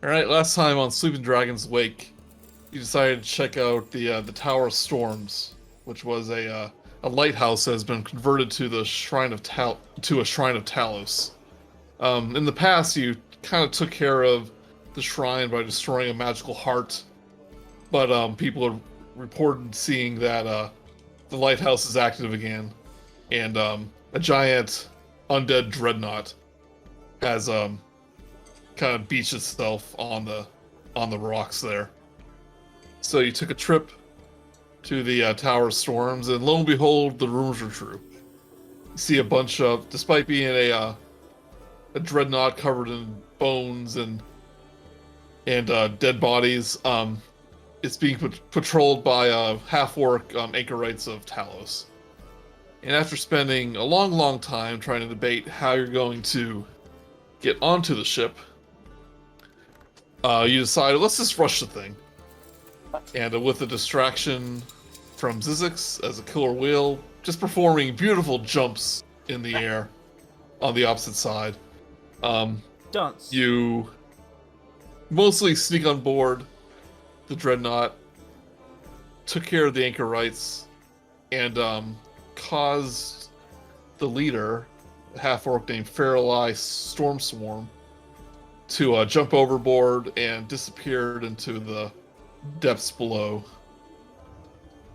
Alright, last time on Sleeping Dragon's Wake, you decided to check out the Tower of Storms, which was a lighthouse that has been converted to the Shrine of to a Shrine of Talos. In the past, you kind of took care of the shrine by destroying a magical heart, but people have reported seeing that the lighthouse is active again, and a giant undead dreadnought has kind of beached itself on the rocks there. So you took a trip to the Tower of Storms, and lo and behold, the rumors were true. You see a bunch of, despite being a dreadnought covered in bones and dead bodies, it's being patrolled by half-orc anchorites of Talos. And after spending a long time trying to debate how you're going to get onto the ship, you decided, let's just rush the thing. And with a distraction from Zyzzyx as a killer whale, just performing beautiful jumps in the air on the opposite side, Dunce. you mostly sneak on board the dreadnought, took care of the anchorites, and caused the leader, a half-orc named Farrelly Stormswarm, to jump overboard and disappeared into the depths below.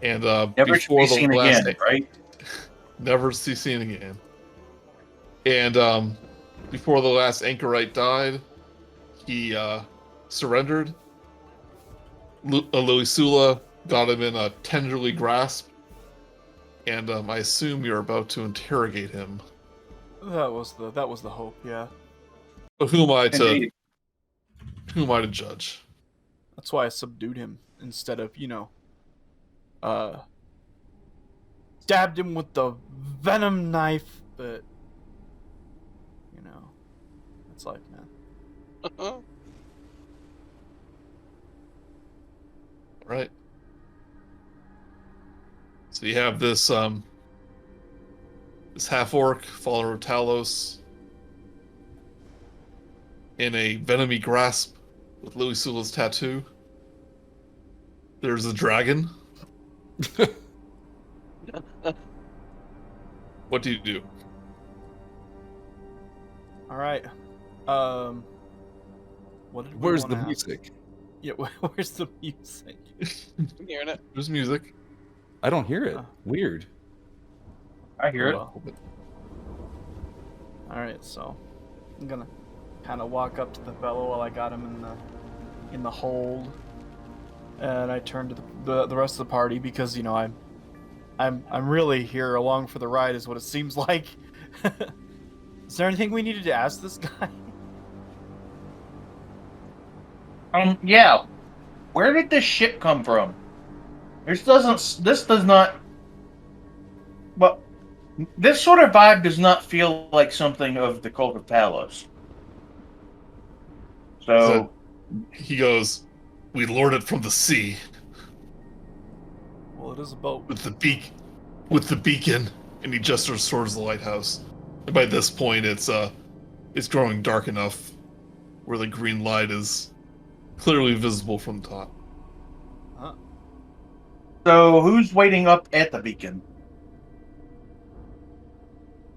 And Never to be seen again, right? Never to be seen again. And before the last anchorite died, he surrendered. Lilisula got him in a tenderly grasp, and I assume you're about to interrogate him. That was the hope, yeah. But who am I Indeed. to judge? That's why I subdued him instead of, stabbed him with the venom knife, but it's like, man. Right. So you have this this half-orc, follower of Talos, in a venomy grasp with Lilisula's tattoo. There's a dragon. What do you do? All right. What did we Where's the wanna ask? music? Yeah, where's the music? I'm hearing it. There's music. I don't hear it. Weird. I hear it. Well. All right, so I'm gonna kind of walk up to the fellow while I got him in the hold, and I turn to the rest of the party because I'm really here along for the ride, is what it seems like. Is there anything we needed to ask this guy? Yeah. Where did this ship come from? This does not. Well, this sort of vibe does not feel like something of the Cult of Talos. So He goes, "We lord it from the sea Well, it is a boat. with the beacon," and he gestures towards the lighthouse. And by this point, it's growing dark enough where the green light is clearly visible from the top. Huh? So who's waiting up at the beacon?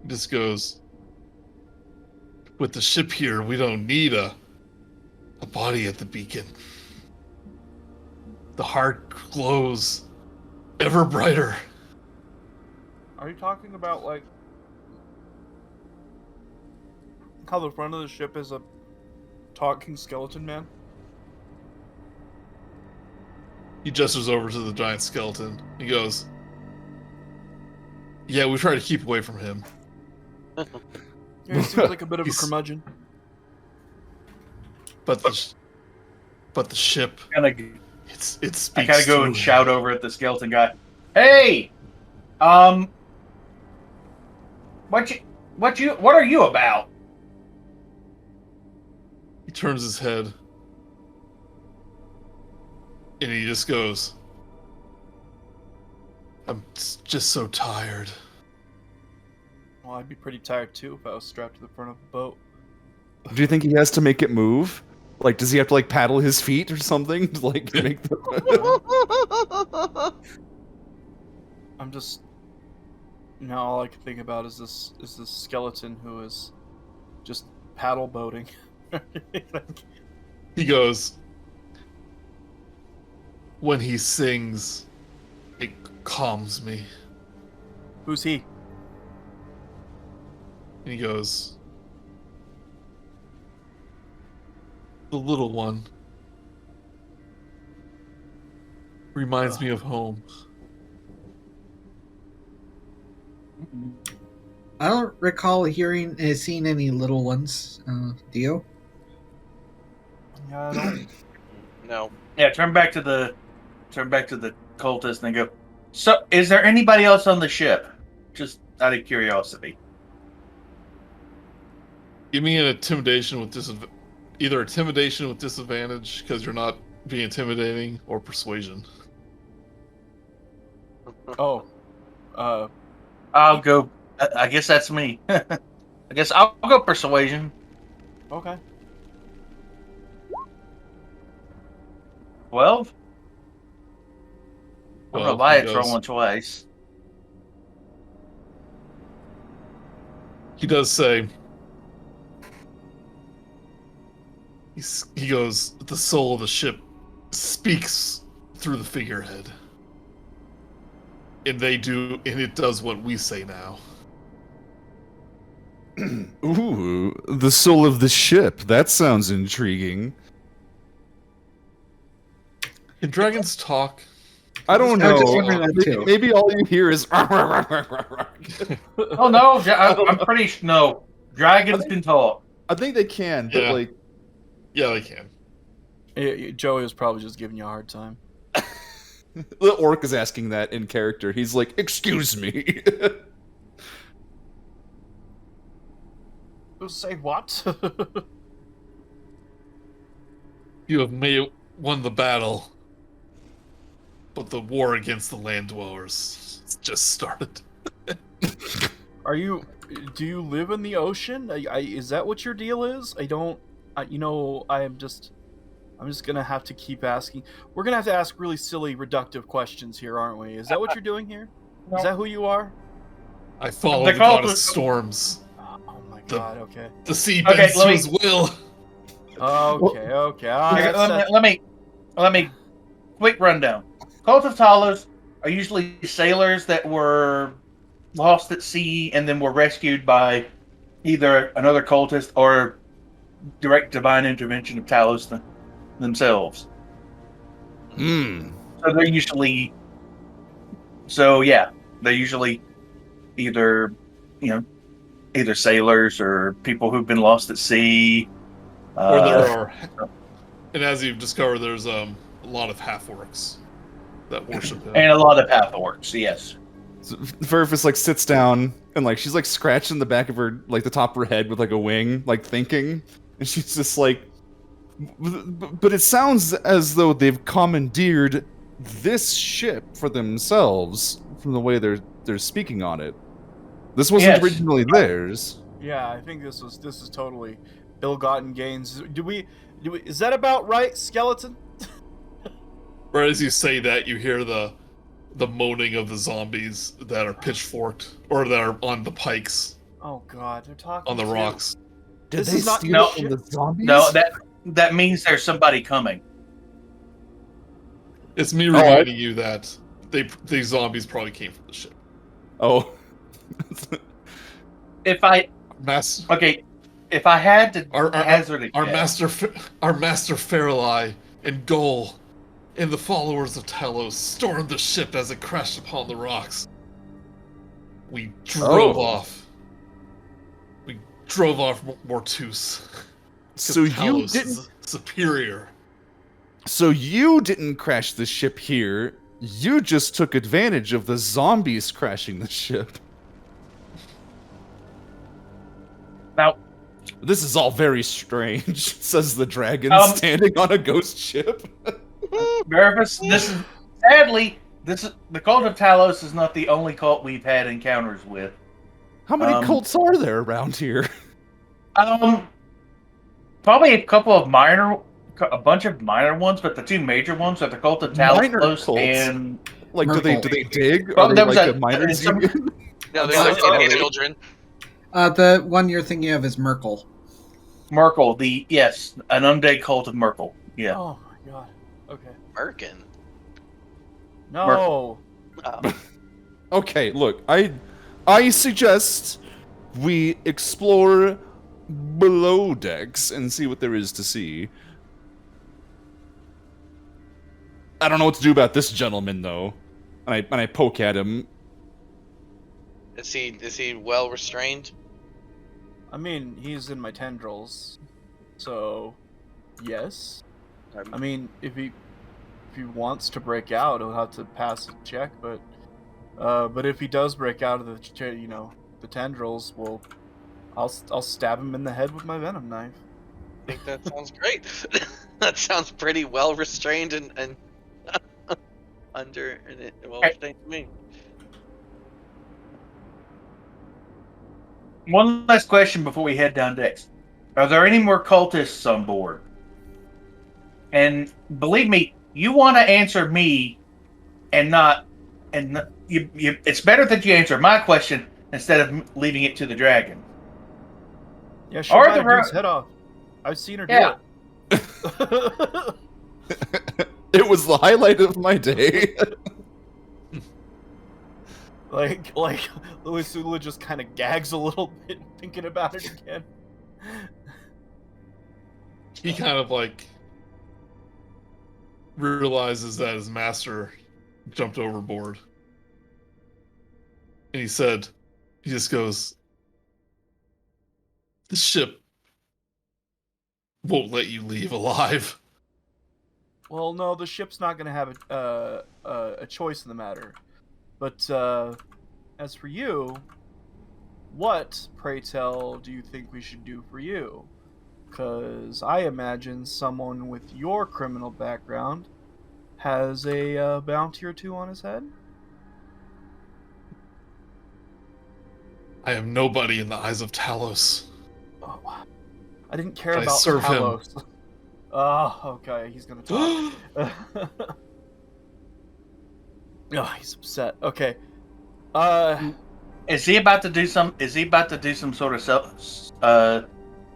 He just goes, "With the ship here, we don't need a body at the beacon. The heart glows ever brighter." Are you talking about like how the front of the ship is a talking skeleton man? He gestures over to the giant skeleton. He goes, "Yeah, we try to keep away from him." Yeah, he seems like a bit of a He's- curmudgeon. But the ship, I it I speaks gotta go to and him. shout over at the skeleton guy. Hey, what are you about? He turns his head, and he just goes, "I'm just so tired." Well, I'd be pretty tired too if I was strapped to the front of a boat. Do you think he has to make it move? Like, does he have to like paddle his feet or something to like make the? I'm just now all I can think about is this skeleton who is just paddle boating. He goes, when he sings, it calms me. Who's he? And he goes, the little one reminds me of home. I don't recall seeing any little ones. Dio? Yeah, I don't. No. Yeah, turn back to the cultist and go. So, is there anybody else on the ship? Just out of curiosity. Give me an intimidation with either intimidation with disadvantage because you're not being intimidating, or persuasion. Oh. I'll go. I guess that's me. I guess I'll go persuasion. Okay. 12? I'm gonna lie, it's he does- rolling twice. He does say, he goes, the soul of the ship speaks through the figurehead. And it does what we say now. Ooh, the soul of the ship. That sounds intriguing. Can dragons talk? I don't I was just know. wondering that too. Maybe all you hear is. Oh no, I'm pretty sure. No, dragons can talk. I think they can, but Yeah. like, Yeah, they can. Joey was probably just giving you a hard time. the orc is asking that in character. He's like, "Excuse me." Say what? You have won the battle, but the war against the land dwellers just started. Do you live in the ocean? Is that what your deal is? I'm just gonna have to keep asking. We're gonna have to ask really silly, reductive questions here, aren't we? Is that what you're doing here? No. Is that who you are? I follow The the call god of was- storms. Oh my god, okay. The sea Okay, bends let to me- his will. Okay. Let me quick rundown. Cult of Talos are usually sailors that were lost at sea and then were rescued by either another cultist or direct divine intervention of Talos themselves. Hmm. So they're usually either sailors or people who've been lost at sea. Or there are, and as you've discovered, there's a lot of half-orcs that worship him. And a lot of half orcs, yes. So Veriphys like sits down and like she's like scratching the back of her, like the top of her head with like a wing, like thinking, and she's just like, but it sounds as though they've commandeered this ship for themselves from the way they're speaking on it. This wasn't Yes. originally theirs. Yeah, I think this is totally ill-gotten gains. Is that about right, skeleton? Right as you say that, you hear the moaning of the zombies that are pitchforked, or that are on the pikes, Oh god, they're talking on the too. rocks. Did This they is not- steal no, it from the zombies? No, that means there's somebody coming. It's me reminding you that these zombies probably came from the ship. Oh. If I had to Our hazard a guess, Our master Fairlie and Goal and the followers of Talos stormed the ship as it crashed upon the rocks. We drove off. We drove off Mortus. So you Talos didn't. is superior. So you didn't crash the ship here. You just took advantage of the zombies crashing the ship. now This is all very strange, says the dragon standing on a ghost ship. Veriphys, the cult of Talos is not the only cult we've had encounters with. How many cults are there around here? Probably a couple of minor a bunch of minor ones, but the two major ones are the Cult of Minor Talos cults? and Like, do they dig? Well, Are they there was like a- a miners some- union? No, they're like Oh, teenage children. The one you're thinking of is Merkel. Merkel. An undead cult of Merkel. Yeah. Oh my god. Okay. Merkin. No. Oh. Okay, look, I suggest we explore below decks and see what there is to see. I don't know what to do about this gentleman though. And I poke at him. Is he well restrained? I mean, he's in my tendrils, so yes. I mean, if he wants to break out, he'll have to pass a check. But if he does break out of the tendrils, well, I'll stab him in the head with my venom knife. I think that sounds great. That sounds pretty well restrained and under and well restrained to me. One last question before we head down decks. Are there any more cultists on board? And believe me, you want to answer me, and it's better that you answer my question instead of leaving it to the dragon. Yeah, she'll Or bite the a dude's head off. I've seen her do Yeah. it. It was the highlight of my day. like Lilisula just kind of gags a little bit thinking about it again. He kind of like realizes that his master jumped overboard. And he just goes, "This ship won't let you leave alive." Well, no, the ship's not going to have a choice in the matter. But as for you, what, pray tell, do you think we should do for you? Because I imagine someone with your criminal background has a bounty or two on his head. I am nobody in the eyes of Talos. Oh, I didn't care I about serve him. Talos. Oh, okay, he's gonna talk. Oh, he's upset. Okay. Is he about to do some sort of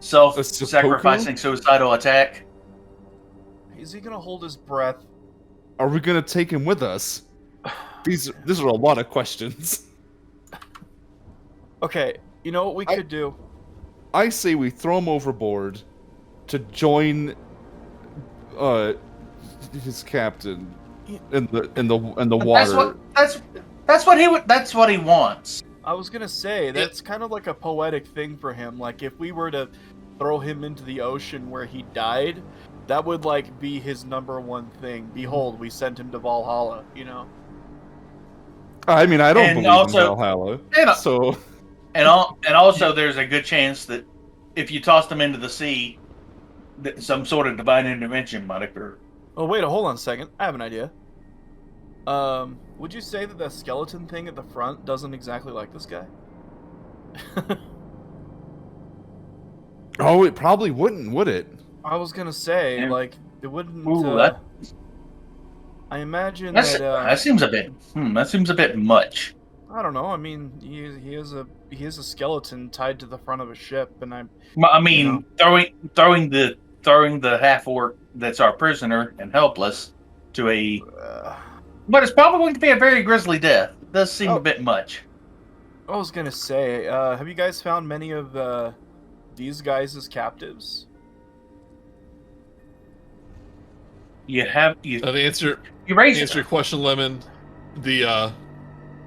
self-sacrificing suicidal attack? Is he gonna hold his breath? Are we gonna take him with us? These are a lot of questions. Okay, you know what we could do? I say we throw him overboard to join his captain in the water. That's what he wants. I was gonna say that's kind of like a poetic thing for him. Like if we were to throw him into the ocean where he died, that would like be his number one thing. Behold, we sent him to Valhalla. You know. I mean, I don't And believe also- in Valhalla, and- so And also, there's a good chance that if you tossed him into the sea, that some sort of divine intervention might occur. Oh wait, hold on a second. I have an idea. Would you say that the skeleton thing at the front doesn't exactly like this guy? it probably wouldn't, would it? I was gonna say, Yeah. like, it wouldn't. Ooh, that I imagine that that. seems a bit. That seems a bit much. I don't know. I mean, he is a skeleton tied to the front of a ship, and I mean, throwing the half orc that's our prisoner and helpless to a. But it's probably going to be a very grisly death. It does seem a bit much. I was gonna say, have you guys found many of these guys as captives? You have To answer raised your question, Lemon, the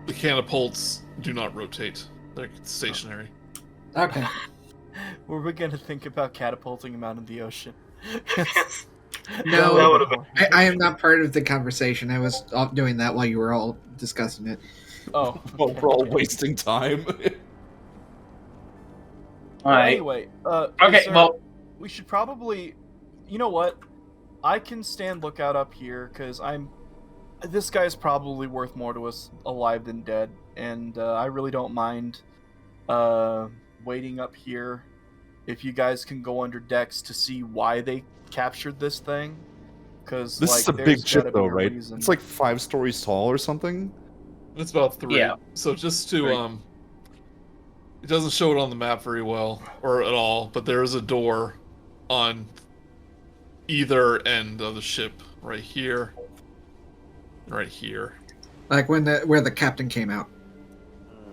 catapults do not rotate; they're stationary. Okay. Were we gonna think about catapulting him out in the ocean? No, That would've been- I am not part of the conversation. I was doing that while you were all discussing it. Oh, Well, we're all wasting time. All right. Anyway, Okay. Well, we should probably, you know what? I can stand lookout up here because this guy's probably worth more to us alive than dead, and I really don't mind waiting up here if you guys can go under decks to see why they captured this thing. Because This is a there's big ship, gotta be though, a right? reason. It's like 5 stories tall or something. It's about 3. Yeah. So just to Right. it doesn't show it on the map very well or at all, but there is a door on either end of the ship, right here, right here. Like where the captain came out.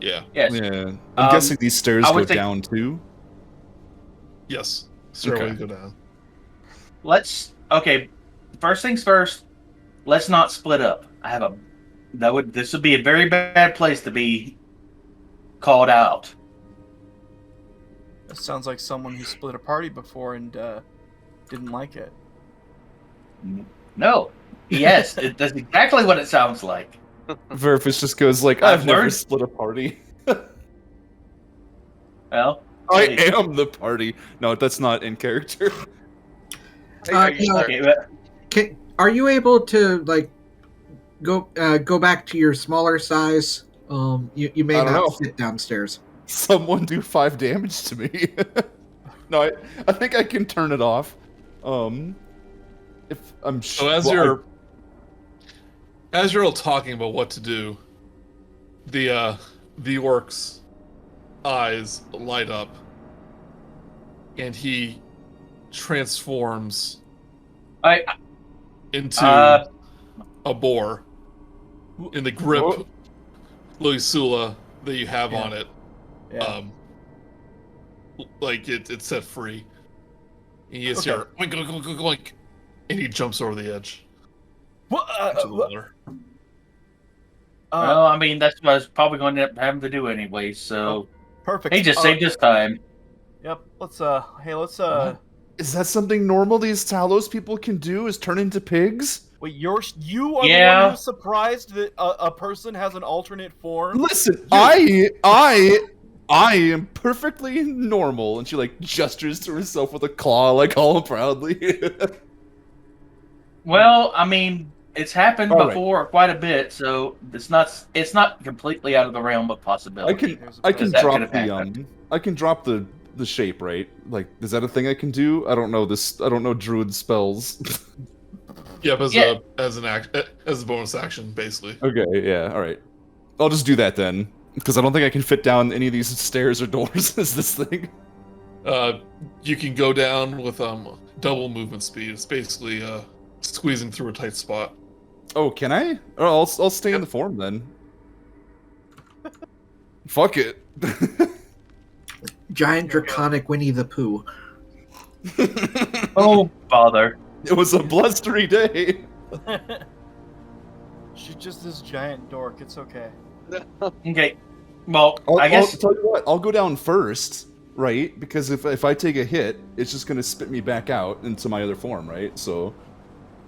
Yeah. Yes. Yeah. I'm guessing these stairs I go would think- down too. Yes. Stairways Okay. go down. Okay. First things first. Let's not split up. This would be a very bad place to be called out. That sounds like someone who split a party before and didn't like it. No. Yes, that's exactly what it sounds like. Veriphys just goes like, I've I've never learned- split a party. Well, I hey, am the party. No, that's not in character. Are you sure? okay, but Are you able to like go back to your smaller size? You may I don't not know. fit downstairs. Someone do 5 damage to me. No, I think I can turn it off. If I'm So as you're all talking about what to do, the orc's eyes light up, and he transforms I into a boar in the grip Whoa. Lilisula that you have on it. Yeah. Like it's set free. And you just Okay. hear oink, oink, oink, oink, oink, and he jumps over the edge What? into the water. well, I mean that's what I was probably going to end up having to do anyway. So Perfect. he just saved his time. Yep. Let's What? Is that something normal these Talos people can do? Is turn into pigs? Wait, you are the Yeah. one who's surprised that a person has an alternate form? Listen, I am perfectly normal, and she like gestures to herself with a claw, like all proudly. Well, I mean, it's happened All right. before quite a bit, so it's not completely out of the realm of possibility. I can That drop could've happened. I can drop the shape, right? Like, is that a thing I can do? I don't know Druid spells. Yep, Yeah. as a bonus action, basically. Okay, yeah, all right. I'll just do that then, because I don't think I can fit down any of these stairs or doors as this thing. You can go down with double movement speed. It's basically squeezing through a tight spot. Oh, can I? Or I'll stay in the form then. Fuck it. Giant draconic Winnie the Pooh. Oh, bother. It was a blustery day. She's just this giant dork. It's okay. Okay. Well, I'll I guess tell you what. I'll go down first, right? Because if I take a hit, it's just gonna spit me back out into my other form, right? So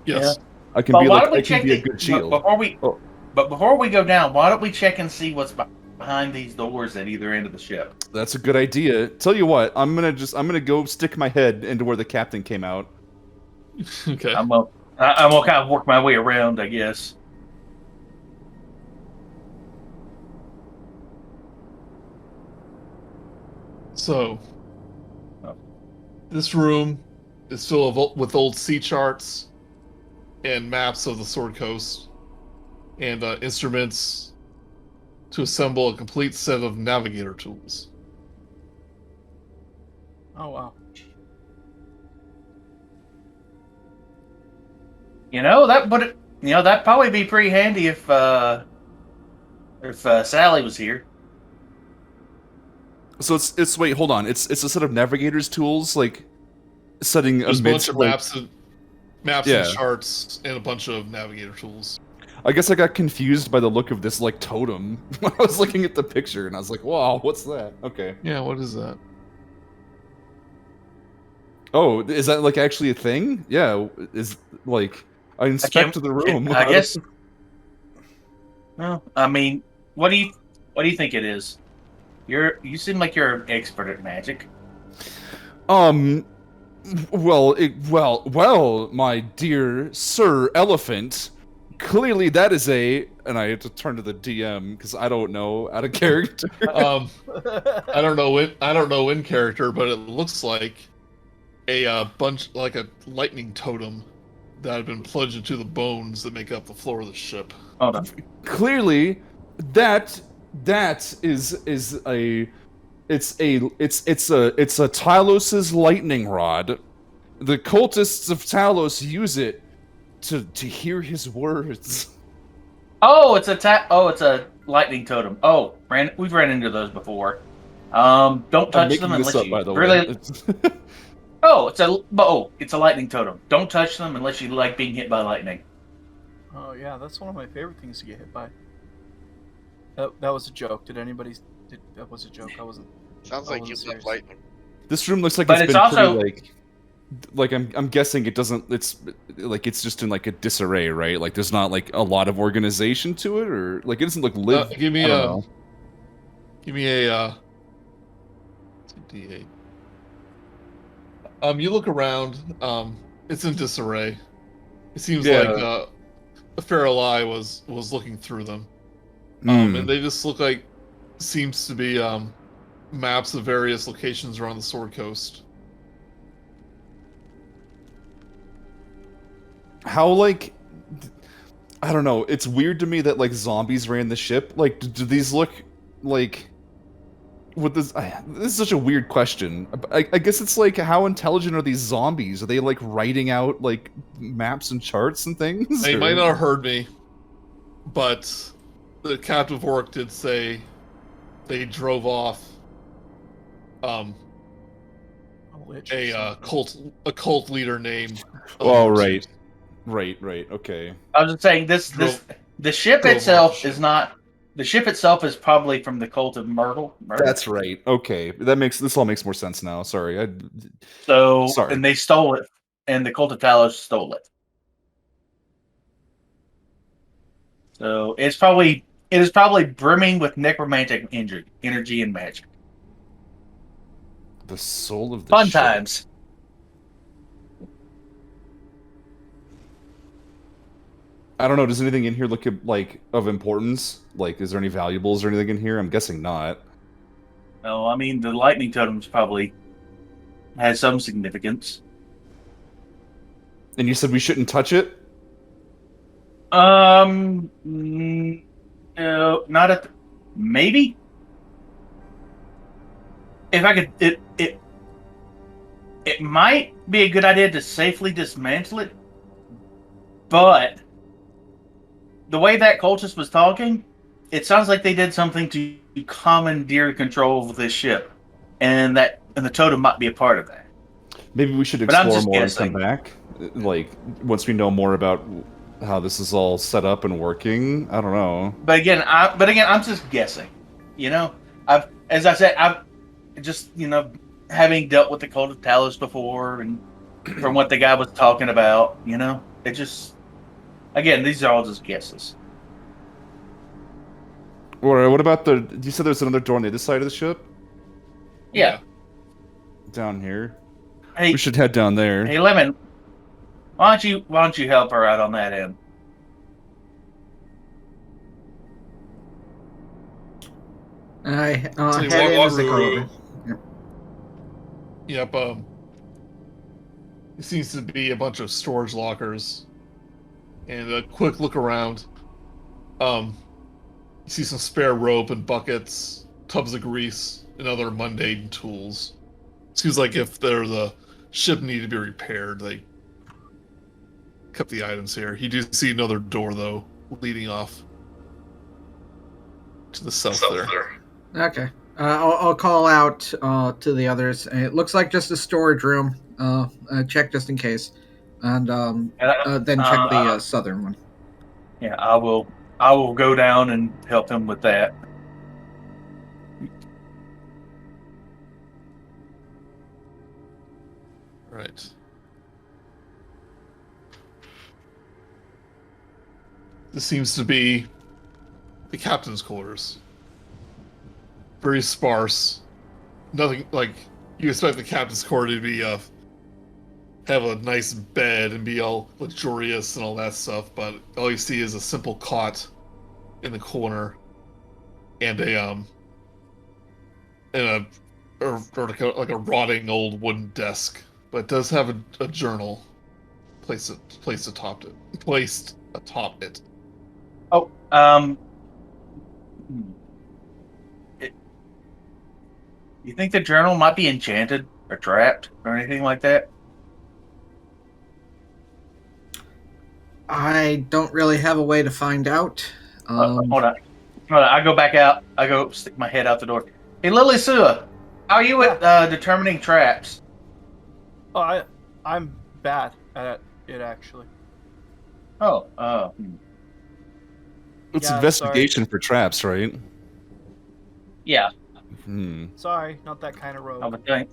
Yes. I can But be why like don't we I can check be a the- good shield. But before we go down, why don't we check and see what's behind these doors at either end of the ship? That's a good idea. Tell you what, I'm gonna go stick my head into where the captain came out. Okay. I'm gonna kind of work my way around, I guess. So, Oh. this room is filled with old sea charts and maps of the Sword Coast, and instruments to assemble a complete set of navigator tools. Oh wow. That'd probably be pretty handy if Sally was here. So it's wait, hold on. It's a set of navigator's tools, like setting There's a bunch amidst of like, maps Yeah. and charts, and a bunch of navigator tools. I guess I got confused by the look of this like totem when I was looking at the picture, and I was like, "Wow, what's that?" Okay. Yeah, what is that? Oh, is that like actually a thing? Yeah, is like I inspect the room. I guess. Well, I mean, what do you think it is? You seem like you're an expert at magic. Well, my dear Sir Elephant, Clearly, that is and I have to turn to the DM because I don't know out of character. I don't know in character, but it looks like a bunch, like a lightning totem that had been plunged into the bones that make up the floor of the ship. Hold on. Clearly, that is a it's a Talos's lightning rod. The cultists of Talos use it to hear his words. Oh, it's a lightning totem. Oh, we've ran into those before. Don't touch them unless you really. It's a lightning totem. Don't touch them unless you like being hit by lightning. Oh yeah, that's one of my favorite things to get hit by. That was a joke. That was a joke. I wasn't. Sounds like you love lightning. This room looks like But it's it's been also- pretty like I'm guessing it doesn't. It's like it's just in like a disarray, right? Like there's not like a lot of organization to it, or like it doesn't look live. Give me I don't a know. D8. You look around. It's in disarray. It seems Yeah. like a feral eye was looking through them. Hmm. And they just look like seems to be maps of various locations around the Sword Coast. How like I don't know. It's weird to me that like zombies ran the ship. Like, do these look like? With this is such a weird question. I guess it's like, how intelligent are these zombies? Are they like writing out like maps and charts and things? They or- might not have heard me, but the captain of Orc did say they drove off A lich or a something. cult leader named. Oh right, okay. I was just saying the ship Drove itself off. is not. The ship itself is probably from the cult of Myrtle. That's right. Okay, this all makes more sense now. Sorry, Sorry. And they stole it, and the cult of Talos stole it. So it is probably brimming with necromantic energy and magic. the soul of the Fun ship. times. I don't know. Does anything in here look like of importance? Like, is there any valuables or anything in here? I'm guessing not. No, I mean the lightning totems probably has some significance. And you said we shouldn't touch it? No, not at. Maybe. If I could, it might be a good idea to safely dismantle it, but the way that cultist was talking, it sounds like they did something to commandeer control of this ship, and the totem might be a part of that. Maybe we should But I'm explore just more guessing. and come back. Like, once we know more about how this is all set up and working. I don't know. But again, I'm just guessing. You know, I've just, having dealt with the cult of Talos before, and from what the guy was talking about, it just, again, these are all just guesses. Or what about you said there's another door on the other side of the ship? Yeah. Down here. Hey, We should head down there. hey, Lemon, why don't you help her out on that end? I So you head in walk as they go through- over. Yep. It seems to be a bunch of storage lockers, and a quick look around. You see some spare rope and buckets, tubs of grease, and other mundane tools. Seems like if there's a ship needed to be repaired, they kept the items here. You do see another door though, leading off to the south there. Okay. I'll call out to the others. It looks like just a storage room. Check just in case, and then check the southern one. Yeah, I will go down and help him with that. Right. This seems to be the captain's quarters. Very sparse. Nothing like you expect the captain's quarter to be have a nice bed and be all luxurious and all that stuff, but all you see is a simple cot in the corner and like a rotting old wooden desk. But it does have a journal placed atop it. Oh, you think the journal might be enchanted or trapped or anything like that? I don't really have a way to find out. Hold on. I go back out. I go stick my head out the door. Hey, Lilisula, how are you at determining traps? Oh, I'm bad at it, actually. Oh, It's Yeah, investigation for traps, right? yeah. Sorry, not that kind of rogue. I would think.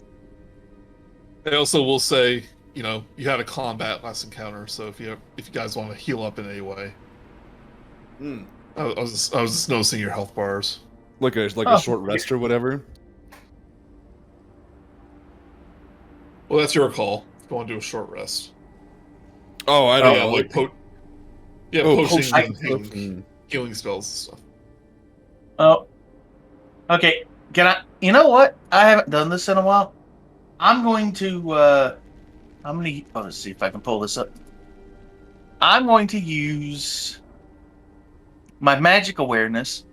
I also will say, you had a combat last encounter, so if you guys want to heal up in any way. I was just noticing your health bars. Like a short rest or whatever. Well, that's your call. If you want to do a short rest. Oh, I don't know. Potions and potions. healing spells and stuff. Oh, okay. Can I? You know what? I haven't done this in a while. I'm going to. Let's see if I can pull this up. I'm going to use my magic awareness.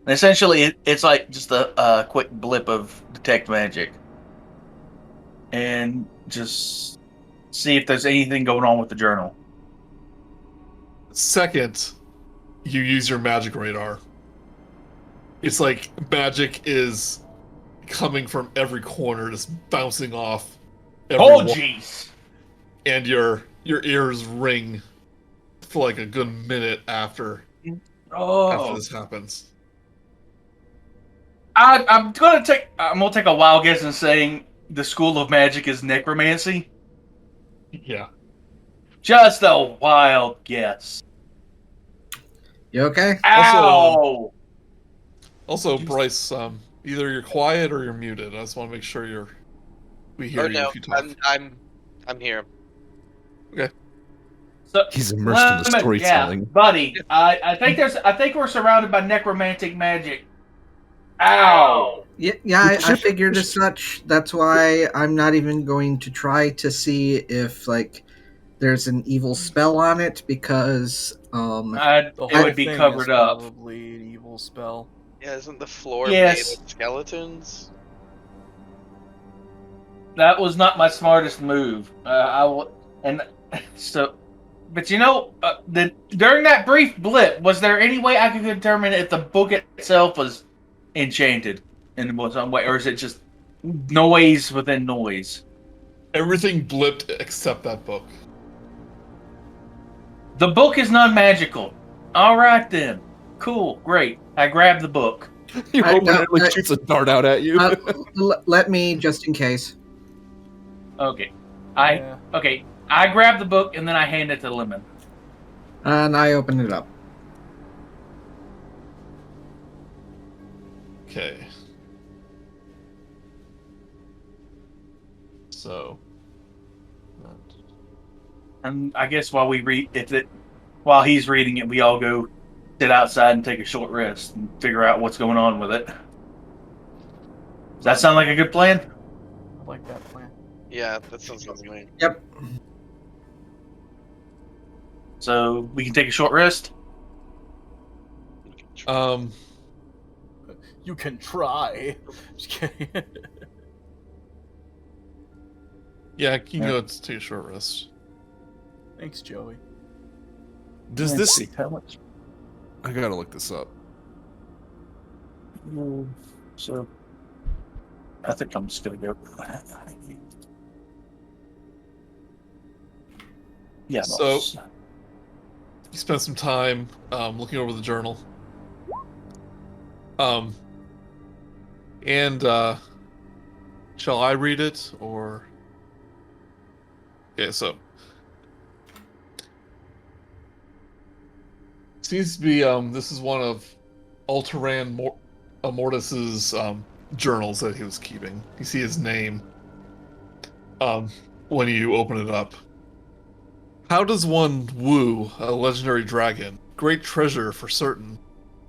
And essentially, it's like just a quick blip of detect magic, and just see if there's anything going on with the journal. Second, you use your magic radar. It's like magic is coming from every corner, just bouncing off. Oh, jeez! And your ears ring for like a good minute after this happens. I'm gonna take a wild guess in saying the school of magic is necromancy. Yeah. Just a wild guess. You okay? Ow! Also, Brice, either you're quiet or you're muted. I just want to make sure we hear you if you talk. I'm here. Okay. So, He's immersed in the storytelling. Yeah, buddy. I think we're surrounded by necromantic magic. Ow! Yeah, I figured as such. That's why I'm not even going to try to see if there's an evil spell on it, because The it would be thing covered is up. Probably an evil spell. Yeah, isn't the floor Yes. made of skeletons? That was not my smartest move. But during that brief blip, was there any way I could determine if the book itself was enchanted in some way, or is it just noise within noise? Everything blipped except that book. The book is non-magical. All right then. Cool. Great. I grabbed the book. You open it, shoots a dart out at you. Let me, just in case. Okay. I grabbed the book and then I hand it to Lemon. And I open it up. Okay. So. And I guess while he's reading it, we all go sit outside and take a short rest and figure out what's going on with it. Does that sound like a good plan? I like that plan. Yeah, that sounds amazing. Yep. So we can take a short rest? You can try. Just kidding. Yeah, you can go take a short rest. Thanks, Joey. Does this? How much? I gotta look this up. So I think I'm just gonna go. Yeah. So you spent some time looking over the journal. And shall I read it or? Okay, so seems to be this is one of Alteran Mortis's journals that he was keeping. You see his name. when you open it up. How does one woo a legendary dragon? Great treasure for certain.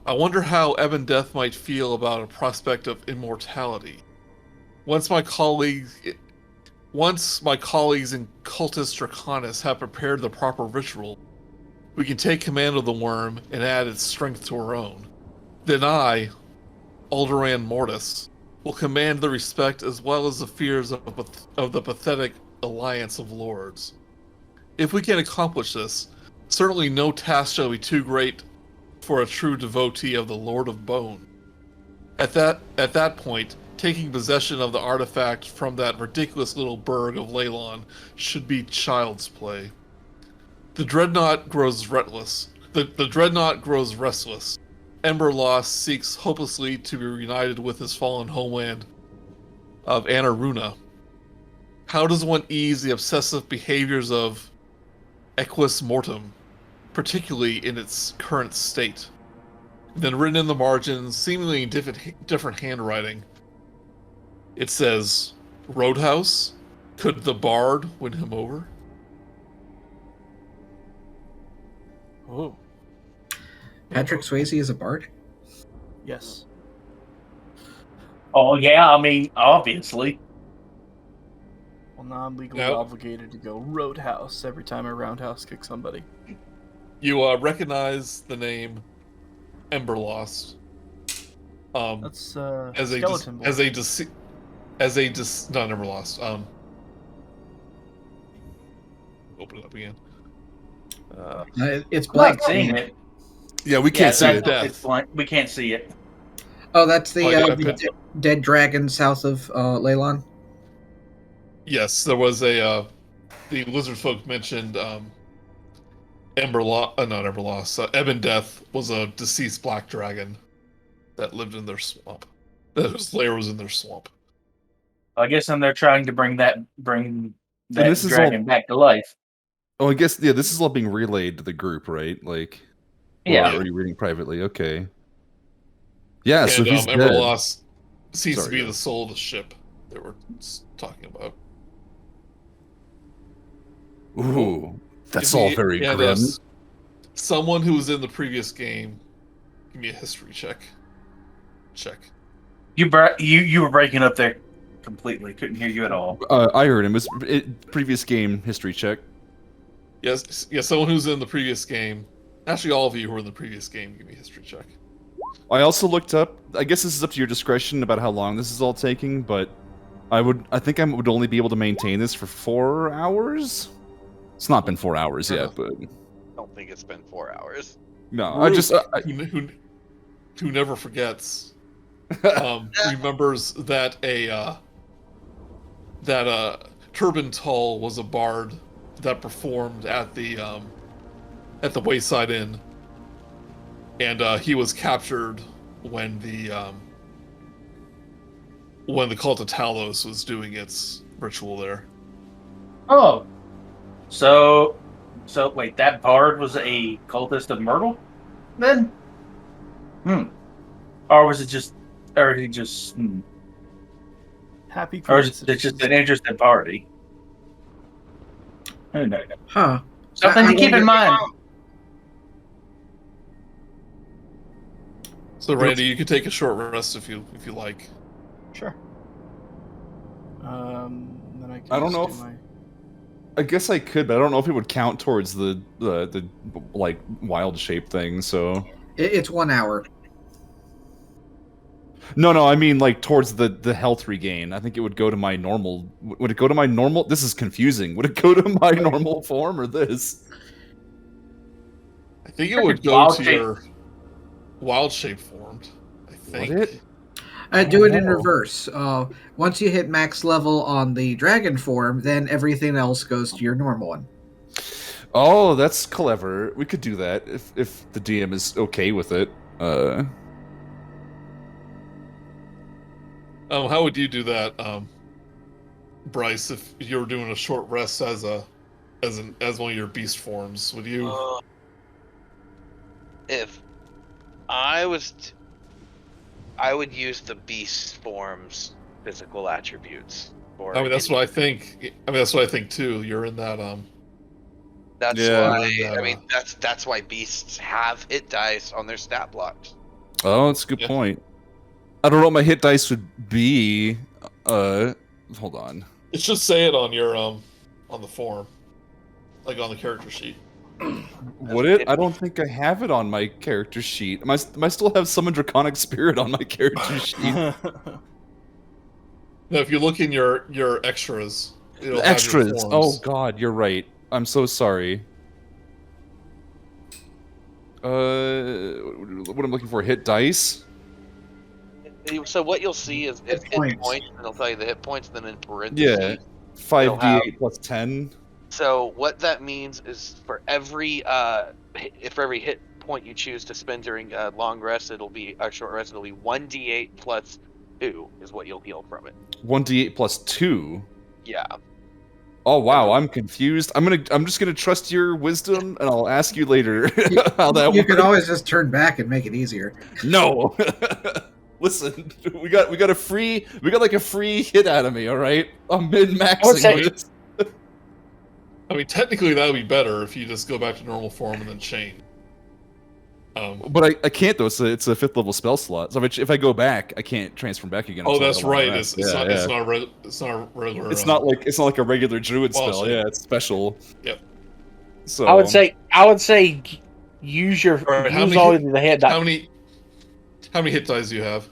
I wonder how Ebon Death might feel about a prospect of immortality. Once my colleagues in Cultus Draconis have prepared the proper ritual, we can take command of the worm and add its strength to our own. Then I, Alderan Mortis, will command the respect as well as the fears of the pathetic alliance of lords. If we can accomplish this, certainly no task shall be too great for a true devotee of the Lord of Bone. At that point, taking possession of the artifact from that ridiculous little burg of Leylon should be child's play. The Dreadnaught grows restless. The Dreadnaught grows restless. Emberlost seeks hopelessly to be reunited with his fallen homeland of Anaruna. How does one ease the obsessive behaviors of Equus Mortem, particularly in its current state? Then written in the margins, seemingly in different handwriting, it says, Roadhouse? Could the bard win him over? Oh, Patrick Swayze is a bard. yes. Oh yeah, I mean, obviously. Well, now I'm legally Nope. obligated to go Roadhouse every time I roundhouse kick somebody. You recognize the name Emberlost. That's As a skeleton boy. not Emberlost. Open it up again. It's I'm black. not seeing it. Yeah, we can't see that- it. Death. It's blind. We can't see it. Oh, that's the, Oh, yeah, the dead dragon south of Leylon. Yes, there was a the Lizardfolk mentioned not Emberlost. Ebon Death was a deceased black dragon that lived in their swamp. Whose lair was in their swamp. I guess then they're trying to bring that this is dragon all- back to life. Oh, I guess this is all being relayed to the group, right? Like, Yeah. Or are you reading privately? Okay. Yeah, And so he's dead. Emberlost seems to Sorry, be yeah. the soul of the ship that we're talking about. Ooh, that's Give all me- very and, grim. someone who was in the previous game, give me a history check. Check. You were breaking up there completely. Couldn't hear you at all. I heard him. Previous game history check. Yes, someone who's in the previous game. Actually, all of you who were in the previous game, give me a history check. I also looked up. I guess this is up to your discretion about how long this is all taking, but I think I would only be able to maintain this for 4 hours. It's not been 4 hours Fair yet, enough. but I don't think it's been 4 hours. no, I just Who never forgets. Remembers that Turban Tall was a bard that performed at the Wayside Inn, and he was captured when the cult of Talos was doing its ritual there. Oh, so wait, that bard was a cultist of Myrtle, then? Or was it just, or he just, Happy or is it coincidence. just an interested party? Who knows? Huh. Something I to keep in wonder- mind. So Randy, you could take a short rest if you like. Sure. Then I can I don't just know do if- my... I guess I could, but I don't know if it would count towards the like wild shape thing. So It's 1 hour. no, I mean like towards the health regain. I think it would go to my normal. Would it go to my normal? This is confusing. Would it go to my normal form or this? I think it would go Wild to shape. your wild shape formed. I think. Would it? Do it in Oh. reverse. Once you hit max level on the dragon form, then everything else goes to your normal one. Oh, that's clever. We could do that if the DM is okay with it. How would you do that, Brice? If you were doing a short rest as one of your beast forms, would you? If I was, I would use the beast form's physical attributes. For I mean, that's any- what I think. I mean, that's what I think too. You're in that. That's Yeah. why. Yeah. I mean, that's why beasts have hit dice on their stat blocks. Oh, that's a good Yeah. point. I don't know what my hit dice would be. Hold on. It should say it on your on the form, like on the character sheet. Would it? I don't think I have it on my character sheet. Am I still have Summon Draconic Spirit on my character sheet? Now, if you look in your extras, it'll have your Extras. forms. Oh God, you're right. I'm so sorry. What I'm looking for? Hit dice. So what you'll see is hit points. points, and it'll tell you the hit points, and then in Yeah. parentheses. 5d8 plus 10. So what that means is for every hit point you choose to spend during a long rest, it'll be a short rest. It'll be 1d8 plus 2 is what you'll heal from it. 1d8 plus 2. Yeah. Oh wow, I'm confused. I'm just gonna trust your wisdom, and I'll ask you later how that You works. could always just turn back and make it easier. No. Listen, we got like a free hit out of me. All right, I'm min maxing this. I mean, technically that would be better if you just go back to normal form and then change. But I can't though. It's a 5th level spell slot. So if I go back, I can't transform back again. Oh, until I that's go on right. rest. It's not. Yeah. It's not a regular. It's not like a regular druid Well, spell. so- Yeah, it's special. Yep. So I would say use your All right, how use many all hit- the hit How dice. many hit dice do you have?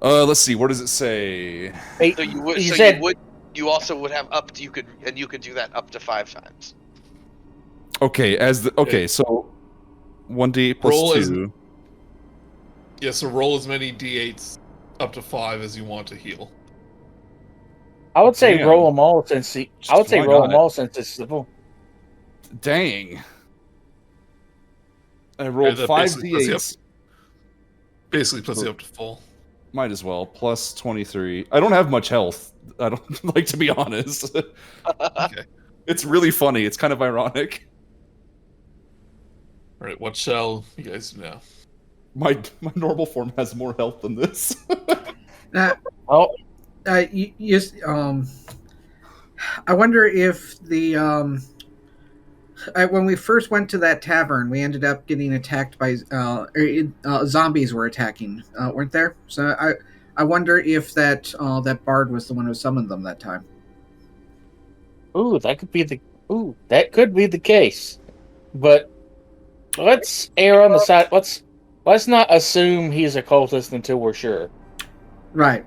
let's see. What does it say? So you would. You so said- you would. You also would have up to you could do that up to 5 times. Okay, so 1d8 plus Roll 2. Yeah. So roll as many d8s up to 5 as you want to heal. I would say Damn. roll them all since Why not? it's the full. Dang. I rolled that 5 basically puts you d8s. Basically puts you up to full. Might as well. Plus 23. I don't have much health. I don't like to be honest. Okay. It's really funny. It's kind of ironic. All right. What shall you guys do now? My normal form has more health than this. Oh, I wonder if the when we first went to that tavern, we ended up getting attacked by zombies were attacking, weren't there? So I wonder if that bard was the one who summoned them that time. that could be the case. But let's err on the side. Let's not assume he's a cultist until we're sure. Right.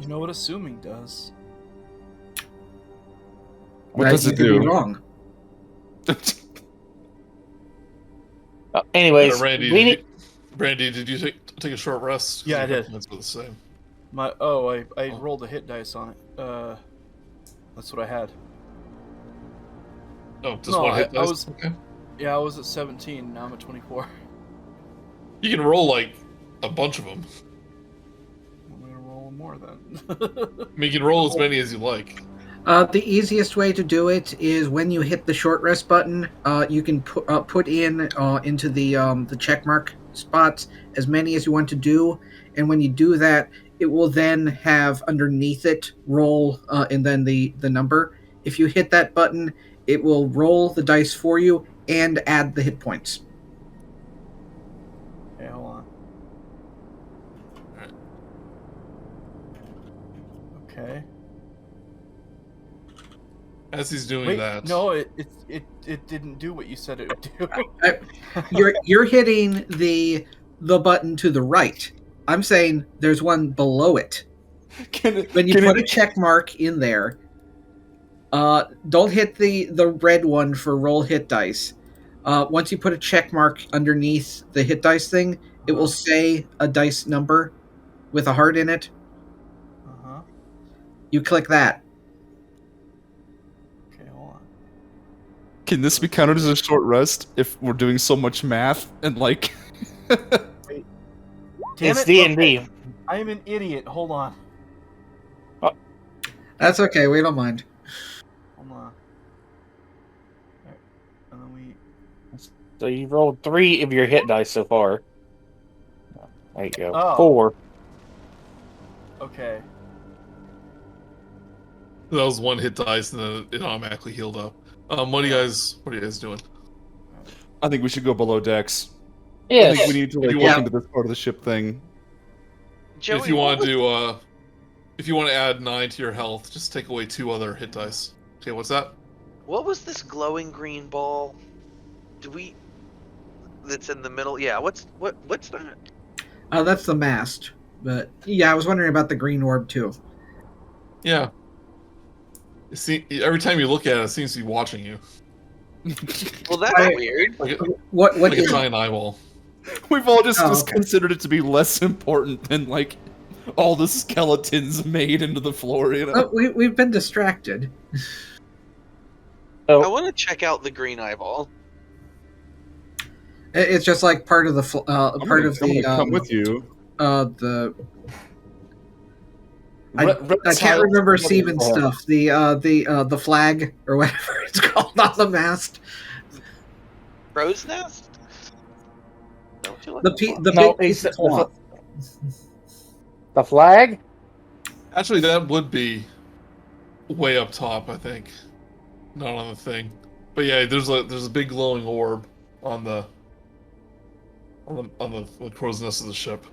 You know what assuming does. What does You it could do? be wrong. Anyways, Randy, we need. Brandy, did you take a short rest? Yeah, I did. That's about the same. I rolled a hit dice on it. That's what I had. Oh, just No, one hit I dice? was- Okay. Yeah, I was at 17. Now I'm at 24. You can roll like a bunch of them. I'm gonna roll more then. I mean, you can roll as many as you like. The easiest way to do it is when you hit the short rest button, you can put in into the check mark spots as many as you want to do, and when you do that, it will then have underneath it roll and then the number. If you hit that button, it will roll the dice for you and add the hit points. Okay, hold on. Alright. Okay. As he's doing Wait, that. no, it didn't do what you said it would do. You're hitting the button to the right. I'm saying there's one below it. When you put a check mark in there, don't hit the red one for roll hit dice. Once you put a check mark underneath the hit dice thing, it will say a dice number with a heart in it. Uh-huh. You click that. Okay, hold on. Can this be counted as a short rest if we're doing so much math and like? Damn It's it, D&D. okay. I am an idiot. Hold on. That's okay. We don't mind. Hold on. Alright, and then we... So you've rolled 3 of your hit dice so far. There you go. Oh. 4. Okay. That was one hit dice, and then it automatically healed up. What are you guys doing? I think we should go below decks. I Yes. think we need to like you look want- into this part of the ship thing. Joey, if you what want to do, if you want to add 9 to your health, just take away 2 other hit dice. Okay, what's that? What was this glowing green ball? That's in the middle? Yeah. What's that? That's the mast. But yeah, I was wondering about the green orb too. Yeah. Every time you look at it, it seems to be watching you, Well, that's I- weird. What like a is giant eyeball. We've all just Oh, okay. considered it to be less important than like all the skeletons made into the floor. You know. Oh, we've been distracted. I So, want to check out the green eyeball. It's just like part of the I'm gonna come with you. the I Reptiles can't remember are Seaman wonderful. stuff. The flag or whatever it's called on the mast. Crow's nest? Don't you The No, big piece of it's- cloth. the flag? Actually, that would be way up top, I think. Not on the thing. But yeah, there's a big glowing orb on the crow's nest of the ship.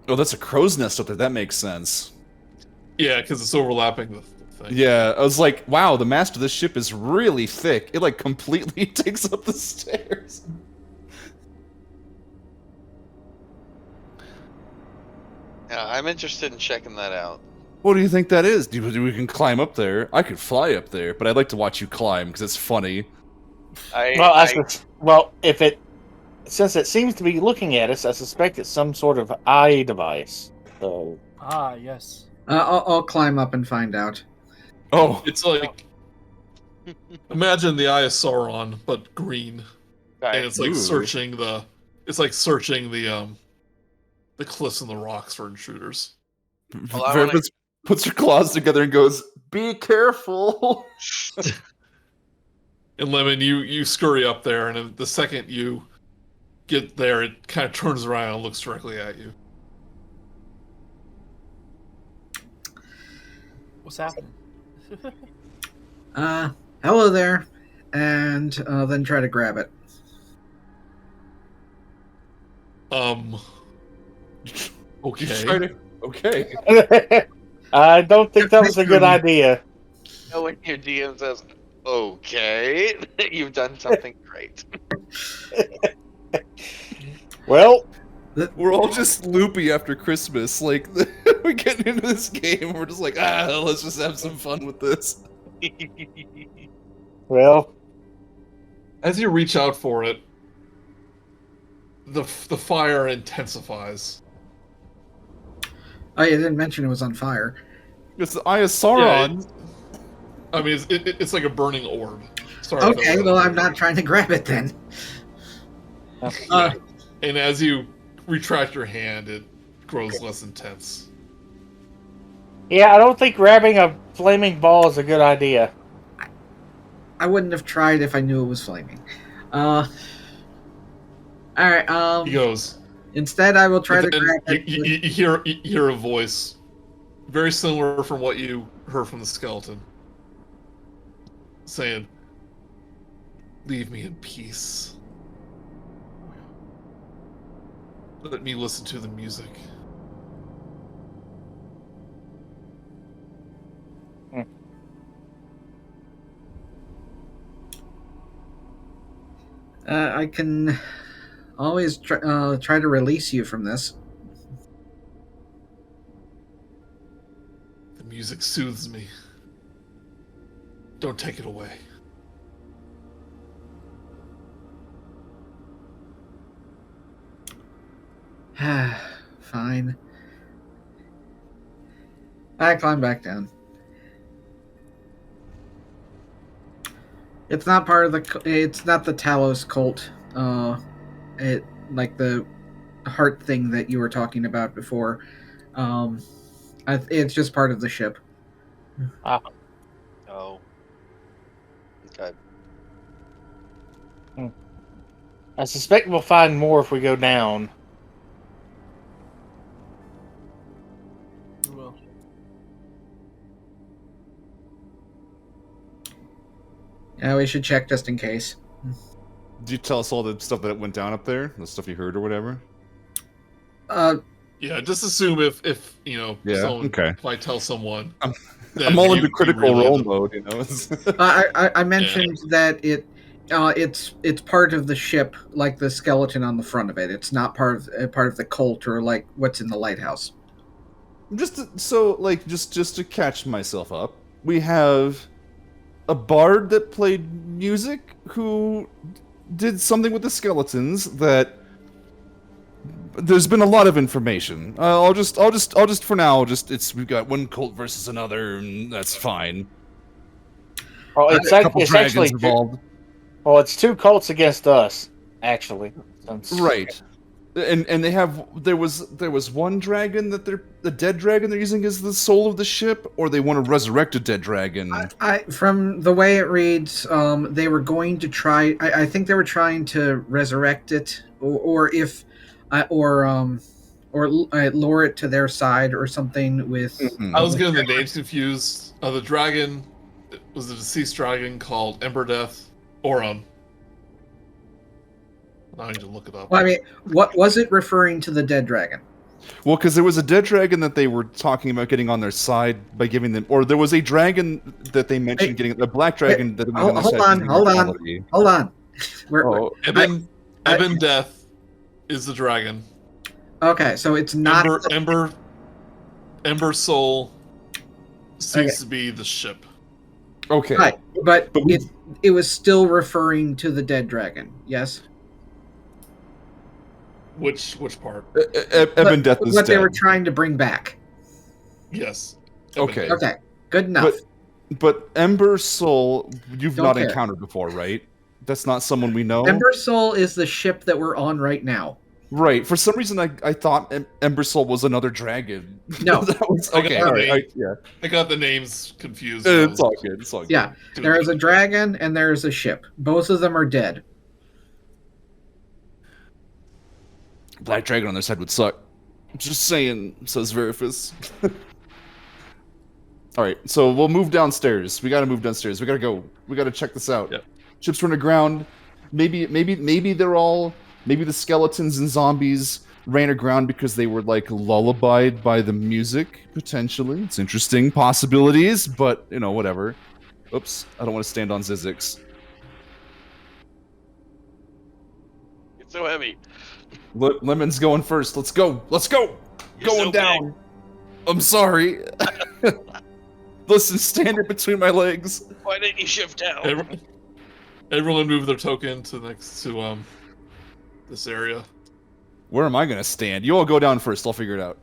Oh, that's a crow's nest up there. That makes sense. Yeah, because it's overlapping the thing. Yeah, I was like, wow, the mast of this ship is really thick. It like completely takes up the stairs. Yeah, I'm interested in checking that out. What do you think that is? Do we can climb up there? I could fly up there, but I'd like to watch you climb because it's funny. Well, since it seems to be looking at us, I suspect it's some sort of eye device. So, Ah, yes. I'll climb up and find out. Oh, It's like imagine the Eye of Sauron, but green, and it's like Ooh. searching the cliffs and the rocks for intruders. Well, I wanna- Veriphys puts her claws together and goes, "Be careful." And Lemon, you scurry up there, and then the second you get there, it kind of turns around and looks directly at you. What's happening? Hello there, and then try to grab it. Okay. Okay. I don't think that was a good idea. You know when your DM says, okay, you've done something great. Well, We're all just loopy after Christmas. Like, we get into this game and we're just like, let's just have some fun with this. well, As you reach out for it, the fire intensifies. Oh, you didn't mention it was on fire. It's the Eye of Sauron. I mean, it's like a burning orb. Sorry. if that Okay, was- well, I'm not trying to grab it then. And as you retract your hand, it grows less intense. yeah, I don't think grabbing a flaming ball is a good idea. I wouldn't have tried if I knew it was flaming. All right. He goes. Instead, I will try to And then grab it. you hear a voice, very similar from what you heard from the skeleton, saying, "Leave me in peace. Let me listen to the music." I can always try to release you from this. The music soothes me. Don't take it away. Fine. I climb back down. It's not part of the. It's not the Talos cult. It like the heart thing that you were talking about before. It's just part of the ship. Oh. Okay. I suspect we'll find more if we go down. Yeah, we should check just in case. Did you tell us all the stuff that went down up there? The stuff you heard or whatever? Yeah, just assume if Yeah, someone okay. if I tell someone, I'm then all you- into you critical relay role them. mode, you know? I mentioned that it's part of the ship, like the skeleton on the front of it. It's not part of the cult or like what's in the lighthouse. just to catch myself up, we have a bard that played music who did something with the skeletons that there's been a lot of information. I'll just for now, we've got one cult versus another, and that's fine. Oh, A it's couple it's dragons actually involved. well, it's 2 cults against us, actually. Right. And there was one dragon that the dead dragon they're using as the soul of the ship, or they want to resurrect a dead dragon. From the way it reads, they were going to try. I think they were trying to resurrect it, or lure it to their side or something with. Mhm. I was getting the names confused. The dragon was a deceased dragon called Ember Death, or I need to look it up. Well, I mean, what was it referring to the dead dragon? Well, because there was a dead dragon that they were talking about getting on their side by giving them, or there was a dragon that they mentioned getting a black dragon that. Hold on. Oh, Eben Death is the dragon. Okay, so it's not Ember Soul seems to be the ship. okay. right, but But it was still referring to the dead dragon. Yes. Which part? Eben Death is what dead. they were trying to bring back. Yes. Okay. Death. Okay, good enough. But Ember Soul, you've Don't not care. encountered before, right? That's not someone we know. Ember Soul is the ship that we're on right now. Right. For some reason, I thought Ember Soul was another dragon. No. That was, I got okay. the All right. name. Yeah. I got the names confused. It's all good. It's all good. Yeah, there is a dragon and there is a ship. Both of them are dead. Black dragon on their side would suck. Just saying, says Veriphys. All right, so we'll move downstairs. We gotta move downstairs. We gotta go. We gotta check this out. Yep. Ships run aground. Maybe the skeletons and zombies ran aground because they were like lullabied by the music. Potentially, it's interesting possibilities, but whatever. Oops, I don't want to stand on Zyzzyx. It's so heavy. Lemon's going first. Let's go. Let's go. You're Going so down. big. I'm sorry. Listen, stand it between my legs. Why didn't you shift down? Everyone move their token to next to this area. Where am I gonna stand? You all go down first. I'll figure it out.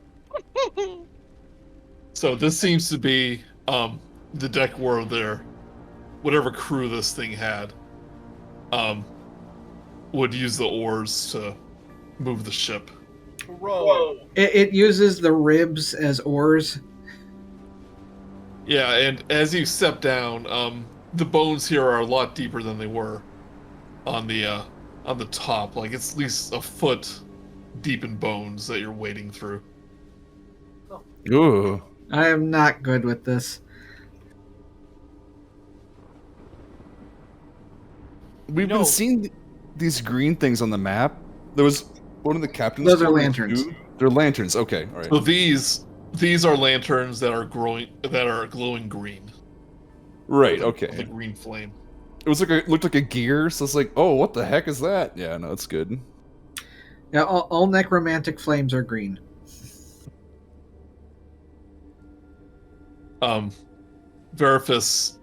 So this seems to be the deck where whatever crew this thing had would use the oars to move the ship. Whoa. It uses the ribs as oars. Yeah, and as you step down, the bones here are a lot deeper than they were on the top. Like it's at least a foot deep in bones that you're wading through. Ooh. I am not good with this. We've been seeing these green things on the map. There was one of the captains. Those are told me lanterns. too. They're lanterns. Okay, all right. So these are lanterns that are glowing green. Right. With a Okay. green flame. It looked like a gear. So it's like, oh, what the heck is that? Yeah, no, it's good. Yeah, all necromantic flames are green. Veriphys,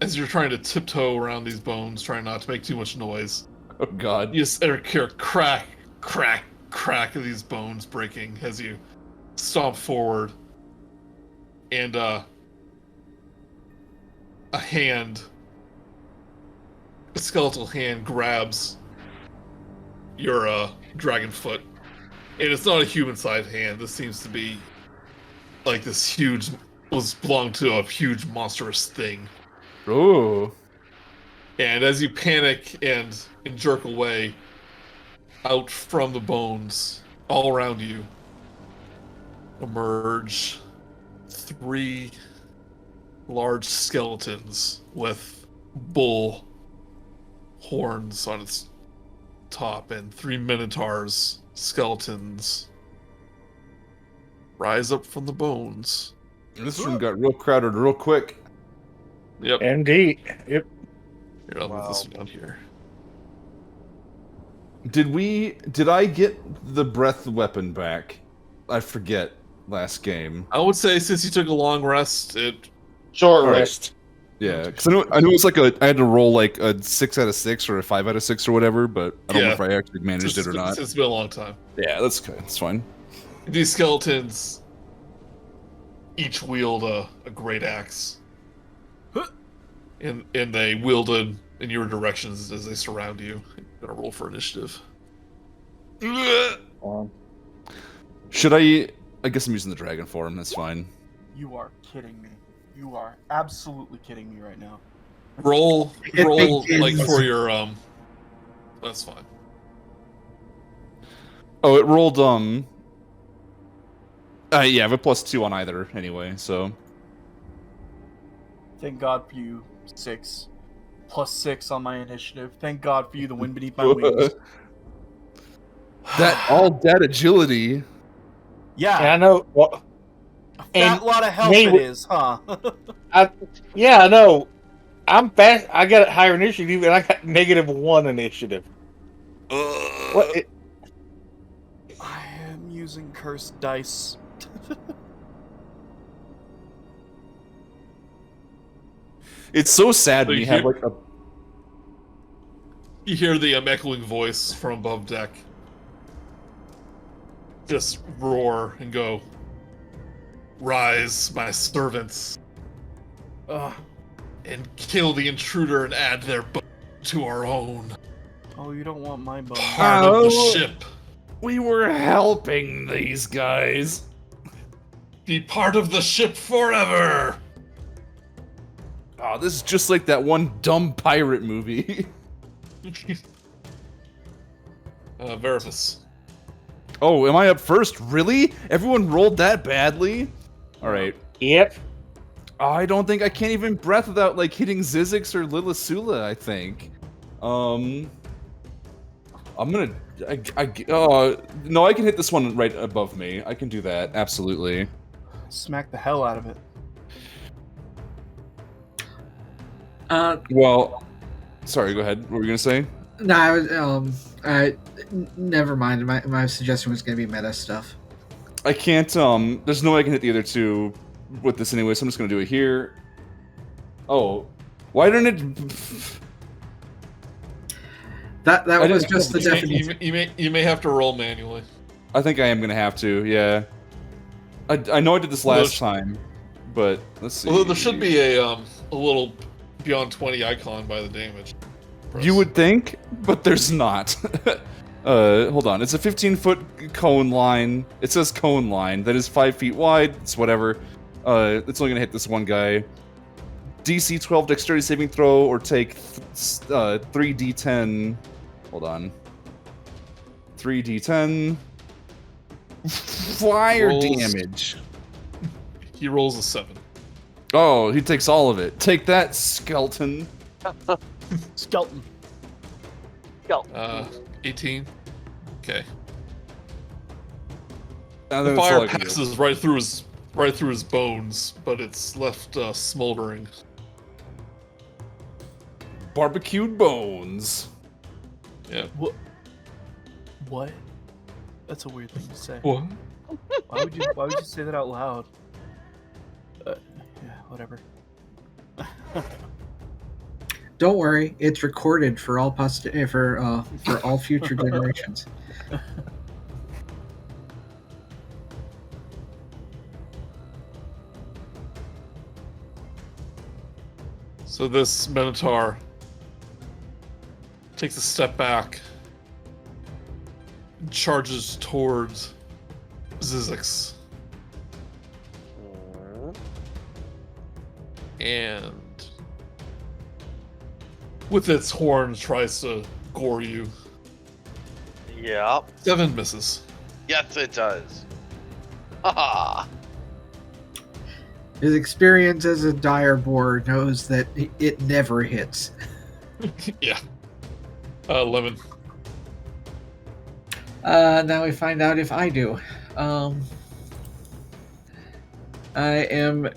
as you're trying to tiptoe around these bones, trying not to make too much noise, Oh God. you just hear crack, crack, crack of these bones breaking as you stomp forward, and a skeletal hand grabs your dragon foot, and it's not a human-sized hand. This seems to be like this belonged to a huge monstrous thing. Oh. And as you panic and jerk away, out from the bones all around you emerge 3 large skeletons with bull horns on its top, and 3 minotaurs, skeletons, rise up from the bones. This room got real crowded real quick. Yep. Indeed. Yep. Here, I'll move this one down here. Did I get the breath weapon back? I forget last game. I would say since you took a long rest, it Short Alright. rest. Yeah, because I knew it's like I had to roll like a 6 out of 6 or a 5 out of 6 or whatever, but I don't know Yeah. if I actually managed it or not. It's been a long time. Yeah, that's okay. That's fine. These skeletons each wield a great axe. And they wield it in your directions as they surround you. I'm gonna roll for initiative. Should I guess I'm using the dragon form, that's fine. You are kidding me. You are absolutely kidding me right now. Roll It like begins. for your that's fine. Oh, it rolled yeah, I have a +2 on either anyway, so Thank God for you, 6. +6 on my initiative. Thank God for you, the wind beneath my wings. that agility. Yeah, And I know. Well, a and fat lot of help they it w- is, huh? yeah, I know. I'm fast. I got higher initiative, and I got -1 initiative. What? I am using cursed dice. It's so sad when So you you have hear- like a You hear the echoing voice from above deck just roar and go, "Rise, my servants, Ugh. and kill the intruder and add their bone to our own Oh, you don't want my bone. part of the Oh. ship. we were helping these guys. Be part of the ship forever." Oh, this is just like that one dumb pirate movie. Veriphys. Oh, am I up first? Really? Everyone rolled that badly? Alright. Yep. I don't think I can't even breath without like hitting Zyzzyx or Lilisula, I think. I'm gonna no, I can hit this one right above me. I can do that, absolutely. Smack the hell out of it. Well, sorry, go ahead. What were you gonna say? No, I was, never mind. My suggestion was going to be meta stuff. I can't, there's no way I can hit the other two with this anyway, so I'm just gonna do it here. Oh, why didn't it... That I was didn't- just the definition. You may have to roll manually. I think I am gonna have to, yeah. I know I did this last time, but let's see. Although there should be a little beyond 20 icon by the damage. You would think, but there's not. Hold on. It's a 15-foot cone line. It says cone line. That is 5 feet wide. It's whatever. It's only gonna hit this one guy. DC 12 dexterity saving throw, or take 3d10. Hold on. 3d10 fire Rolls. damage. He rolls a 7. Oh, he takes all of it. Take that, skeleton. Skeleton. 18. Okay. Now The that's all fire I can do. passes right through his bones, but it's left smoldering. Barbecued bones. Yeah. What? That's a weird thing to say. What? Why would you say that out loud? Yeah, whatever. Don't worry, it's recorded for all for all future generations. So this Minotaur takes a step back, and charges towards Zyzzyx, and with its horns tries to gore you. Yep. 7 misses. Yes, it does. Haha. His experience as a dire boar knows that it never hits. Yeah. Lemon. Now we find out if I do. I'm going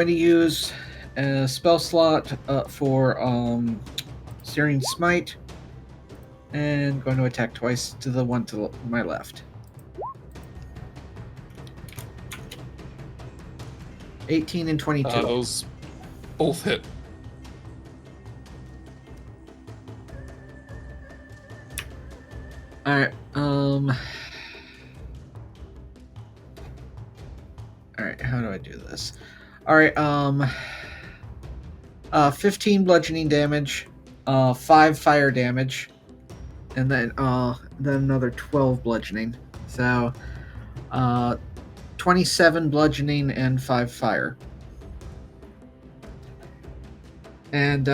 to use a spell slot for Searing Smite, and going to attack twice to the one to my left. 18 and 22. Those both hit. Alright, Alright, how do I do this? Alright, 15 bludgeoning damage, 5 fire damage, and then another 12 bludgeoning. So, 27 bludgeoning and 5 fire. And,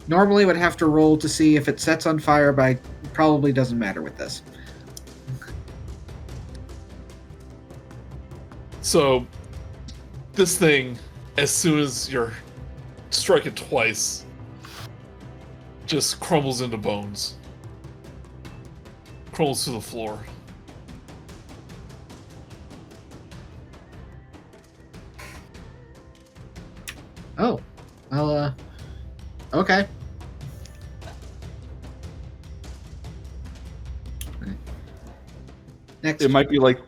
normally would have to roll to see if it sets on fire, but it probably doesn't matter with this. So, this thing, as soon as you're strike it twice, just crumbles into bones. Crumbles to the floor. Oh, well, okay. Next. It might be like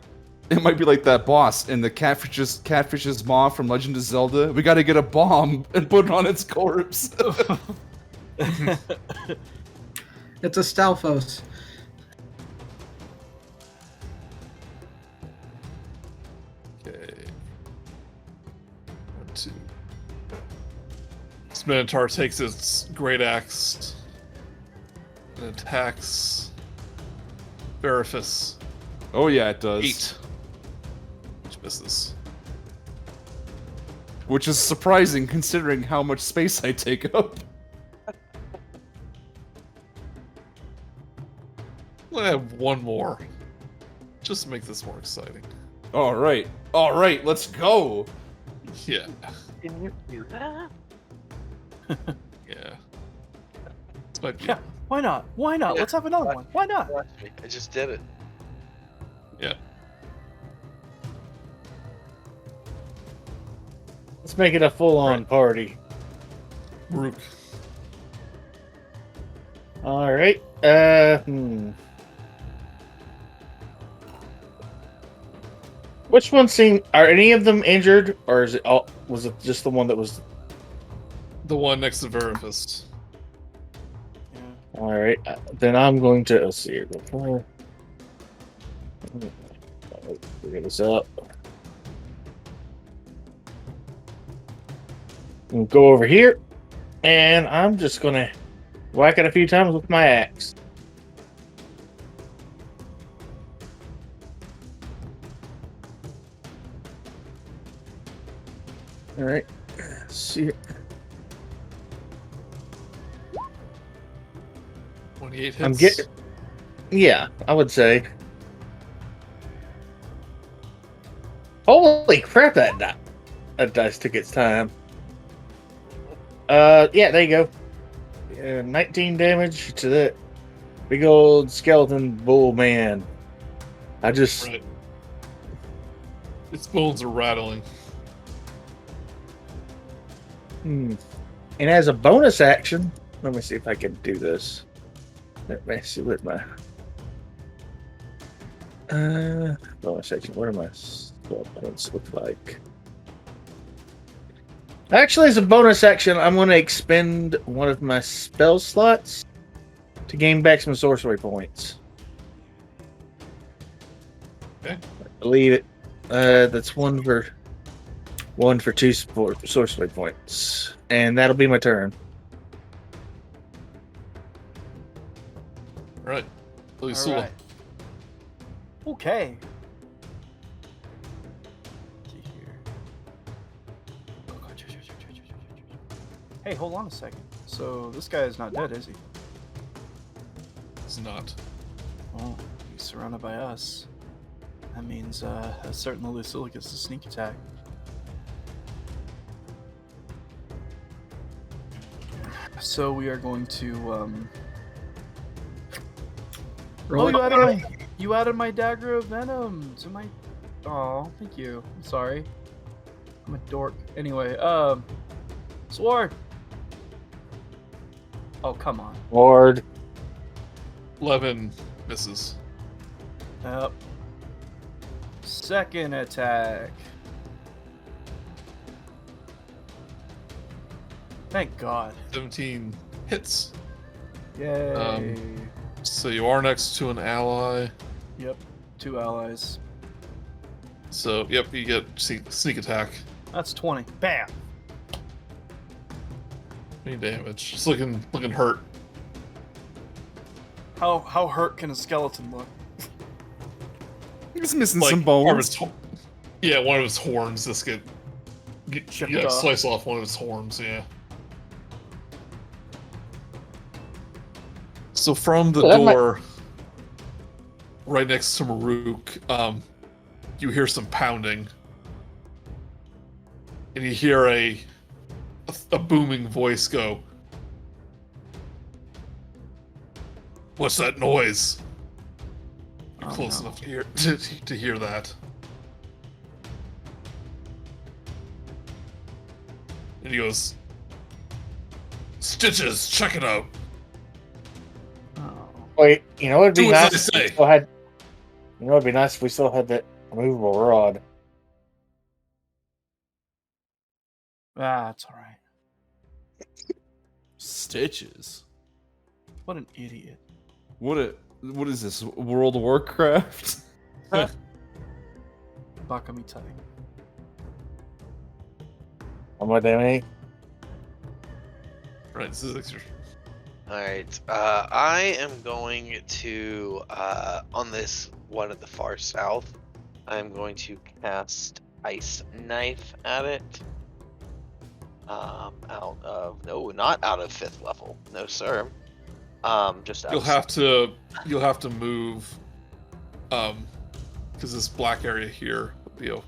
that boss in the catfish's maw from Legend of Zelda. We got to get a bomb and put it on its corpse. It's a Stalfos. Okay. 1, 2. This Minotaur takes its great axe and attacks Veriphys. Oh yeah, it does. 8. Which misses. Which is surprising considering how much space I take up. I have one more. Just to make this more exciting. All right, let's go. Yeah. Can you do that? Yeah. This might be. Yeah, why not? Why not? Yeah. Let's have another one. Why not? I just did it. Yeah. Let's make it a full-on Right. party. Murook. All right. Which one seem? Are any of them injured, or is it all? Was it just the one that was? The one next to Veriphys. All right. Then I'm going to. Let's see here. Get this up. We'll go over here, and I'm just gonna whack it a few times with my axe. All right. Let's see. 28 hits. I'm getting. Yeah, I would say. Holy crap! That dice took its time. Yeah, there you go. 19 damage to that big old skeleton bull man. I just. Right. Its bones are rattling. And as a bonus action, let me see if I can do this. Let me see what my bonus action. What are my spell points look like? Actually, as a bonus action, I'm going to expend one of my spell slots to gain back some sorcery points. Okay. I believe it. That's one for 2 sorcery points, and that'll be my turn. Right. Lilisula. All right. Okay. See here. Hey, hold on a second. So this guy is not dead, is he? It's not. Oh, he's surrounded by us. That That means a certain Lilisula gets a sneak attack. So we are going to Roll it. you added my dagger of venom to my. Oh, thank you. I'm sorry. I'm a dork. Anyway, sword. Oh, come on. Lord. 11 misses. Yep. Second attack. Thank God. 17 hits. Yay. So you are next to an ally. Yep. 2 allies. So, yep, you get sneak attack. That's 20. Bam. Any damage. It's looking hurt. How hurt can a skeleton look? He's missing Like, some one of bones. his one of his horns just get Chipped off. slice off one of his horns, yeah. So from the Well, that might- door, right next to Murook, you hear some pounding, and you hear a booming voice go, "What's that noise?" You're Oh, close no. enough to hear to hear that. And he goes, "Stitches, check it out." Oh. Wait, you know it'd be Do as I nice if say. we still had. You know it'd be nice if we still had that removable rod. That's alright. Stitches. What an idiot. What is this? World of Warcraft? Bakamitai. How much damage? Right, Zyzzyx, Alright, I am going to, on this one at the far south, I'm going to cast Ice Knife at it. Not out of 5th level. No, sir. Just out you'll of have to move, because this black area here would be a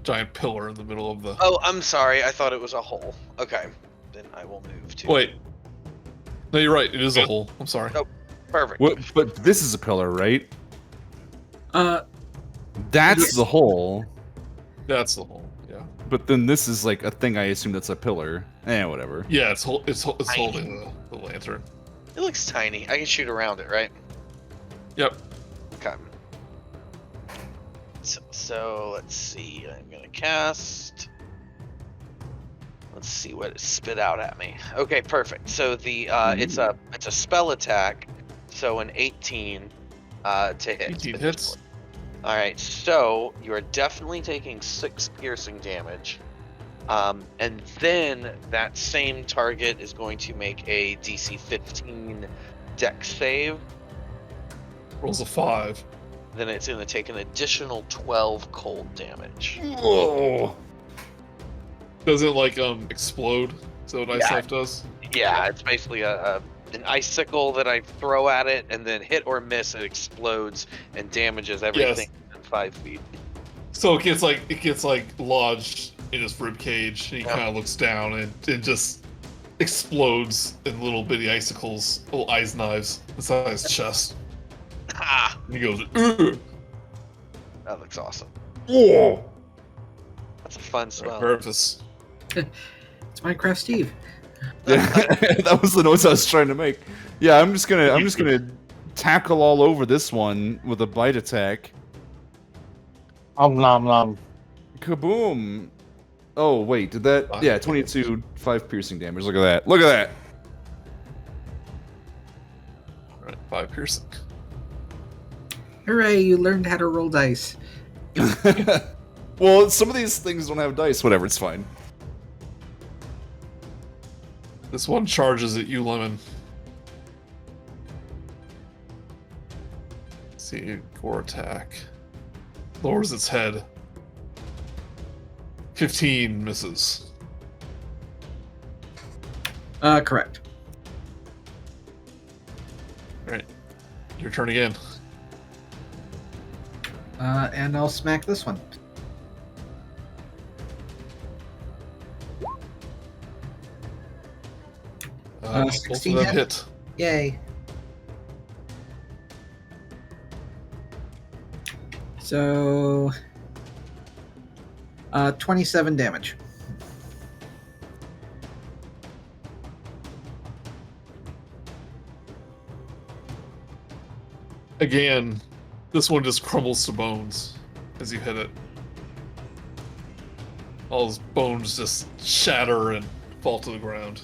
giant pillar in the middle of the. Oh, I'm sorry. I thought it was a hole. Okay, then I will move to. Wait. No, you're right. It is a hole. I'm sorry. Oh. Perfect. What? But this is a pillar, right? Uh, That's the hole. That's the hole. Yeah. But then this is like a thing. I assume that's a pillar. Whatever. Yeah, it's holding the lantern. It looks tiny. I can shoot around it, right? Yep. Okay. So let's see. I'm gonna cast. Let's see what it spit out at me. Okay, perfect. So the it's a spell attack. So an 18 to hit. 18 hits. All right. So you are definitely taking 6 piercing damage. And then that same target is going to make a DC 15 Dex save. Rolls a 5. Then it's going to take an additional 12 cold damage. Whoa. Does it like explode? Is that what Ice Yeah. Knife does? Yeah, it's basically an icicle that I throw at it, and then hit or miss, it explodes and damages everything within 5 feet. So it gets like lodged in his rib cage, and he Yeah. kind of looks down and it just explodes in little bitty icicles, little ice knives inside his chest. Ha! And he goes, "Ugh." That looks awesome. Whoa. That's a fun spell. Veriphys. it's Minecraft Steve. That was the noise I was trying to make. Yeah, I'm just gonna tackle all over this one with a bite attack. Nom nom. Kaboom! Oh wait, did that? Yeah, 22, 5 piercing damage. Look at that! Look at Alright, 5 piercing. Hooray! You learned how to roll dice. that. Well, some of these things don't have dice. Whatever, it's fine. This one charges at you, Lemon. Let's see, core attack. Lowers its head. 15 misses. Correct. Alright. Your turn again. And I'll smack this one. Both of 16 them hit? hit. Yay. So, 27 damage. Again, this one just crumbles to bones as you hit it. All his bones just shatter and fall to the ground.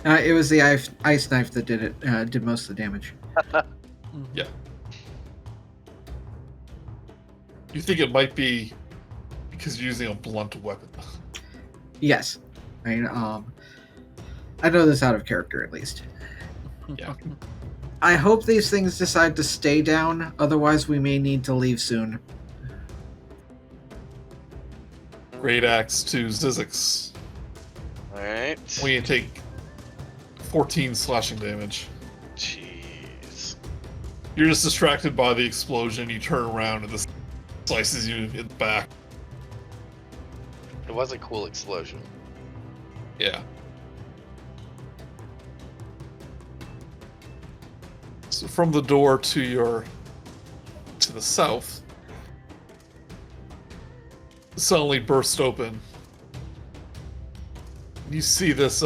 It was the ice knife that did it. Did most of the damage. Yeah. You think it might be because you're using a blunt weapon? Yes. I know this out of character at least. Yeah. I hope these things decide to stay down. Otherwise, we may need to leave soon. Great axe to Zyzzyx. Alright. We take 14 slashing damage. Jeez. You're just distracted by the explosion. You turn around and this slices you in the back. It was a cool explosion. Yeah. So from the door to the south, suddenly burst open. You see this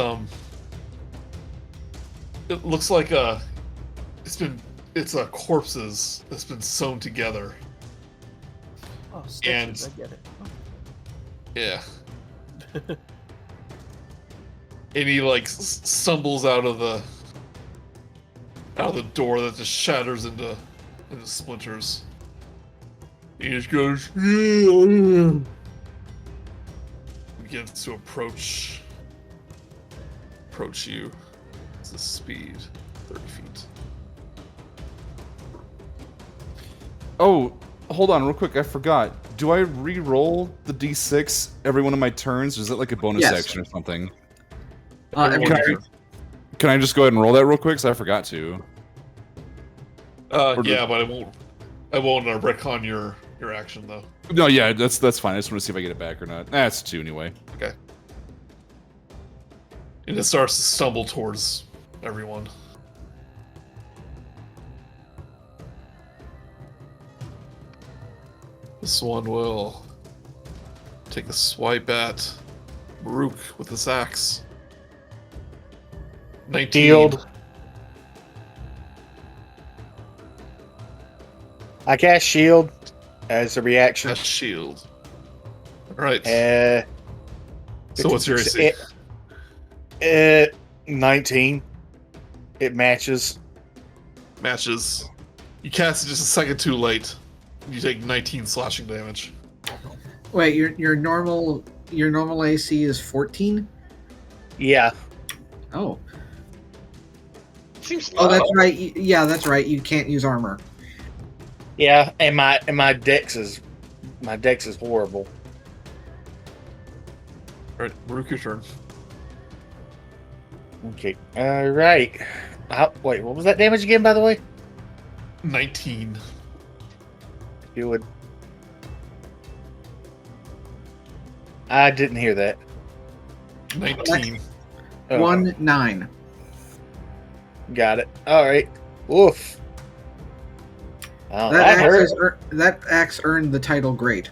it looks like it's a corpses that's been sewn together. Oh, stitches, And- I get it. Yeah. And he like stumbles out of the door that just shatters into splinters. He just goes begins to approach you. It's the speed 30 feet. Oh, hold on, real quick. I forgot. Do I re-roll the d6 every one of my turns, or is it like a bonus Yes. action or something? Every Can I, turn. can I just go ahead and roll that real quick? Because I forgot to. Or do- Yeah, but I won't retcon your action though. No, yeah, that's fine. I just want to see if I get it back or not. That's 2 anyway. Okay. And it starts to stumble towards everyone. This one will take a swipe at Murook with his axe. 19. Shield. I cast shield as a reaction. That's shield. Alright. Uh, So what's your AC? 19. It matches. Matches. You cast it just a second too late. You take 19 slashing damage. Wait, your normal AC is 14? Yeah. Oh. Seems Oh, low. that's right. Yeah, that's right. You can't use armor. Yeah, and my dex is horrible. Alright, Murook, your turn. Okay. All right. Wait, what was that damage again, by the way? 19. You would. I didn't hear that. 19. Oh, 1-9. Got it. All right. Woof. Oh, That that hurt. that axe earned the title Great.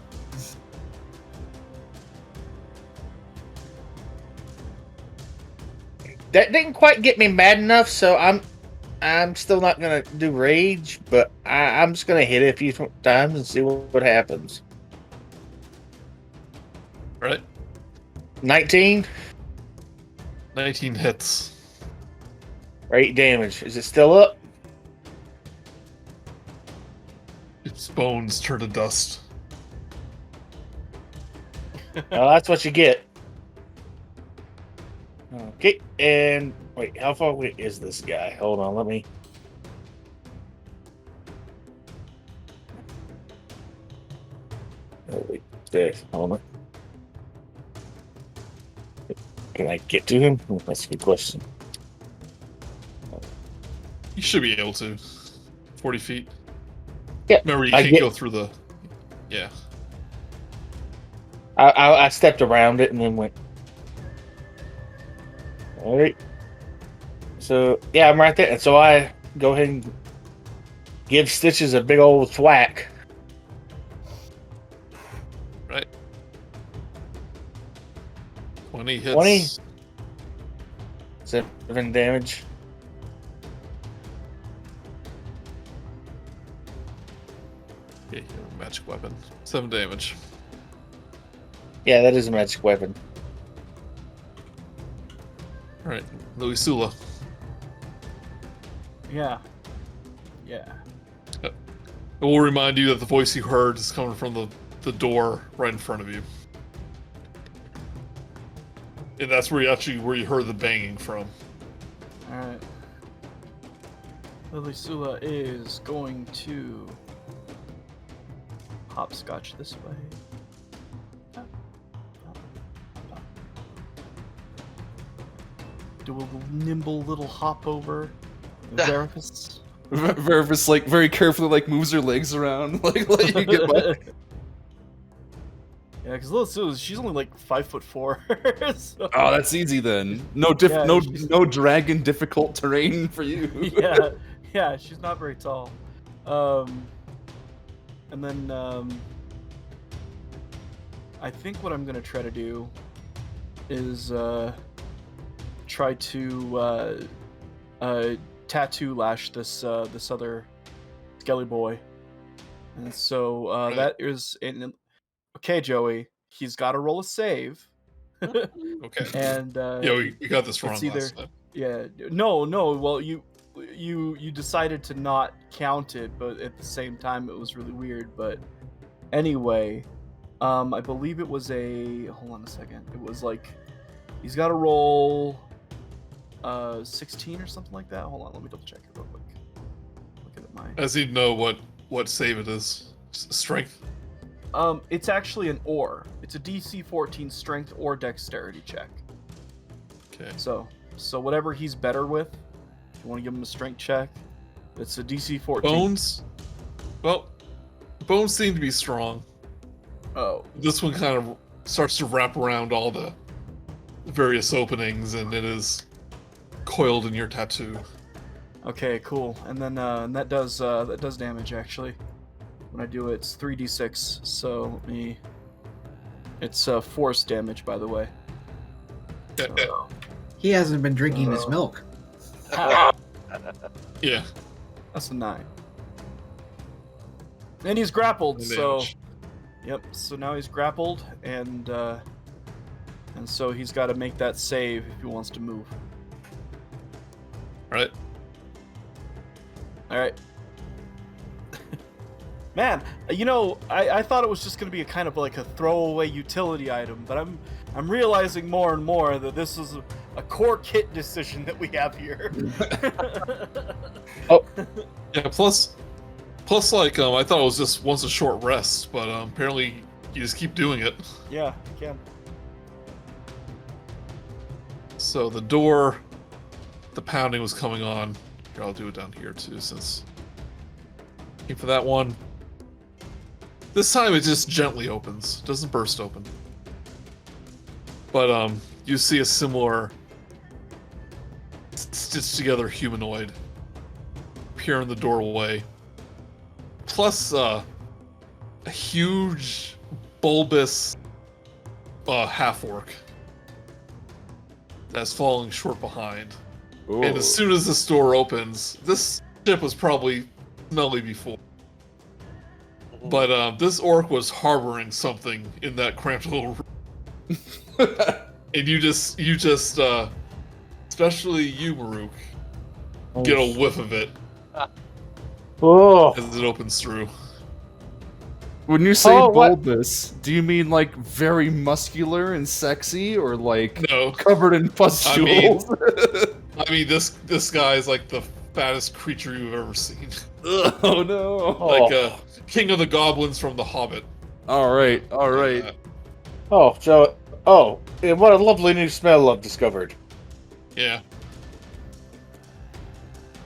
That didn't quite get me mad enough, so I'm still not gonna do rage, but I'm just gonna hit it a few times and see what happens. Alright. 19, 19 hits. 8 damage. Is it still up? Its bones turn to dust. Well, that's what you get. Okay, and wait, how far away is this guy? Hold on, let me. Oh, wait, there. Hold on. Can I get to him? That's a good question. You should be able to. 40 feet. Yeah, Remember, you I can't get- go through the. Yeah. I stepped around it and then went. All right. So yeah, I'm right there, and so I go ahead and give Stitches a big old thwack. Right. 20 hits. 20. 7 damage. Yeah, you have a magic weapon. 7 damage. Yeah, that is a magic weapon. All right, Lilisula. Yeah. Yeah. It will remind you that the voice you heard is coming from the door right in front of you. And that's where you heard the banging from. Alright. Lilisula is going to hopscotch this way. Do a nimble little hop over Veriphys. Veriphys like very carefully like moves her legs around, like let you get by. Yeah, because Lilisula, she's only like 5'4". So, Oh, that's easy then. No Yeah, no she's- no dragon difficult terrain for you. yeah, she's not very tall. And then I think what I'm gonna try to do is try to tattoo lash this other skelly boy, and so Right. that is okay, Joey. He's got to roll a save, Okay. and Yeah, we got this wrong it's either- last time. yeah, no. Well, you decided to not count it, but at the same time, it was really weird. But anyway, I believe it was a. Hold on a second. It was like he's got to roll 16 or something like that. Hold on, let me double check it real quick. Look at my. As he'd know what save it is. Strength. It's actually an or. It's a DC 14 strength or dexterity check. Okay. So whatever he's better with, if you want to give him a strength check, it's a DC 14. Bones. Well, bones seem to be strong. Oh, This one kind of starts to wrap around all the various openings, and it is coiled in your tattoo. okay, cool. And then and that does damage actually. When I do it, it's 3d6. So let me. It's force damage, by the way. So, He hasn't been drinking his milk. Yeah. that's a 9. And he's grappled, so Damage. yep. So now he's grappled, and so he's got to make that save if he wants to move. Right. All right. Man, you know, I thought it was just going to be a kind of like a throwaway utility item, but I'm realizing more and more that this is a core kit decision that we have here. Yeah. Plus, like I thought it was just once a short rest, but apparently you just keep doing it. Yeah, you can. So the door, the pounding was coming on. Here, I'll do it down here too, since aim for that one. This time it just gently opens, doesn't burst open. But you see a similar stitched together humanoid appear in the doorway. Plus a huge bulbous half-orc that's falling short behind. And as soon as this door opens, this ship was probably smelly before. But this orc was harboring something in that cramped little room. And you just, especially you, Murook, get a whiff of it Oh, as it opens through. When you say Oh, what? bulbous, do you mean like very muscular and sexy, or like No, covered in pustules? I mean this guy is like the fattest creature you've ever seen. Oh no! Like king of the goblins from The Hobbit. All right, all right. And what a lovely new smell I've discovered. Yeah.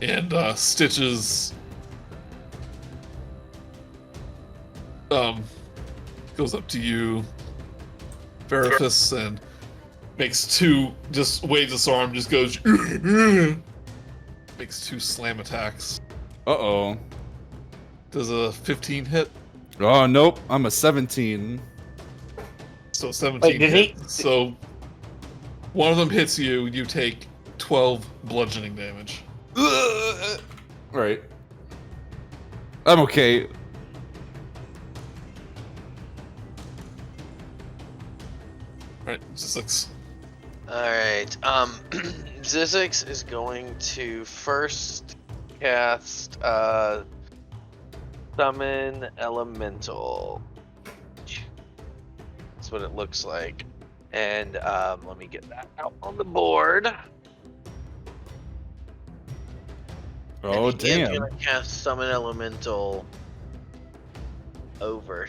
And Stitches goes up to you, Veriphys, and makes two, just waves his arm, just goes, makes 2 slam attacks. Uh-oh. Does a 15 hit? Oh, nope. I'm a 17. So 17 Wait, did he- hit. So one of them hits you, you take 12 bludgeoning damage. Right. I'm okay. Alright, Zyzzyx. Alright, Zyzzyx is going to first cast, Summon Elemental. That's what it looks like. And, let me get that out on the board. Oh, And he is damn. gonna cast Summon Elemental over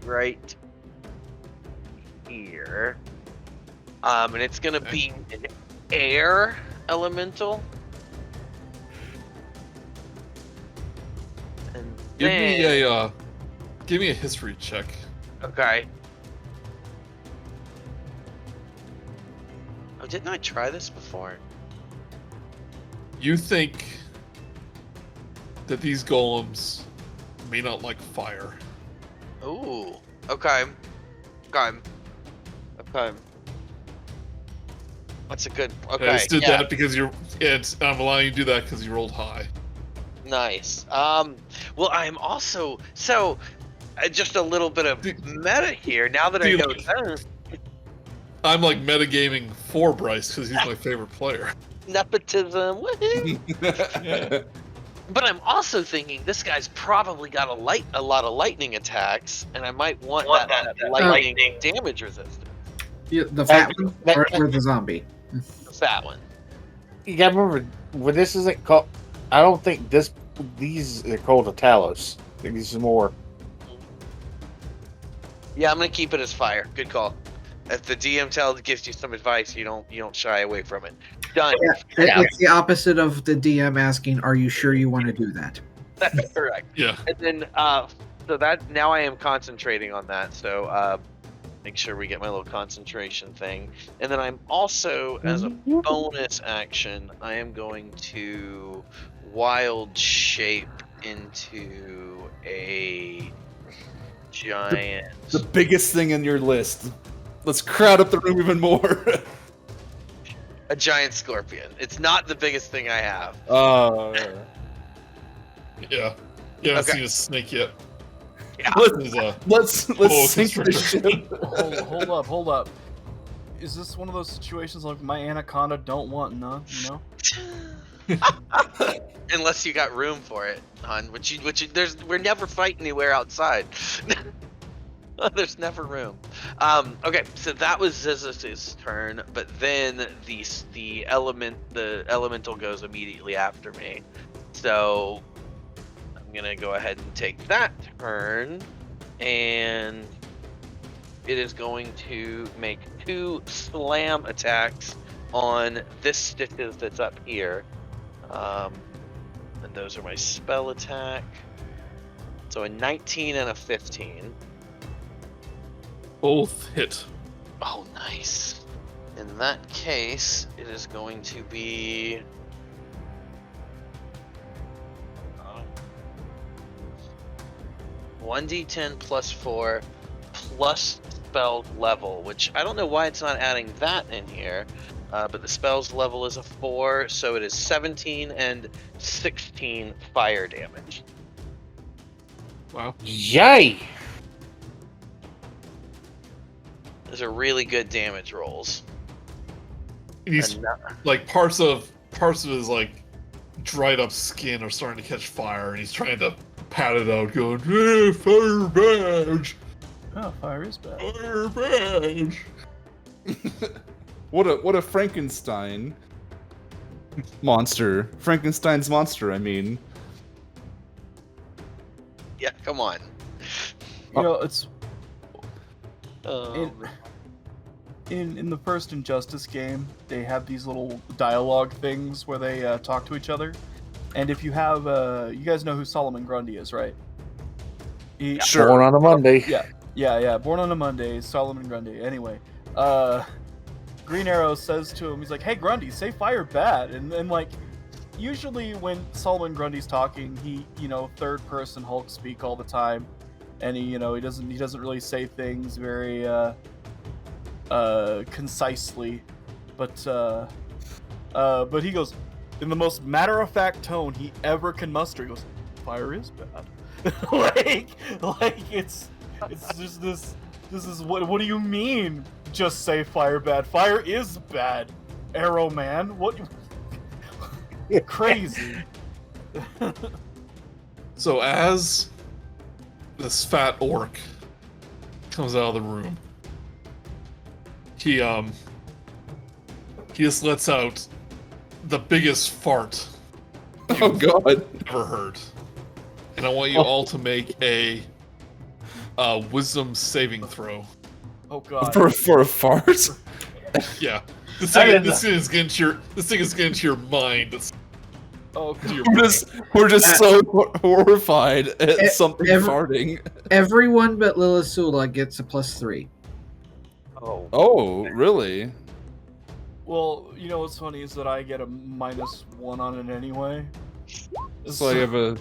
right here. And it's gonna be an air elemental. And Give then, me a history check. okay. Oh, didn't I try this before? You think that these golems may not like fire. Ooh. Okay. Okay. Okay. That's a good. Okay. I just did yeah. that because I'm allowing you to do that because you rolled high. Nice. Well, I'm also just a little bit of meta here. Now that I Dude, know like- that, I'm like metagaming for Brice because he's my favorite player. nepotism. Woohoo! But I'm also thinking this guy's probably got a lot of lightning attacks, and I might want that lightning damage resistance. Yeah, the fat one or the zombie? The fat one. You gotta remember, when this isn't called, I don't think these are called a Talos. I think these are more. Yeah, I'm gonna keep it as fire. Good call. If the DM gives you some advice, you don't shy away from it. Done. It's the opposite of the DM asking, "Are you sure you want to do that?" That's correct. Yeah. And then, so that now I am concentrating on that. So, make sure we get my little concentration thing. And then I'm also, as a bonus action, I am going to wild shape into a giant. The biggest thing in your list. Let's crowd up the room even more. A giant scorpion. It's not the biggest thing I have. Yeah. You haven't Okay. seen a snake yet. Yeah. Let's Oh, sink the ship. Hold up. Is this one of those situations like my anaconda don't want none? You know? Unless you got room for it, hon. We're never fighting anywhere outside. There's never room. Okay, so that was Zyzzyx's turn, but then the elemental goes immediately after me. So I'm gonna go ahead and take that turn, and it is going to make 2 slam attacks on this stitches that's up here. And those are my spell attack. So a 19 and a 15. Both hit. Oh, nice. In that case, it is going to be 1d10 plus 4 plus spell level, which I don't know why it's not adding that in here, but the spell's level is a 4, so it is 17 and 16 fire damage. Wow. Yay! Those are really good damage rolls. He's And like parts of his like dried up skin are starting to catch fire, and he's trying to pat it out, going, "Fire badge, Oh, fire is bad. fire badge." What a Frankenstein monster. Frankenstein's monster, I mean. yeah, come on. You know, it's Um, in the first Injustice game, they have these little dialogue things where they talk to each other. And if you have, you guys know who Solomon Grundy is, right? Sure. Born on a Monday. Yeah. Born on a Monday, Solomon Grundy. Anyway, Green Arrow says to him, he's like, "Hey, Grundy, say fire bad." And like, usually when Solomon Grundy's talking, he, third person Hulk speak all the time, and he doesn't really say things very concisely, but he goes in the most matter-of-fact tone he ever can muster. He goes, "Fire is bad." like it's just this is what do you mean? Just say fire bad. Fire is bad, Arrow Man. What? Crazy. So as this fat orc comes out of the room, he just lets out the biggest fart Oh God! you've ever heard, and I want you all to make a wisdom saving throw. Oh God. For a fart? Yeah, this That thing is getting to your mind. Oh To your God. We're just so horrified at something ev- farting. Everyone but Lilisula gets a +3. Oh. Oh, really? Well, what's funny is that I get a -1 on it anyway. So I have a.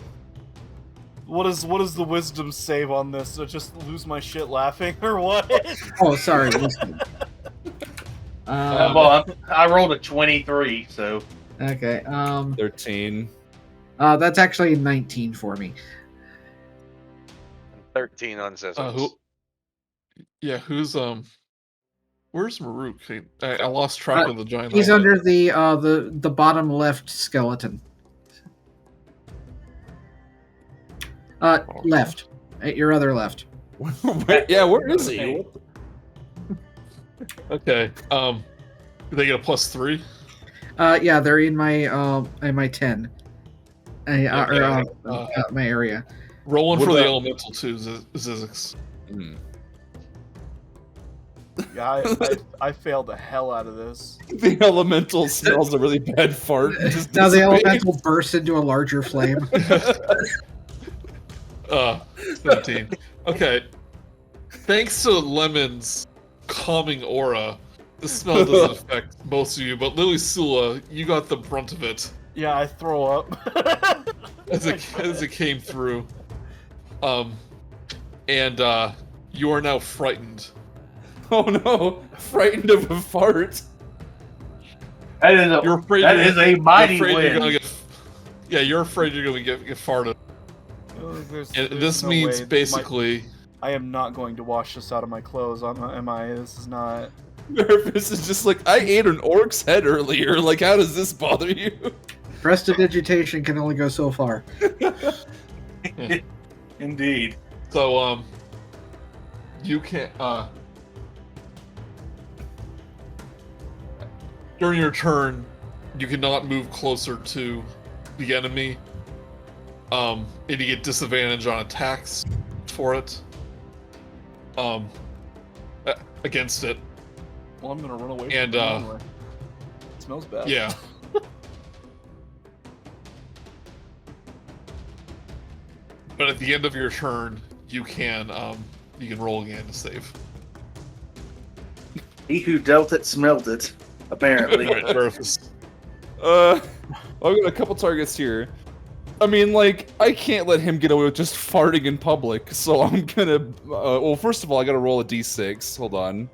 What is the wisdom save on this? I just lose my shit laughing or what? Oh, sorry. Wisdom. Well, I rolled a 23, so Okay. 13. That's actually 19 for me. 13 on Zyzzyx. Who's where's Murook? I lost track of the giant. He's helmet. under the bottom left skeleton. Left. At your other left. Yeah, where is he? Okay. They get a +3. Yeah, they're in my 10. My area. Rolling What for the about- elemental too, Zyzzyx. Hmm. Yeah, I failed the hell out of this. The elemental smells a really bad fart. and just Now the dissipates. elemental bursts into a larger flame. 17. Okay. Thanks to Lemon's calming aura, the smell doesn't affect most of you, but Lilisula, you got the brunt of it Yeah, I throw up. as it came through. And you are now frightened. Oh no! Frightened of a fart. that is You're afraid that you're- is a mighty you're afraid you're win. gonna you're afraid you're gonna get farted. And this no means way. basically I am not going to wash this out of my clothes. Am I? This is not. Veriphys is just like, I ate an orc's head earlier. Like, how does this bother you? Prestidigitation can only go so far. Indeed. so. You can't. During your turn, you cannot move closer to the enemy. And you get disadvantage on attacks for it. Against it. Well, I'm gonna run away. And, from it anyway. It smells bad. Yeah. But at the end of your turn, you can roll again to save. He who dealt it smelled it, apparently. Alright, Veriphys. I've got a couple targets here. I mean, like, I can't let him get away with just farting in public, so I'm gonna. Well, first of all, I gotta roll a d6. Hold on.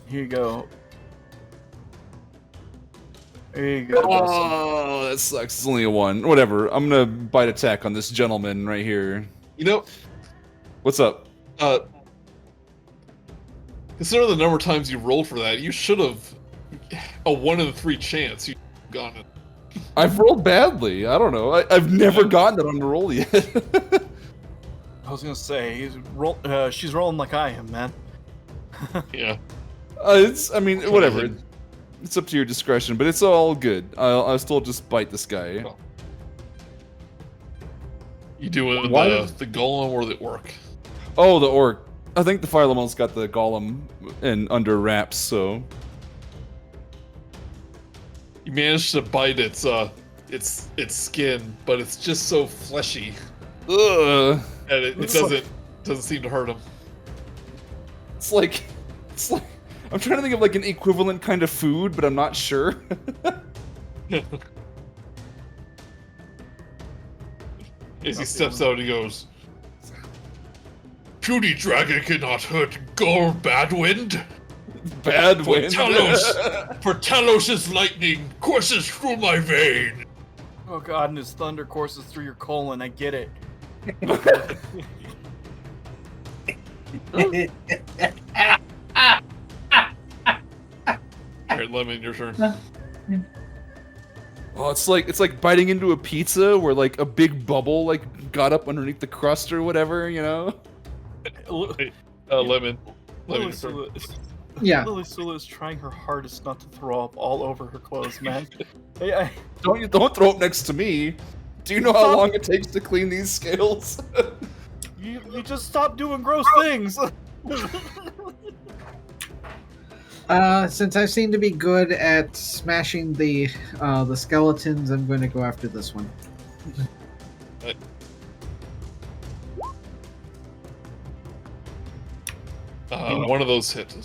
Here you go. There you go. Dustin. Oh, that sucks. It's only a 1. Whatever. I'm gonna bite attack on this gentleman right here. You know, What's up? consider the number of times you rolled for that. You should have a 1 in 3 chance you gotten it. I've rolled badly. I don't know. I've never gotten it on the roll yet. I was gonna say she's rolling like I am, man. Yeah. I mean, whatever. It's up to your discretion, but it's all good. I'll still just bite this guy. You doing Why- the golem or the orc? Oh, the orc. I think the fire elemental's got the golem in under wraps, so. You managed to bite its skin, but it's just so fleshy Ugh. that it doesn't Doesn't seem to hurt him. It's like I'm trying to think of like an equivalent kind of food, but I'm not sure. As he steps out, he goes, "Puny dragon cannot hurt Gore Badwind. Bad For wind. Talos' lightning courses through my vein." Oh god, and his thunder courses through your colon. I get it. Alright, Lemon, your turn. Oh, it's like biting into a pizza where like a big bubble like got up underneath the crust or whatever, you know? Lemon. Lemon, your turn. Lilisula Yeah. Lilisula is trying her hardest not to throw up all over her clothes, man. Hey, Don't throw up next to me. Do you know how Stop. long it takes to clean these scales? you just stop doing gross things. Since I seem to be good at smashing the skeletons, I'm going to go after this one. One of those hit.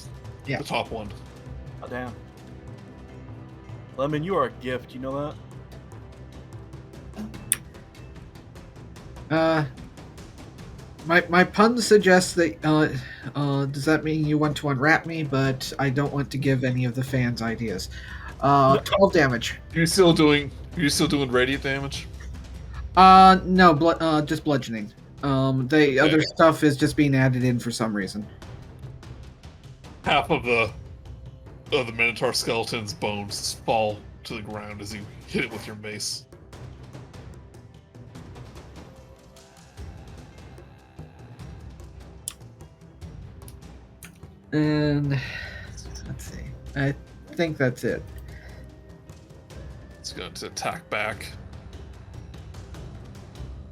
Yeah. The top one. Oh, damn. Lemon, you are a gift. You know that? My pun suggests that does that mean you want to unwrap me? But I don't want to give any of the fans ideas. 12 damage. Are you still doing radiant damage? No, just bludgeoning. The other stuff is just being added in for some reason. Half of the Minotaur skeleton's bones fall to the ground as you hit it with your mace. And let's see. I think that's it. It's going to attack back.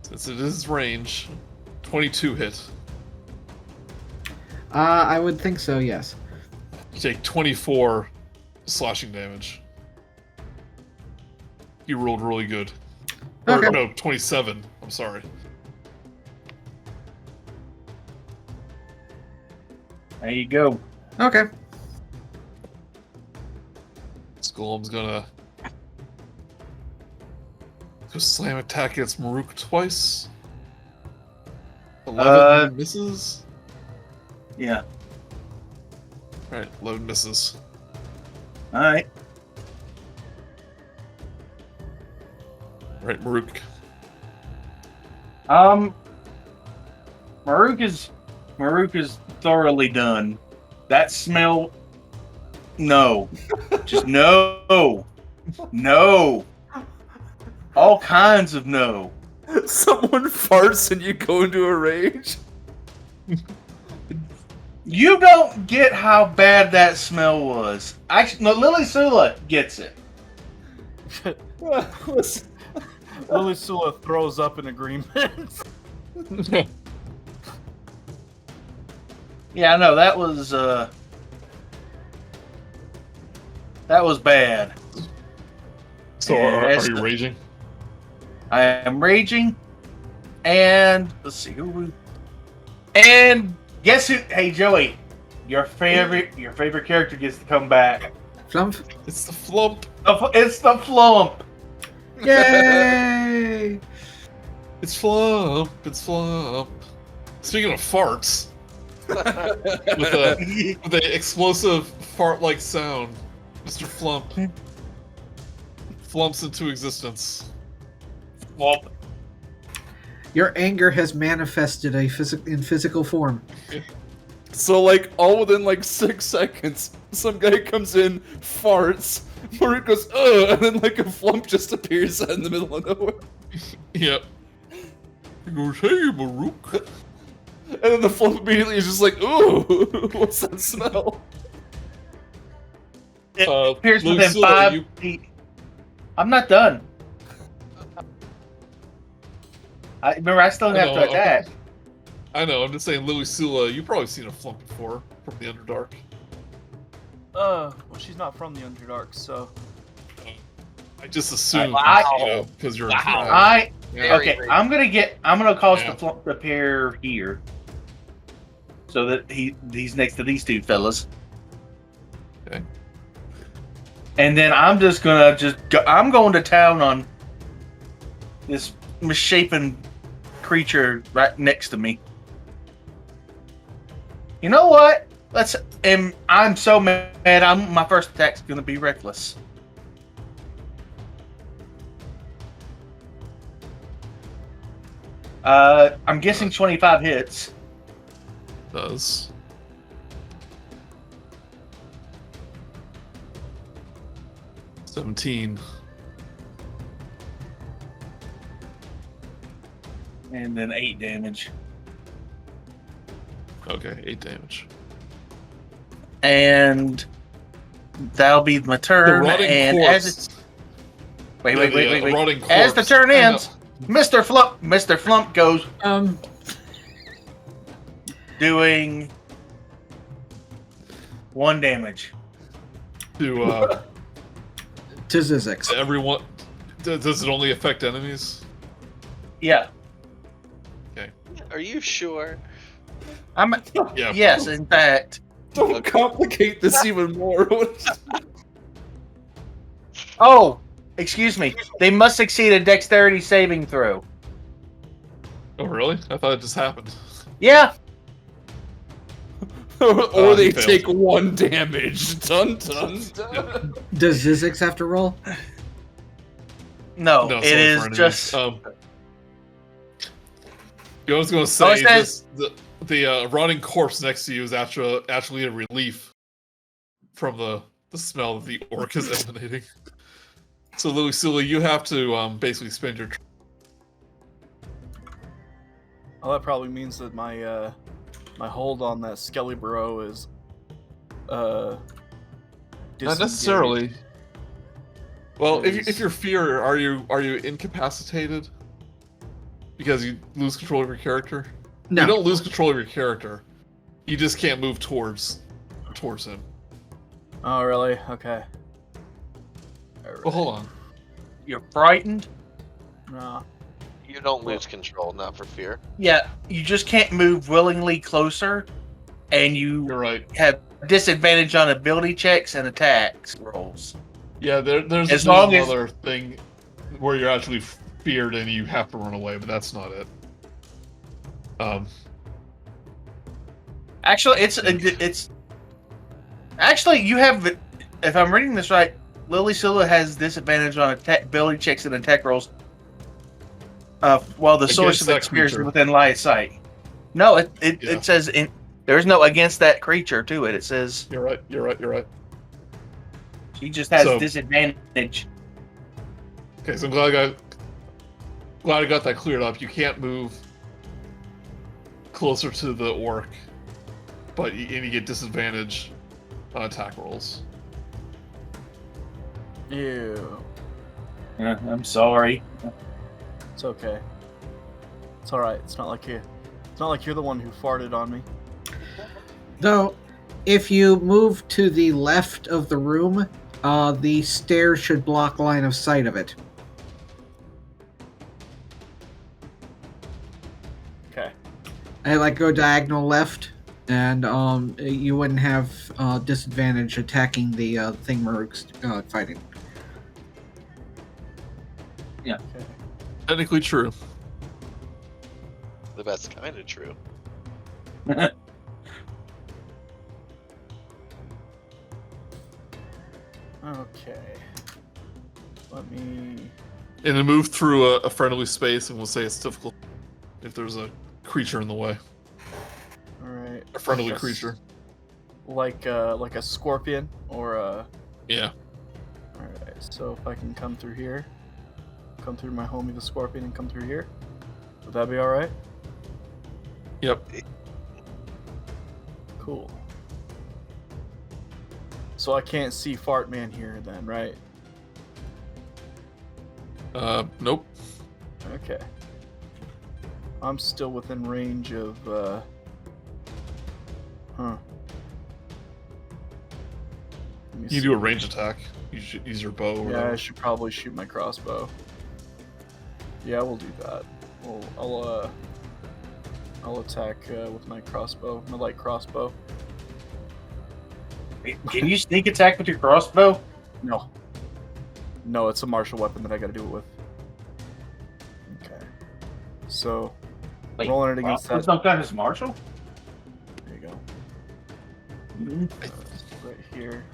Since it is range, 22 hit. I would think so. Yes. You take 24 slashing damage. You rolled really good. Okay. Or, no, 27. I'm sorry. There you go. Okay. Skullum's gonna go slam attack against Murook twice. 11 misses. Yeah. Alright, 11 misses. Alright. Alright, Murook. Murook is thoroughly done. That smell. No. Just no. No. All kinds of no. Someone farts and you go into a rage. You don't get how bad that smell was. Actually, no, Lilisula gets it. Lilisula throws up in agreement. Yeah, I know that was bad. So, Yeah, are that's you the- raging? I am raging, and let's see who we. And guess who? Hey Joey, your favorite character gets to come back. Flump. It's the Flump. It's the Flump. Yay! It's Flump. It's Flump. Speaking of farts, with a explosive fart-like sound, Mr. Flump flumps into existence. Flump. Your anger has manifested in physical form. So like all within like 6 seconds, some guy comes in, farts, Murook goes, ugh, and then like a flump just appears out in the middle of nowhere. Yep. He goes, "Hey, Murook." And then the flump immediately is just like, ooh, what's that smell? It appears within Lilisula, 5 feet. I'm not done. I still have to attack. I know, I'm just saying, Lilisula, you've probably seen a Flump before from the Underdark. Well, she's not from the Underdark, so. I just assumed, Wow. because you're Okay, Very I'm gonna cause Yeah. the Flump to appear here. so that he's next to these two fellas. Okay. And then I'm just gonna I'm going to town on this misshapen creature right next to me. You know what? I'm so mad. My first attack's gonna be reckless. I'm guessing 25 hits. Does. $17. And then 8 damage. Okay, 8 damage. And that'll be my The turn. rotting And corpse. as wait. Rotting As the corpse. turn I ends, know. Mr. Flump goes doing 1 damage. To To Zyzzyx. everyone. Does it only affect enemies? Yeah. Are you sure? Yeah. Yes, in fact. Don't complicate this even more. Oh, excuse me. They must succeed a dexterity saving throw. Oh, really? I thought it just happened. Yeah. or they he failed. take 1 damage. Dun dun dun. Does Zyzzyx have to roll? No, No, it sorry is for enemies. just. I was going to say it says- the rotting corpse next to you is actually a relief from the smell that the orc is emanating. So, Lilisula, you have to basically spend your. Well, that probably means that my my hold on that Skelly Bro is Not disengaged. necessarily. Well, Is- if you're fear, are you incapacitated? Because you lose control of your character? No. You don't lose control of your character. You just can't move towards him. Oh, really? Okay. Alright. Well, hold on. You're frightened? Nah. You don't lose control, not for fear. Yeah, you just can't move willingly closer, and you You're right. have disadvantage on ability checks and attacks rolls. Yeah, there's As long as- another thing where you're actually feared and you have to run away, but that's not it. Actually, it's actually you have. If I'm reading this right, Lilisula has disadvantage on attack ability checks and attack rolls. While the source Against of that experience is creature. within line of sight. No, Yeah. it says there's no against that creature to it. It says You're right. she just has So- disadvantage. Okay, so I'm glad I got that cleared up. You can't move closer to the orc, but you get disadvantage on attack rolls. Ew. I'm sorry. It's okay. It's alright. It's not like you're the one who farted on me. Though, if you move to the left of the room, the stairs should block line of sight of it. Okay. Go diagonal left, and you wouldn't have disadvantage attacking the thing Murook's fighting. Okay. Technically true. That's kind of true. Okay. Let me. And then move through a friendly space, and we'll say it's difficult if there's a creature in the way. Alright. A friendly creature. Like a scorpion or a. Yeah. Alright, so if I can come through here, come through my homie the scorpion and come through here, would that be alright? Yep. Cool. So I can't see Fart Man here then, right? Nope. Okay. I'm still within range of, Huh. Let me You see. do a range attack. You should use your bow. Or Yeah, I whatever. should probably shoot my crossbow. Yeah, we'll do that. I'll I'll attack with my crossbow, my light crossbow. Can you sneak attack with your crossbow? No. No, it's a martial weapon that I gotta do it with. Okay. So, Like, rolling it against that. Sometimes martial? There you go. Mm-hmm. Right here.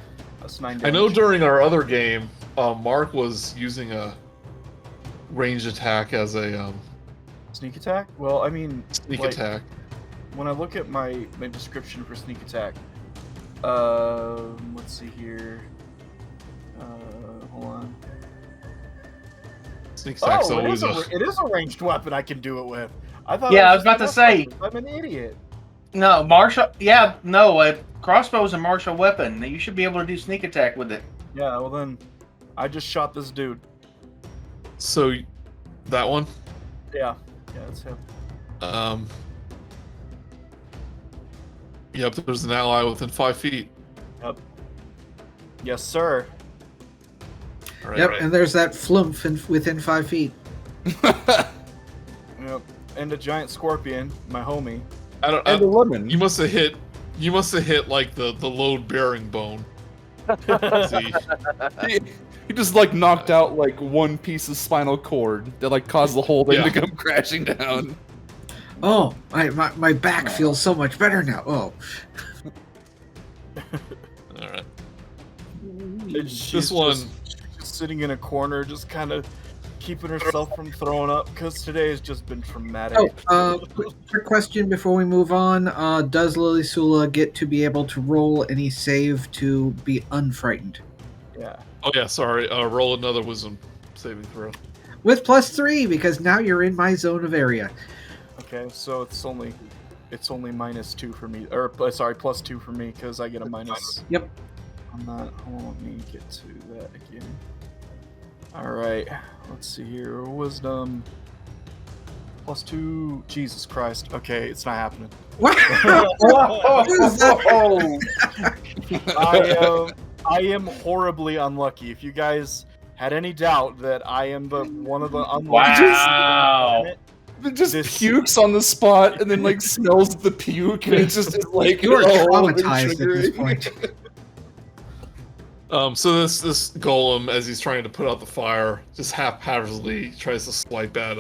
That's 9 damage. I know during our other game, Mark was using a ranged attack as a Sneak attack? Well, I mean, sneak like, attack. when I look at my description for sneak attack, let's see here. Hold on. Sneak attack's Oh, always it is a ranged weapon I can do it with. I thought. Yeah, it I was about to just a say. weapon. I'm an idiot. No, martial. Yeah, no. A crossbow is a martial weapon. You should be able to do sneak attack with it. Yeah, well then, I just shot this dude. So, that one. Yeah, that's him. Yep, there's an ally within 5 feet. Yep. Yes, sir. All right, Yep, right. and there's that flumph within 5 feet. Yep. And a giant scorpion, my homie. And a lemon. You must have hit. You must have hit like the load bearing bone. See, He just like knocked out like one piece of spinal cord that like caused the whole thing Yeah. to come crashing down. Oh, my back feels so much better now. Oh, all right. She's This one. just sitting in a corner, just kind of keeping herself from throwing up, because today has just been traumatic. quick question before we move on. Does Lilisula get to be able to roll any save to be unfrightened? Yeah. Oh yeah, sorry. Roll another wisdom saving throw. With +3, because now you're in my zone of area. Okay, so it's only -2 for me, or sorry, +2 for me, because I get a minus. Yep. On that. Hold on, let me get to that again. All right, let's see here. Wisdom +2. Jesus Christ. Okay, it's not happening. What? What is that? I am horribly unlucky. If you guys had any doubt that I am one of the unlucky, Wow. It just This- pukes on the spot and then like smells the puke and it just is like You are oh, traumatized at this triggering. point. So this golem, as he's trying to put out the fire, just haphazardly tries to swipe at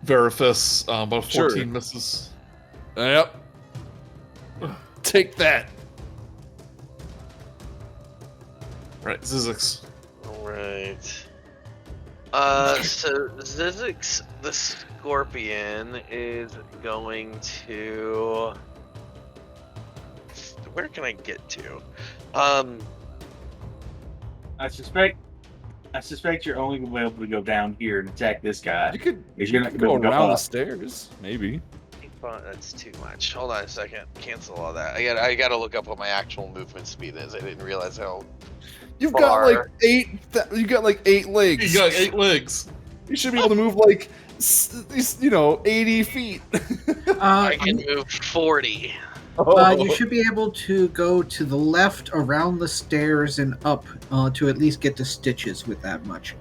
Veriphys. About 14 Sure. misses. Yep. Take that. Right, Zyzzyx. Alright. So Zyzzyx the Scorpion is going to... Where can I get to? I suspect you're only going to be able to go down here and attack this guy. You could Because you're not go going to around go the up. stairs, maybe. That's too much. Hold on a second. Cancel all that. I gotta look up what my actual movement speed is. I didn't realize how... You've got like 8. You got like 8 legs. You got 8 legs. You should be able to move like 80 feet. I can move 40. You should be able to go to the left, around the stairs, and up to at least get to Stitches with that much.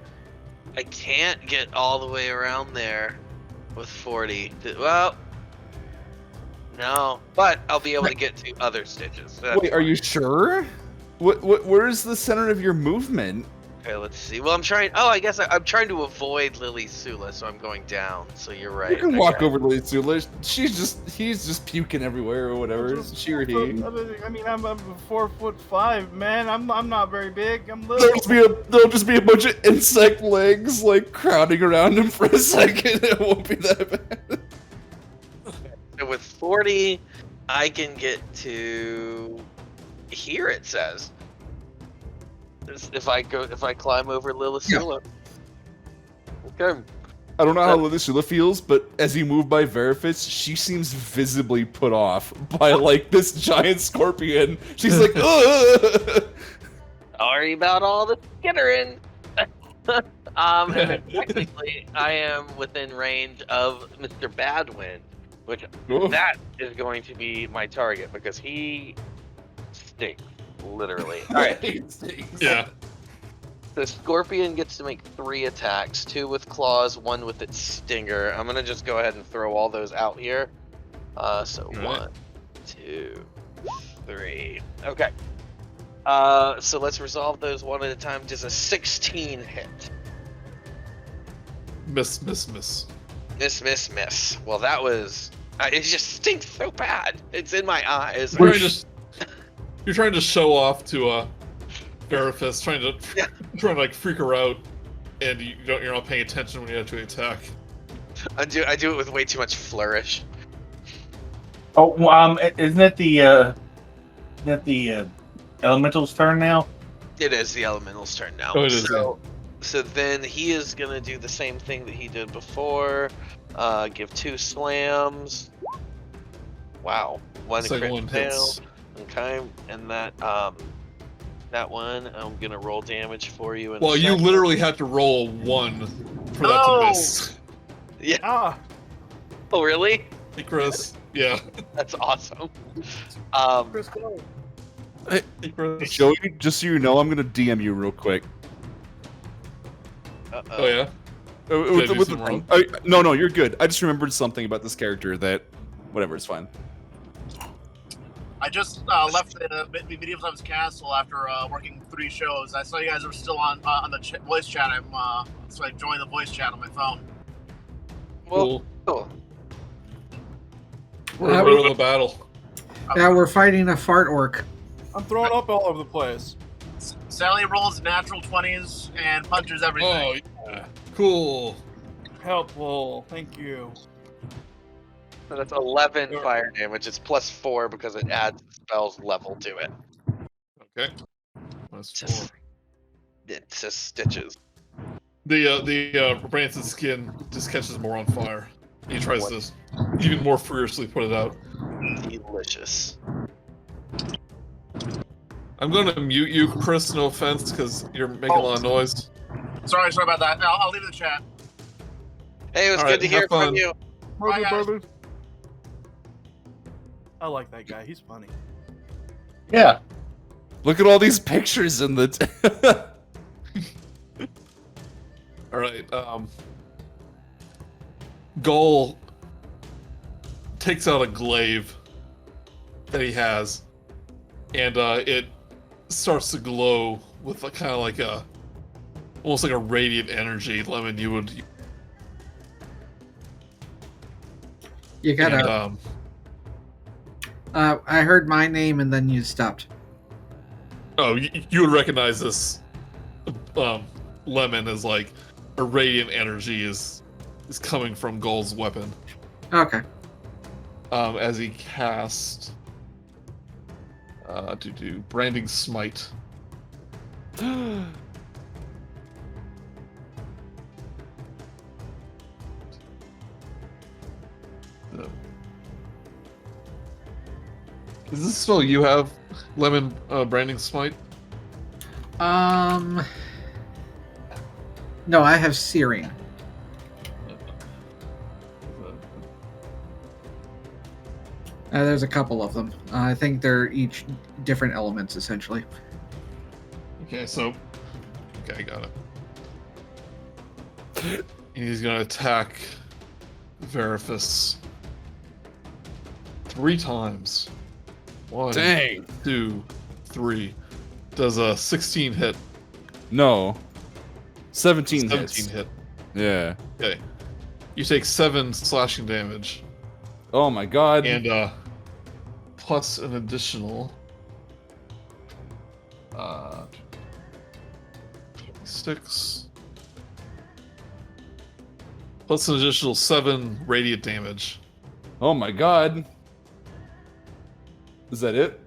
I can't get all the way around there with 40. Well, no, but I'll be able to get to other Stitches. That's Wait, are you fine. sure? Where's the center of your movement? Okay, let's see. Well, I'm trying. Oh, I guess I'm trying to avoid Lilisula, so I'm going down. So you're right. You can walk Okay. over to Lilisula. He's just puking everywhere or whatever. She or he. I mean, I'm 4'5", man. I'm not very big. I'm little. There'll just be a bunch of insect legs like crowding around him for a second. It won't be that bad. So with 40, I can get to here. It says if I climb over Lilisula. Okay. I don't know how Lilisula feels, but as you move by Veriphys, she seems visibly put off by like this giant scorpion. She's like, ugh! Sorry about all the skittering. And then technically, I am within range of Mr. Badwind, which Oof. that is going to be my target because he stinks, literally. All right. Yeah. The scorpion gets to make 3 attacks, 2 with claws, 1 with its stinger. I'm gonna just go ahead and throw all those out here. So Right. 1, 2, 3. Okay. So let's resolve those one at a time. Does a 16 hit? Miss. Miss. Well, that was. It just stinks so bad. It's in my eyes. You're trying to show off to Veriphys, trying to like freak her out, and you're not paying attention when you have to attack. I do it with way too much flourish. Oh, isn't it the elemental's turn now? It is the elemental's turn now. Oh, it is. So then he is gonna do the same thing that he did before. Give 2 slams. Wow. One Second crit one fail. hits. Okay, and that one I'm gonna roll damage for you. Well, you literally had to roll a 1 for that to miss. Yeah. Ah, Oh, really? Hey, Chris. Yeah. That's awesome. Chris, go. Hey, Chris. Joey, just so you know, I'm gonna DM you real quick. Oh yeah. With I do the something thing. No, you're good. I just remembered something about this character that, whatever, it's fine. I just left the Medieval Times Castle after working 3 shows. I saw you guys were still on the voice chat. So I joined the voice chat on my phone. Well, Cool. cool. We're in the middle of the battle. Now we're fighting a fart orc. I'm throwing up all over the place. Sally rolls natural 20s and punches everything. Oh, yeah. Cool. Helpful. Thank you. So that's 11 fire damage. It's plus 4 because it adds the spell's level to it. Okay. That's Just- 4. It's just stitches. The Brance's skin just catches more on fire. He tries to even more furiously put it out. Delicious. I'm going to mute you, Chris. No offense, because you're making a lot of noise. Sorry about that. I'll leave the chat. Hey, it was All good right, to hear have from fun. you. Bye, guys. I like that guy. He's funny. Yeah. Look at all these pictures in the. All right. Gull takes out a glaive that he has, and it starts to glow with kind of like almost like a radiant energy. Lemon, you would. You gotta. And, I heard my name and then you stopped. oh, you would recognize this Lemon as like a radiant energy is coming from Gull's weapon. Okay. As he cast Branding Smite. Is this a spell you have, Lemon, Branding Smite? No, I have Searing. There's a couple of them. I think they're each different elements, essentially. Okay, so... Okay, I got it. And he's gonna attack Veriphys 3 times. 1, Dang. 2, 3. Does a 16 hit? No. 17 17 hits. hit. Yeah. Okay. You take 7 slashing damage, Oh my god. and plus an additional 6 plus an additional 7 radiant damage. Oh my god. Is that it?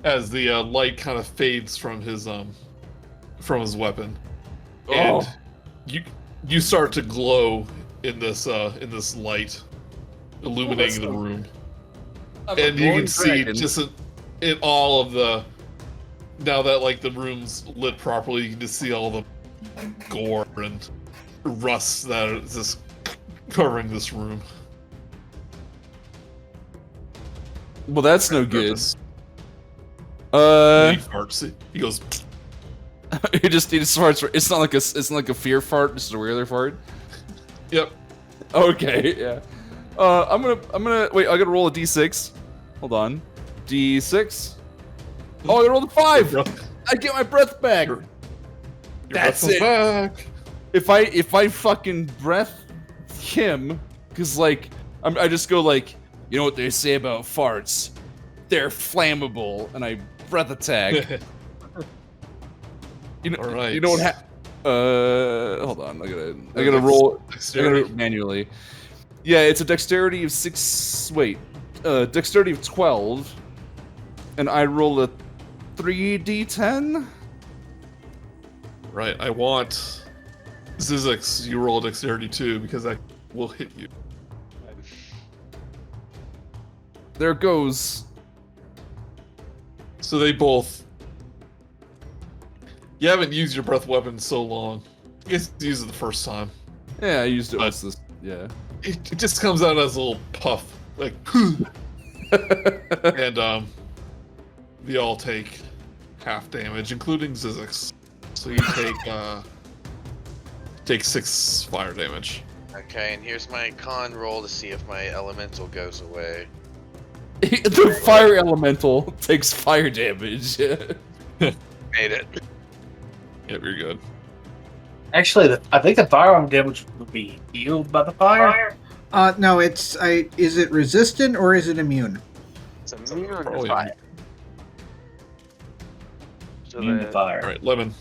As the light kind of fades from his weapon, Oh. and you start to glow in this light, illuminating the room, and you can see just in all of the, now that like the room's lit properly, you can just see all the gore and rust that is just covering this room. Well, that's no good. He farts. He goes. He just farts. It's not like a fear fart, just a regular fart. Yep. Okay, yeah. I'm gonna wait. I gotta roll a d6. Hold on. D6. Oh, I gotta roll the 5. I get my breath back. Your That's breath it. Back. If I fucking breath him, cause like I just go like, you know what they say about farts? They're flammable, and I breath attack. You know, All right. You know what? Hold on. I gotta roll. Dexterity. I gotta manually. Yeah, it's a dexterity of 6. Wait, dexterity of 12, and I roll a 3d10. Right. I want Zyzzyx. You roll a dexterity too, because that will hit you. There it goes. So they both. You haven't used your breath weapon in so long. I guess you used it the first time. Yeah, I used it But- once. This. Yeah. It just comes out as a little puff, like, and they all take half damage, including Zyzzyx. So you take 6 fire damage. Okay, and here's my con roll to see if my elemental goes away. The fire elemental takes fire damage. Made it. Yep, you're good. Actually, I think the firearm damage would be healed by the fire. No, is it resistant or is it immune? It's immune to Probably fire. So Immune to then- fire. All right, Lemon.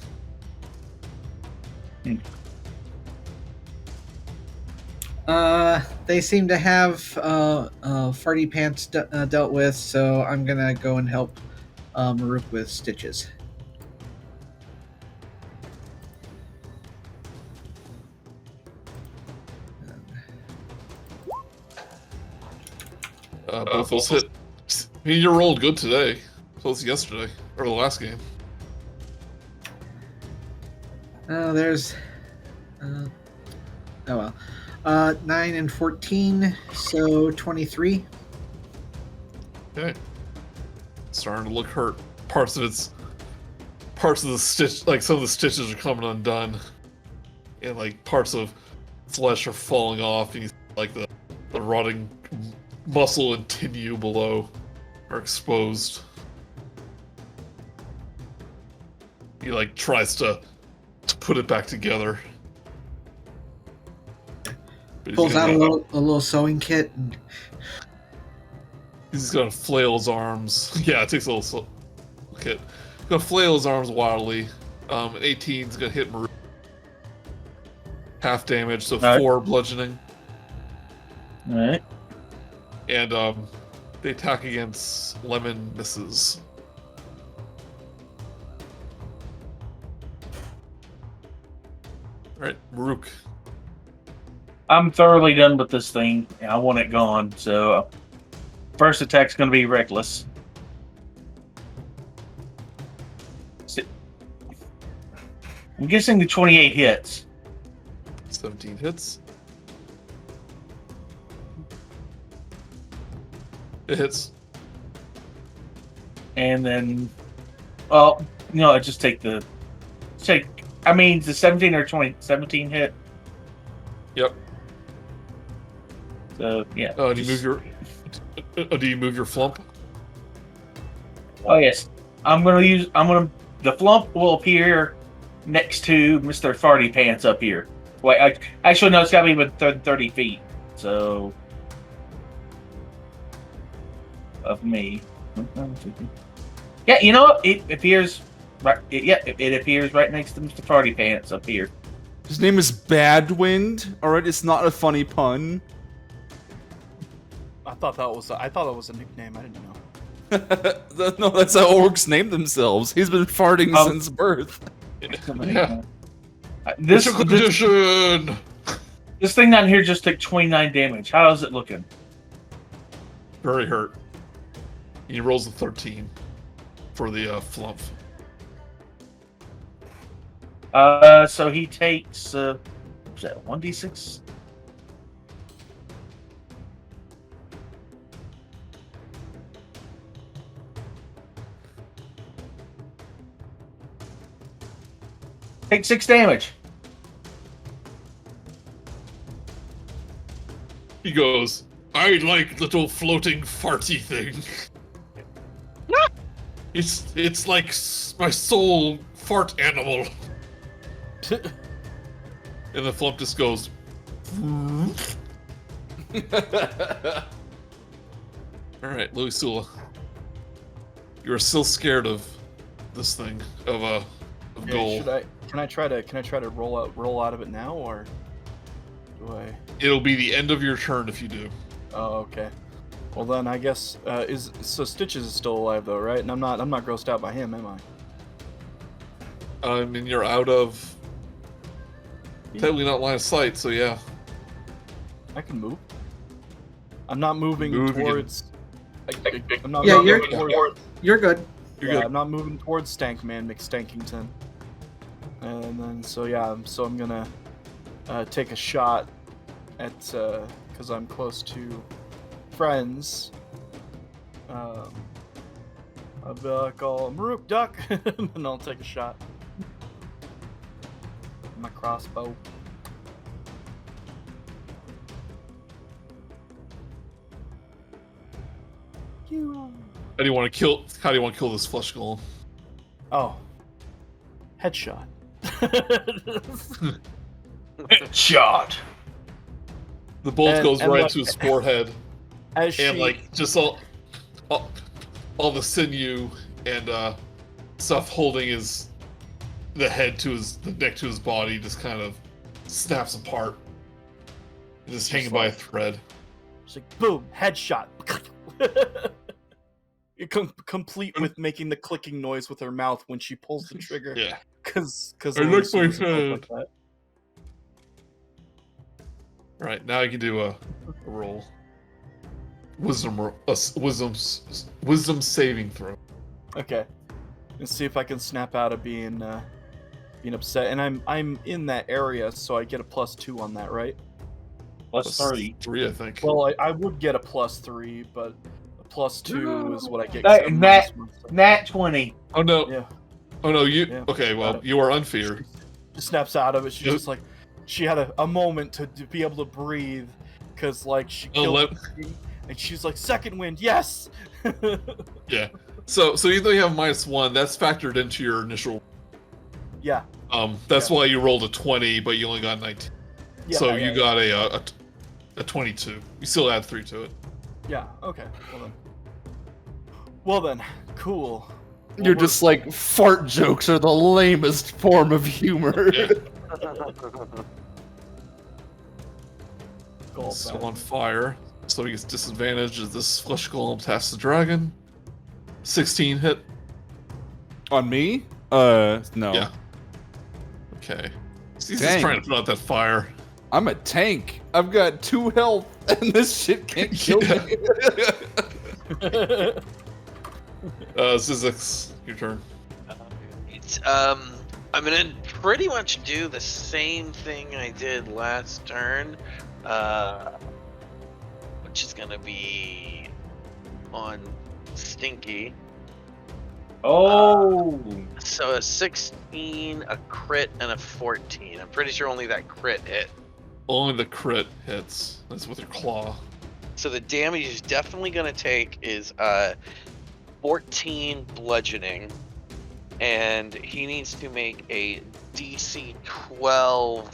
They seem to have farty pants dealt with, so I'm gonna go and help Murook with stitches. Both those hit. I mean, you rolled good today. So was yesterday, or the last game. There's. Oh well. 9 and 14, so 23. Okay. Starting to look hurt. Parts of the stitch, like some of the stitches are coming undone, and like parts of flesh are falling off, and you see, like the rotting muscle and tissue below are exposed. He like tries to put it back together. But he's Pulls out gonna- a little sewing kit. And, He's gonna flail his arms. Yeah, it takes a little. Okay, he's gonna flail his arms wildly. 18's gonna hit Murook. Half damage, so Alright. 4 bludgeoning. All right. And the attack against Lemon misses. Alright, Murook. I'm thoroughly done with this thing. I want it gone. So, first attack's going to be reckless. I'm guessing the 28 hits. 17 hits. It hits. And then, well, no, I just take the. I mean, the 17 or 20. 17 hit. Yep. So, yeah. Oh, do you move your flump? Oh, yes. The flump will appear next to Mr. Farty Pants up here. Wait, actually, no, it's got to be within 30 feet. So, of me. Yeah, you know what? It appears right. It appears right next to Mr. Farty Pants up here. His name is Badwind. All right, it's not a funny pun. I thought that was a nickname. I didn't know. No, that's how orcs name themselves. He's been farting since birth. Yeah. This Condition! this thing down here just took 29 damage. How is it looking? Very hurt. He rolls a 13 for the flump. So he takes what's that, 1d6? Take 6 damage. He goes, I like little floating farty thing. It's like my soul fart animal. And the flump just goes. Alright, Lilisula. You're still scared of this thing, of gold. Can I try to roll out of it now, or do I? It'll be the end of your turn if you do. Oh, okay. Well then, I guess so. Stitches is still alive though, right? And I'm not grossed out by him, am I? I mean, you're out of technically not line of sight, so yeah. I can move. I'm not moving towards. I'm not Yeah, moving towards. You're good. You're Yeah, good. I'm not moving towards Stankman McStankington. And then, so yeah, so I'm gonna take a shot at, because I'm close to friends. I'll be like, Murook, duck! And I'll take a shot. My crossbow. How do you want to kill this flesh golem? Oh. Headshot. Shot. The bolt And- goes and right like- to his forehead, As and she, like just all the sinew and stuff holding the neck to his body just kind of snaps apart, just hanging by a thread. she's like, boom, headshot. Complete with making the clicking noise with her mouth when she pulls the trigger. Yeah. Because I like my like that. Right, now you can do a roll. Wisdom saving throw. Okay. Let's see if I can snap out of being upset. And I'm in that area, so I get a +2 on that, right? Plus 3. 3, I think. Well, I would get a +3, but a +2 is what I get. 'cause That- I'm that- minus 1, so- Nat 20. Oh no! Yeah. Oh no! You Yeah. okay? Well, Got it. you are unfair. She snaps out of it. She's Yep. just like, she had a moment to be able to breathe, because like she Oh, killed let- the thing, and she's like, second wind, yes. Yeah. So even though you have -1, that's factored into your initial. Yeah. That's Yeah. why you rolled a 20, but you only got 19. Yeah. So yeah, you got a 22. You still add 3 to it. Yeah. Okay. Well then. Cool. Well, You're we're- just like, fart jokes are the lamest form of humor. Yeah. Gold Still back. on fire. So he gets disadvantage as this flesh golem attacks the dragon. 16 hit. On me? No. Yeah. Okay. He's just Dang. trying to put out that fire. I'm a tank. I've got 2 health, and this shit can't kill me. Zyzzyx, your turn. I'm gonna pretty much do the same thing I did last turn, which is gonna be on Stinky. Oh. So a 16, a crit, and a 14. I'm pretty sure only that crit hit. Only the crit hits. That's with your claw. So the damage he's definitely gonna take is 14 bludgeoning, and he needs to make a DC 12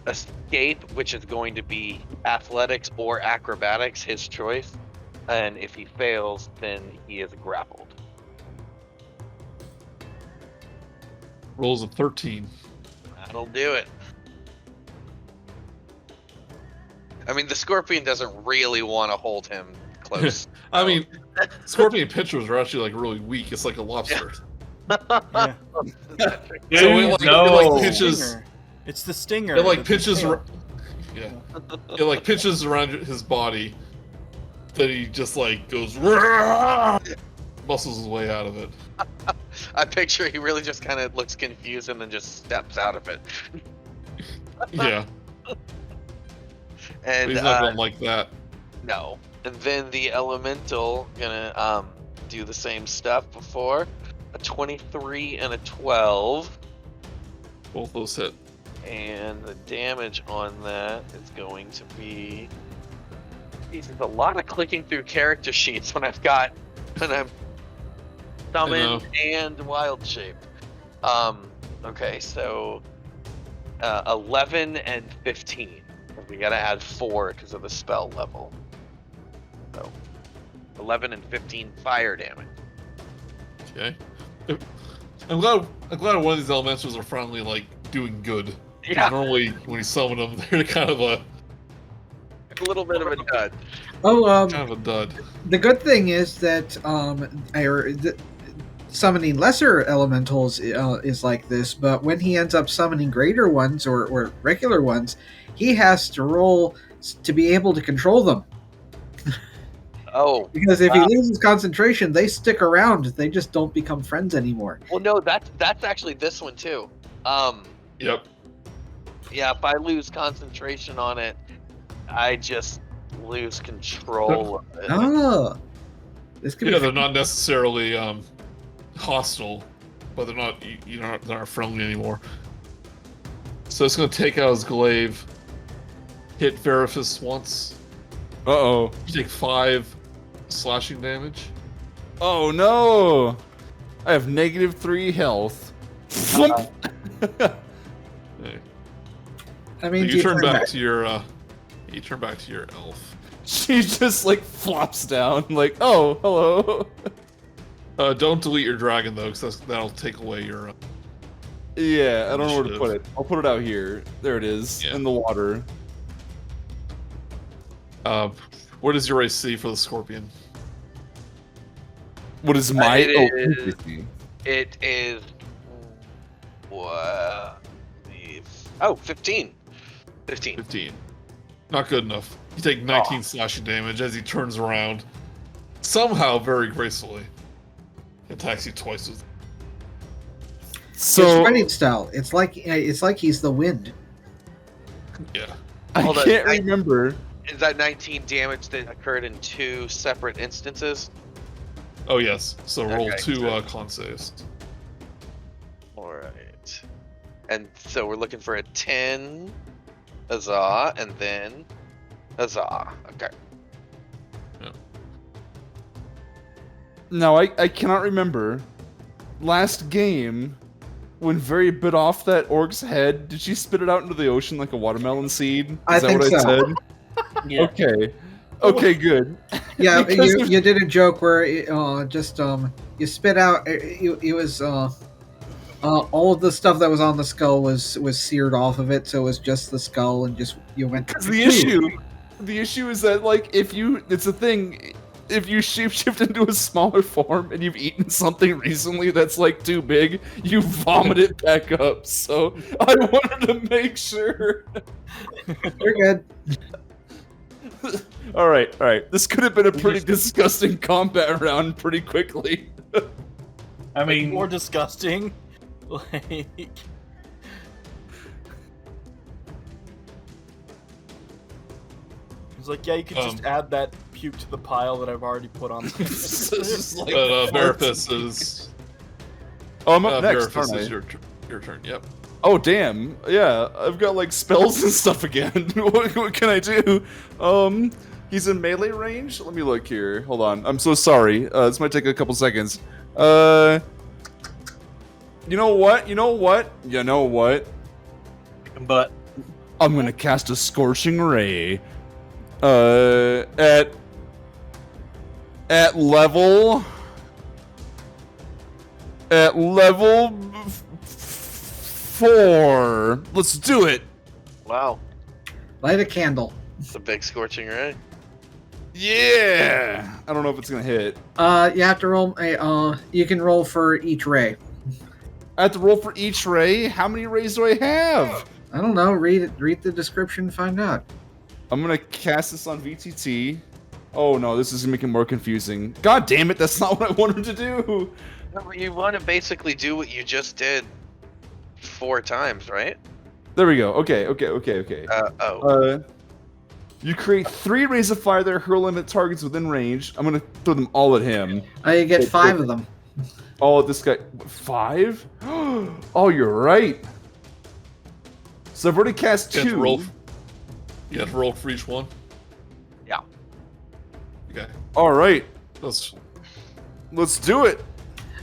escape, which is going to be athletics or acrobatics, his choice. And if he fails, then he is grappled. Rolls a 13. That'll do it. I mean, the scorpion doesn't really want to hold him close. I mean, scorpion pitchers are actually like really weak. It's like a lobster. Yeah. So it like pitches. Stinger. It's the stinger. It like that's the pitches. tail. Yeah. It like pitches around his body. Then he just like goes. Muscles his way out of it. I picture he really just kind of looks confused and then just steps out of it. Yeah. And He's not gonna like that. no. And then the elemental gonna do the same stuff before. A 23 and a 12. Both those hit. And the damage on that is going to be. There's a lot of clicking through character sheets when I'm summoned and wild shape. Okay, so 11 and 15. We gotta add 4 because of the spell level. So 11 and 15 fire damage. Okay. I'm glad one of these elementals are finally like doing good. Yeah. Normally when you summon them, they're kind of a little bit of a dud. Oh, kind of a dud. the good thing is that summoning lesser elementals is like this, but when he ends up summoning greater ones or regular ones, he has to roll to be able to control them. Oh. Because if he loses concentration, they stick around. They just don't become friends anymore. Well, no, that's actually this one too. Yep. Yeah, if I lose concentration on it, I just lose control of it. Oh. This could be They're not necessarily hostile, but they're not they're not friendly anymore. So it's gonna take out his glaive, hit Veriphys once. Uh-oh. You take 5 slashing damage. Oh no! I have -3 health. Hey. I mean, You turn back to your elf. She just like flops down, like, oh, hello. Don't delete your dragon though, because that'll take away your. Yeah, I don't know where to Initiative. put it. I'll put it out here. There it is, Yeah. in the water. What is your AC for the scorpion? What is my? It is. What? 15. 15. 15. Not good enough. You take 19 slashing damage as he turns around, somehow very gracefully attacks you twice with. So his fighting style. It's like he's the wind. Yeah. I Hold on, can't remember. Is that 19 damage that occurred in 2 separate instances? Oh yes. So roll Okay, 2 so- con saves. Alright. And so we're looking for a 10, huzzah, and then huzzah. Okay. Now, I cannot remember. Last game, when Very bit off that orc's head, did she spit it out into the ocean like a watermelon seed? I that think what I so. said? Yeah. Okay. Okay, good. Yeah, Because you did a joke where you spit out. It was all of the stuff that was on the skull was seared off of it, so it was just the skull, and just you went. The issue is that it's a thing. If you shapeshift into a smaller form and you've eaten something recently that's like too big, you vomit it back up. So I wanted to make sure. You're good. All right. This could have been a pretty disgusting combat round pretty quickly. I mean, More disgusting. Like, it's like, yeah, you could just add that puke to the pile that I've already put on. It's just like Veriphys is. Oh, I'm up next, Veriphys aren't I? is your turn. Yep. Oh damn! Yeah, I've got like spells and stuff again. what can I do? He's in melee range. Let me look here. Hold on. I'm so sorry. This might take a couple seconds. You know what? but I'm gonna cast a Scorching Ray. At level 4. Let's do it. Wow. Light a candle. It's a big scorching ray. Yeah. I don't know if it's gonna hit. You have to roll you can roll for each ray. I have to roll for each ray. How many rays do I have? I don't know. Read the description and find out. I'm gonna cast this on VTT. Oh no, this is gonna make it more confusing. God damn it, that's not what I wanted to do. No, you want to basically do what you just did 4 times, right? There we go. Okay. You create 3 rays of fire that hurl them at targets within range. I'm gonna throw them all at him. You get 5 of them. All at this guy. 5? Oh, you're right. So I've already cast You have to 2. roll. You have to roll for each one. Yeah. Okay. All right, Let's. let's do it.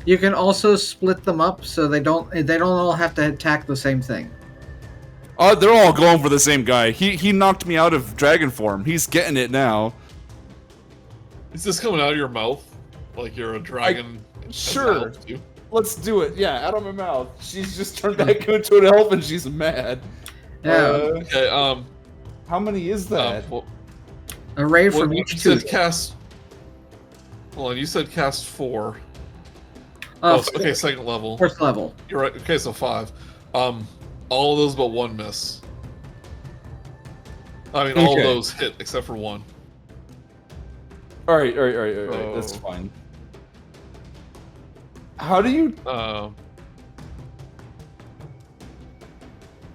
You can also split them up so they don't all have to attack the same thing. They're all going for the same guy. He knocked me out of dragon form. He's getting it now. Is this coming out of your mouth? Like you're a dragon? Sure. Let's do it. Yeah, out of my mouth. She's just turned back into an elf and she's mad. Yeah. Okay. How many is that? Well, A ray well, from you each said tooth. cast. Hold on. You said cast 4. Okay. Second level. 4th level. You're right. Okay, so 5. All of those but 1 miss. I mean, all of Okay. those hit except for 1. All right. That's Oh. fine. How do you?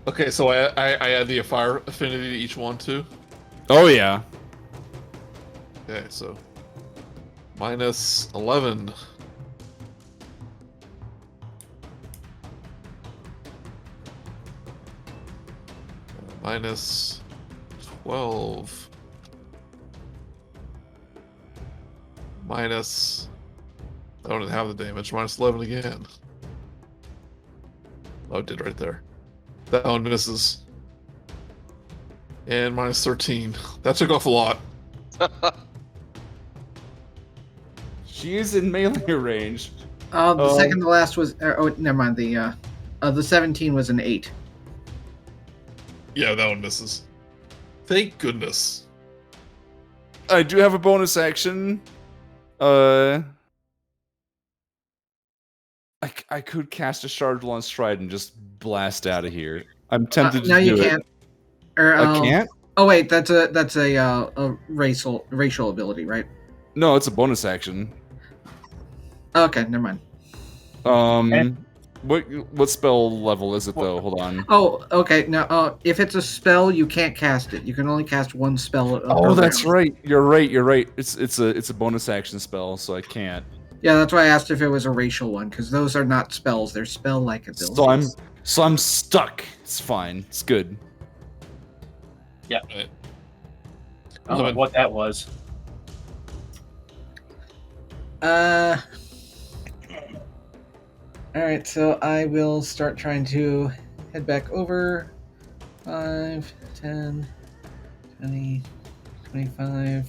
Okay, so I add the fire affinity to each one too. Oh yeah. Okay, so minus 11. Minus 12. Minus. I don't have the damage. Minus 11 again. Oh, it did right there. That one misses. And minus 13. That took off a lot. She is in melee range. The second to last was never mind. The 17 was an 8. Yeah, that one misses. Thank goodness. I do have a bonus action. I could cast a shard on stride and just blast out of here. I'm tempted to No, do you it. can't. I can't? Oh wait, that's a racial ability, right? No, it's a bonus action. Okay, never mind. What spell level is it though? Hold on. Oh, okay. Now, if it's a spell, you can't cast it. You can only cast one spell. Oh, that's right. You're right. It's a bonus action spell, so I can't. Yeah, that's why I asked if it was a racial one, because those are not spells; they're spell-like abilities. So I'm stuck. It's fine. It's good. Yeah. Right. I don't know what that was. All right, so I will start trying to head back over. 5, 10, 20, 25.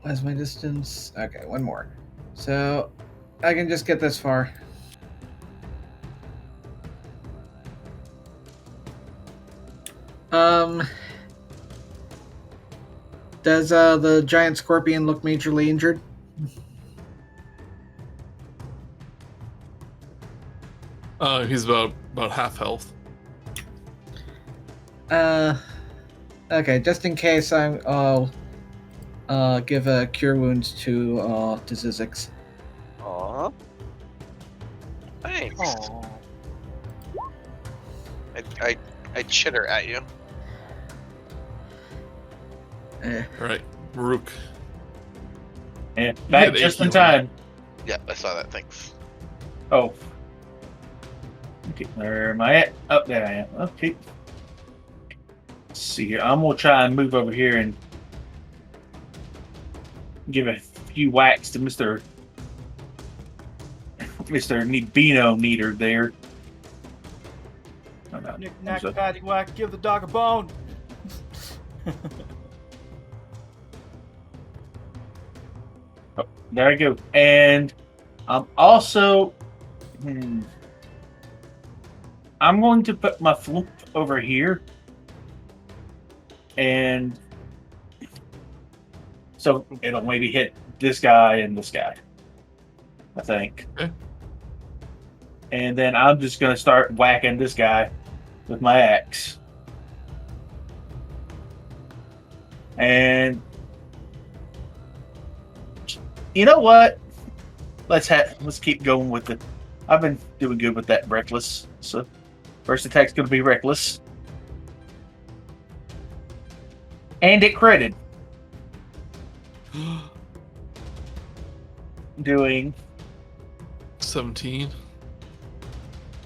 What's my distance? Okay, one more. So I can just get this far. Does the giant scorpion look majorly injured? He's about half health. Okay, just in case I'll give a cure wounds to Zyzzyx. Aww. Thanks. Oh. I chitter at you. Alright, Murook. And back had just 8 in time. Yeah, I saw that. Thanks. Oh. Okay, where am I at? Oh, there I am. Okay. Let's see here. I'm gonna try and move over here and give a few whacks to Mr. Nibino Neater there. Oh, no. Knick knack, patty whack, give the dog a bone. Oh, there I go. And I'm also I'm going to put my flip over here. And so it'll maybe hit this guy and this guy, I think. Okay. And then I'm just going to start whacking this guy with my axe. And you know what? Let's keep going with it. I've been doing good with that reckless. So first attack's going to be reckless. And it critted. Doing 17.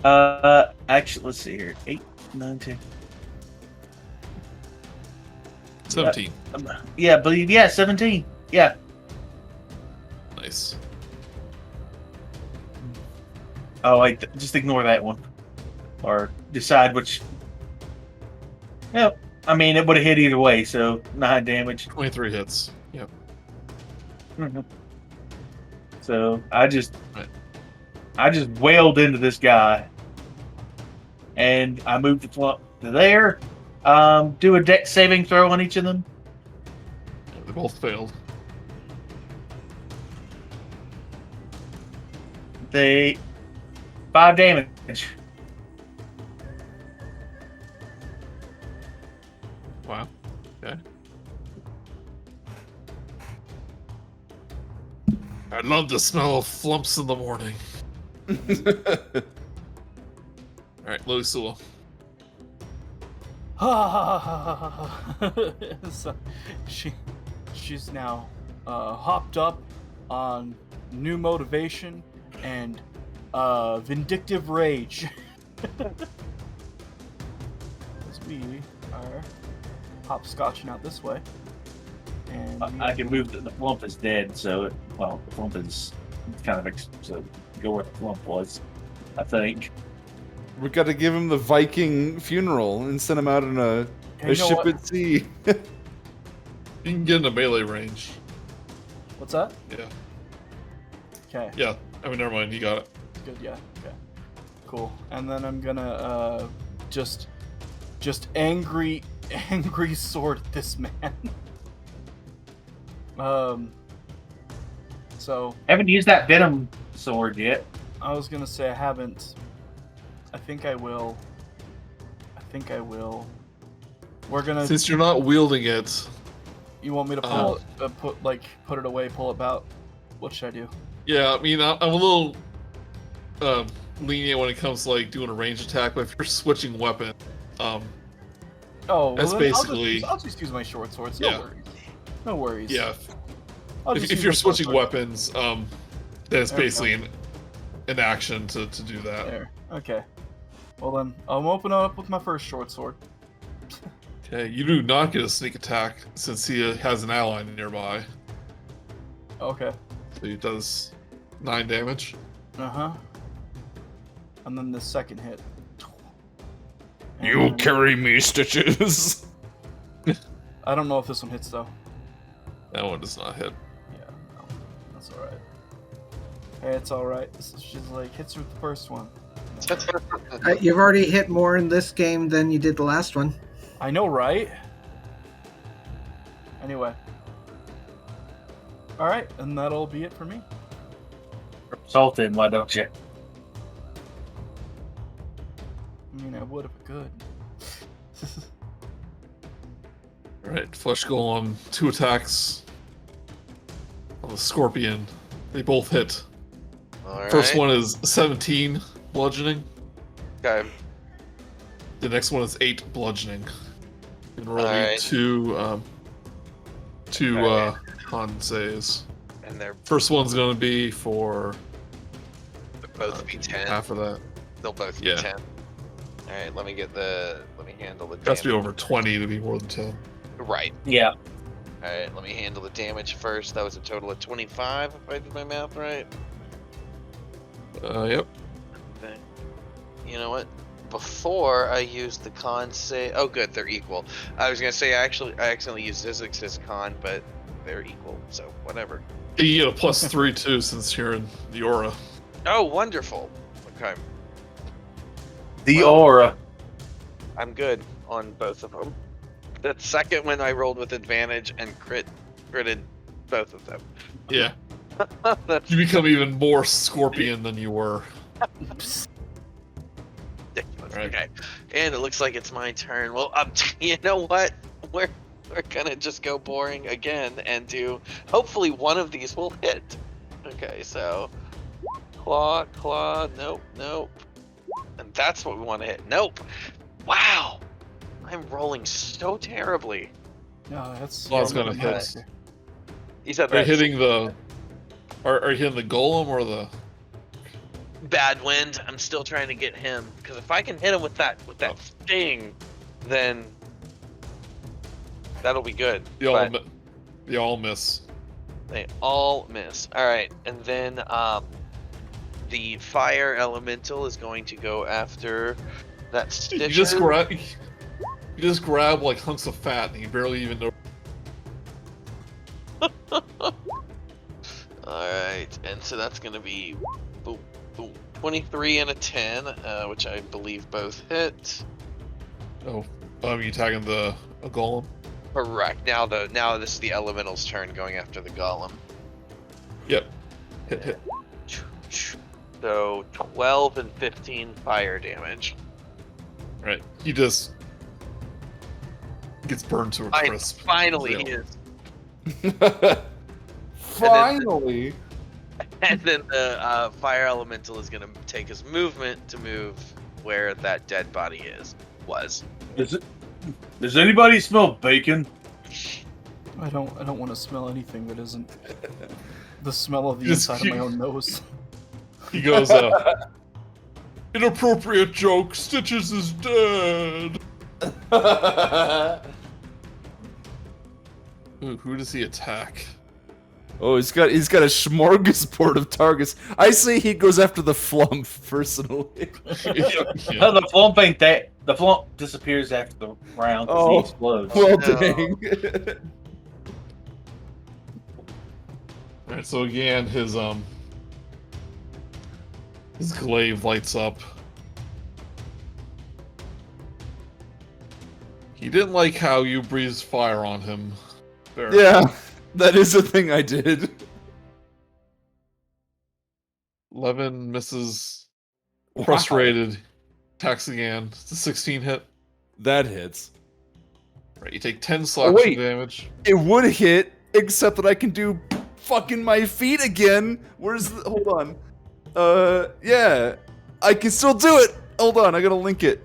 actually let's see here. 8, 19. 17. Yeah, believe, yeah, 17. Yeah. Nice. Oh, wait, just ignore that one. Or decide which. Yep. I mean, it would have hit either way, so 9 damage. 23 hits. Yep. So I just wailed into this guy, and I moved the flump to there. Do a dex saving throw on each of them. They both failed. They 5 damage. Wow. Okay. I love the smell of flumps in the morning. Alright, Lilisula. So she's now hopped up on new motivation and vindictive rage. As we are hopscotching out this way. And I can move the flump is dead, so the flump is kind of so go where the flump was, I think. We got to give him the Viking funeral and send him out on a ship at sea. You can get in a melee range. What's that? Yeah. Okay. Yeah. I mean, never mind. You got it. Good. Yeah. Okay. Cool. And then I'm gonna just angry sword this man. So Haven't used that venom sword yet. I was gonna say I haven't. I think I will. We're gonna. Since you're not wielding it. You want me to pull put it away, pull it out? What should I do? Yeah, I mean, I'm a little lenient when it comes to like doing a range attack, but if you're switching weapon, Oh, that's well, basically. I'll just use my short swords. Yeah. No worries. Yeah. I'll just If use you're my short switching sword. weapons, then it's There we basically an action to do that. There. Okay. Well then, I'll open up with my first short sword. Okay, you do not get a sneak attack since he has an ally nearby. Okay. So he does 9 damage. And then the second hit. And You then- carry me, Stitches. I don't know if this one hits though. That one does not hit. Yeah, no, that's all right. Hey, it's all right. She's like hits with the first one. You've already hit more in this game than you did the last one. I know, right? Anyway. All right, and that'll be it for me. Salt in, why don't you? I mean, I would if I could. Alright, Flesh Golem, 2 attacks on the Scorpion. They both hit. All First right. one is 17 bludgeoning. Okay. The next one is 8 bludgeoning. And roll Alright. two Alright. con saves. And they're First one's gonna be for both be 10. half of that. They'll both be Yeah. 10. All right, let me handle the It has to be damage. over 20 to be more than 10. Right. Yeah. All right, let me handle the damage first. That was a total of 25, if I did my math right. Yep. Okay. You know what? Before I used the con save. Oh, good, they're equal. I was gonna say I accidentally used Zyzzyx as con, but they're equal, so whatever. You get a +3 too since you're in the aura. Oh, wonderful. Okay, The Well- aura. I'm good on both of them. That second one I rolled with advantage and critted both of them. Yeah. That's You become even more scorpion than you were. ridiculous. Right. Okay, and it looks like it's my turn. Well, you know what? We're gonna just go boring again and do. Hopefully, one of these will hit. Okay, so claw, nope, and that's what we want to hit. Nope. Wow, I'm rolling so terribly. No, that's. Claw's gonna yeah, hit. You said Are you that's hitting the? Are you hitting the golem or the? bad wind. I'm still trying to get him because if I can hit him with that sting, then that'll be good. They all miss. They all miss. All right, and then the fire elemental is going to go after that Stitcher. You just grab like hunks of fat, and you barely even know. Alright, and so that's going to be 23 and a 10, which I believe both hit. Oh, you tagging a golem? Correct. Now this is the elemental's turn going after the golem. Yep. Hit. So 12 and 15 fire damage. Right. He just gets burned to a crisp. Finally, he is. Finally. And then the fire elemental is going to take his movement to move where that dead body was. Does anybody smell bacon? I don't want to smell anything that isn't the smell of the inside of my own nose. He goes, inappropriate joke, Stitches is dead. Ooh, who does he attack? Oh, he's got a smorgasbord of targets. I say he goes after the flump personally. No, the flump ain't that. The flump disappears after the round because he explodes. Well, dang. Alright, so again, his glaive lights up. He didn't like how you breathed fire on him. Fair. Yeah, that is a thing I did. 11 misses. Wow. Frustrated. Attacks again. It's a 16 hit. That hits. Right, you take 10 slashing damage. It would hit, except that I can do fucking my feet again. Where's the... Hold on. Yeah. I can still do it. Hold on, I gotta link it.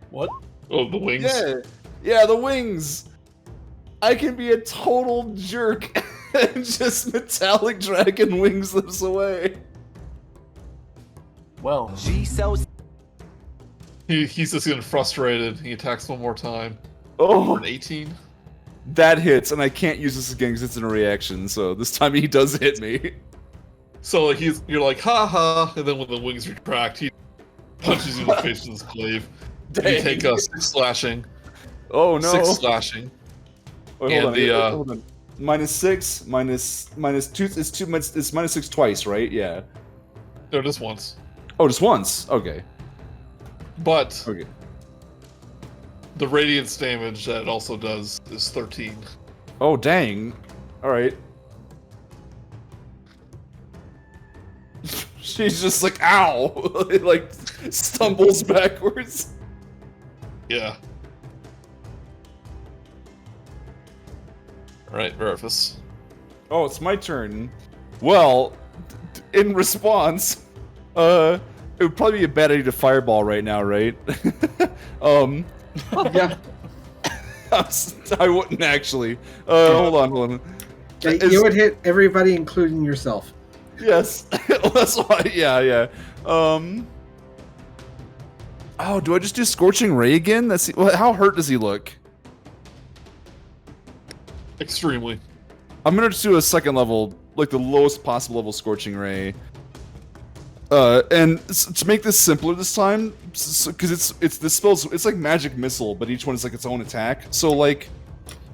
What? Oh, the wings? Yeah, the wings. I can be a total jerk and just metallic dragon wings this away. Well, He's just getting frustrated. He attacks one more time. Oh, An 18. that hits, and I can't use this again because it's in a reaction. So this time he does hit me. So like you're like, ha ha, and then when the wings retract, he punches you in the face with his glaive. You take 6 slashing. Oh no! 6 slashing. Wait, hold on. -6, -2. It's -6 twice, right? Yeah. No, just once. Oh, just once. Okay. But Okay. the radiance damage that it also does is 13. Oh dang! All right. She's just like, ow! It like stumbles backwards. Yeah. Alright, Veriphys. Oh, it's my turn. Well, in response, it would probably be a bad idea to fireball right now, right? Yeah. I wouldn't actually. Hold on. You would hit everybody, including yourself. Yes, that's why. Yeah. Oh, do I just do Scorching Ray again? How hurt does he look? Extremely. I'm gonna just do a second level, like the lowest possible level Scorching Ray. And to make this simpler this time, because it's the spells, it's like magic missile, but each one is like its own attack. So like,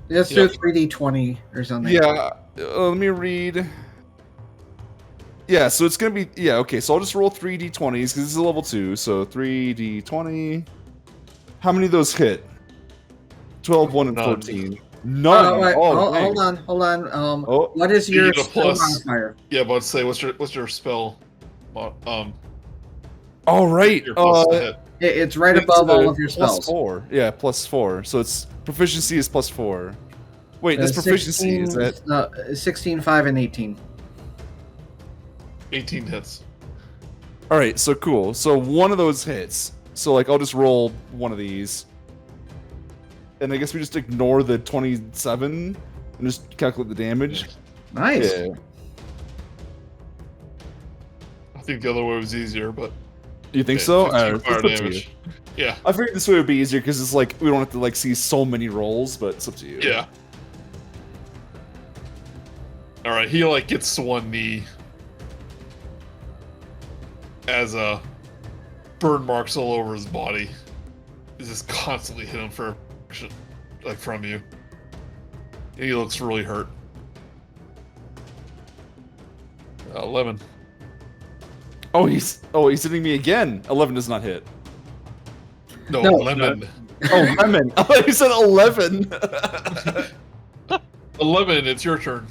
Let's do 3d20 or something. yeah. Let me read. Yeah, so it's gonna be okay. So I'll just roll 3d20s because this is a level 2. So 3d20. How many of those hit? 12, 1, and None. 14. None. Wait, Oh, hold on. What is You your get a spell plus. modifier? Yeah, but say what's your spell? all right. Your plus to hit. It's right It's, above all of your spells. +4. Yeah, +4. So it's proficiency is +4. Wait, this proficiency is that? 16, 5, and 18. 18 hits. All right, so cool. So one of those hits. So like I'll just roll one of these, and I guess we just ignore the 27 and just calculate the damage. Nice. I think the other way was easier, but You think so? 15 It's fire up to you. damage. Yeah, I figured this way would be easier because it's like we don't have to like see so many rolls, but it's up to you. yeah. All right, he like gets to one knee as burn marks all over his body. He's just constantly hitting for like from you. And he looks really hurt. 11. Oh, he's hitting me again. 11 does not hit. No, No. lemon. Oh, lemon. I thought you said 11. 11, it's your turn.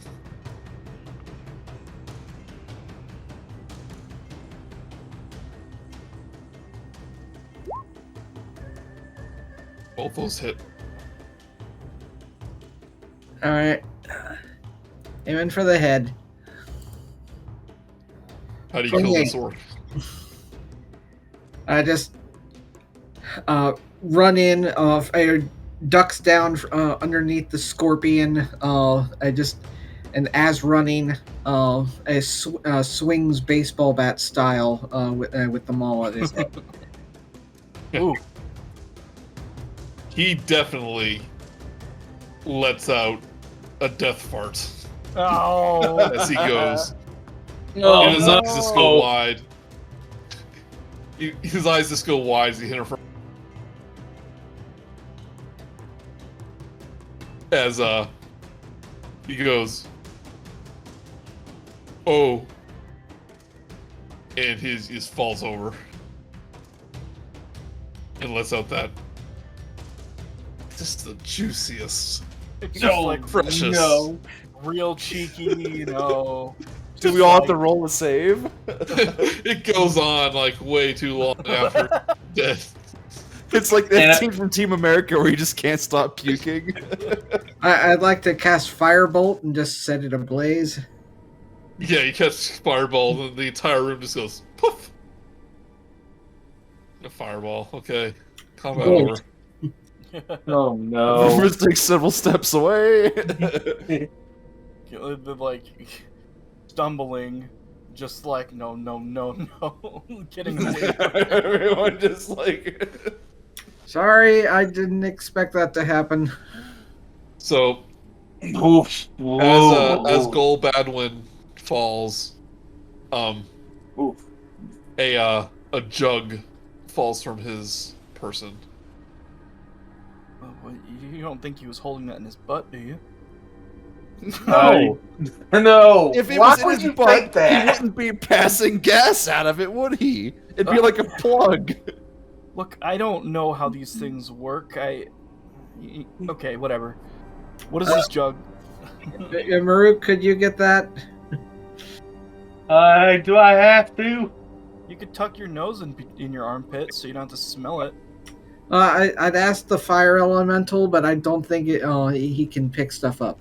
Both those hit. All right. Aiming for the head. How do you kill the 28. sword? I just run in. I ducks down underneath the scorpion. And as running, swings baseball bat style with the maul at his head. Ooh. He definitely lets out a death fart Oh. as he goes. Oh, And his eyes just go wide. His eyes just go wide as he hit him from. As he goes, oh, and he just falls over and lets out that. Just the juiciest, It's just like precious. real cheeky, you know. Do we all have to roll a save? It goes on like way too long after death. It's like that team from Team America where you just can't stop puking. I'd like to cast Firebolt and just set it ablaze. Yeah, you catch fireball, and the entire room just goes poof. A fireball, okay. Combat Bolt. over. Oh no. Rivers takes several steps away. Like stumbling, just like no, getting away. Everyone just like. Sorry, I didn't expect that to happen. So, Oof. as Gol Badwin falls, Oof. a jug falls from his person. Oh, well, you don't think he was holding that in his butt, do you? No. No. If it Why was in would his you butt, think he that? wouldn't be passing gas out of it, would he? It'd be like a plug. Look, I don't know how these things work. Okay, whatever. What is this jug? Murook, could you get that? Do I have to? You could tuck your nose in your armpit so you don't have to smell it. I'd ask the fire elemental, but I don't think he can pick stuff up.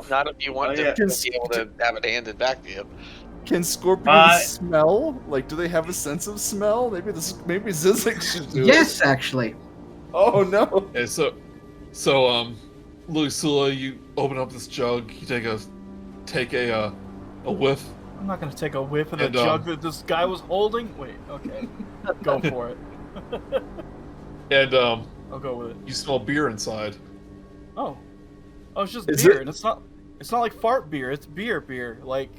Not if you want yeah. to be able to have it handed back to you. Can scorpions smell? Like, do they have a sense of smell? Maybe Zyzzyx should do it. Yes, actually. Oh no. Okay, so Lilisula, you open up this jug. You take a whiff. I'm not gonna take a whiff of the And, jug that this guy was holding. Wait, okay, go for it. And I'll go with it. you smell beer inside. Oh, it's just Is beer, it- and it's not like fart beer. It's beer, like.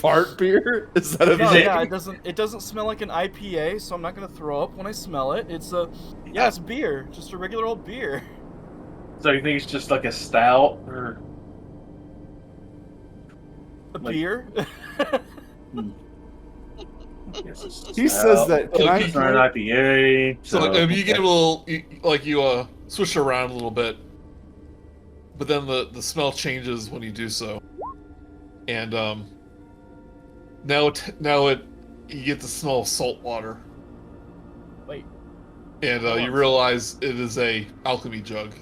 Fart beer? Is that a No, thing? yeah, it doesn't smell like an IPA, so I'm not gonna throw up when I smell it. It's it's beer, just a regular old beer. So you think it's just like a stout or? A Like- beer? He says that. Can Okay. It's not an IPA. So you get a little, you switch it around a little bit, but then the smell changes when you do so, and now you get the smell of salt water, Wait. and you realize it is a alchemy jug.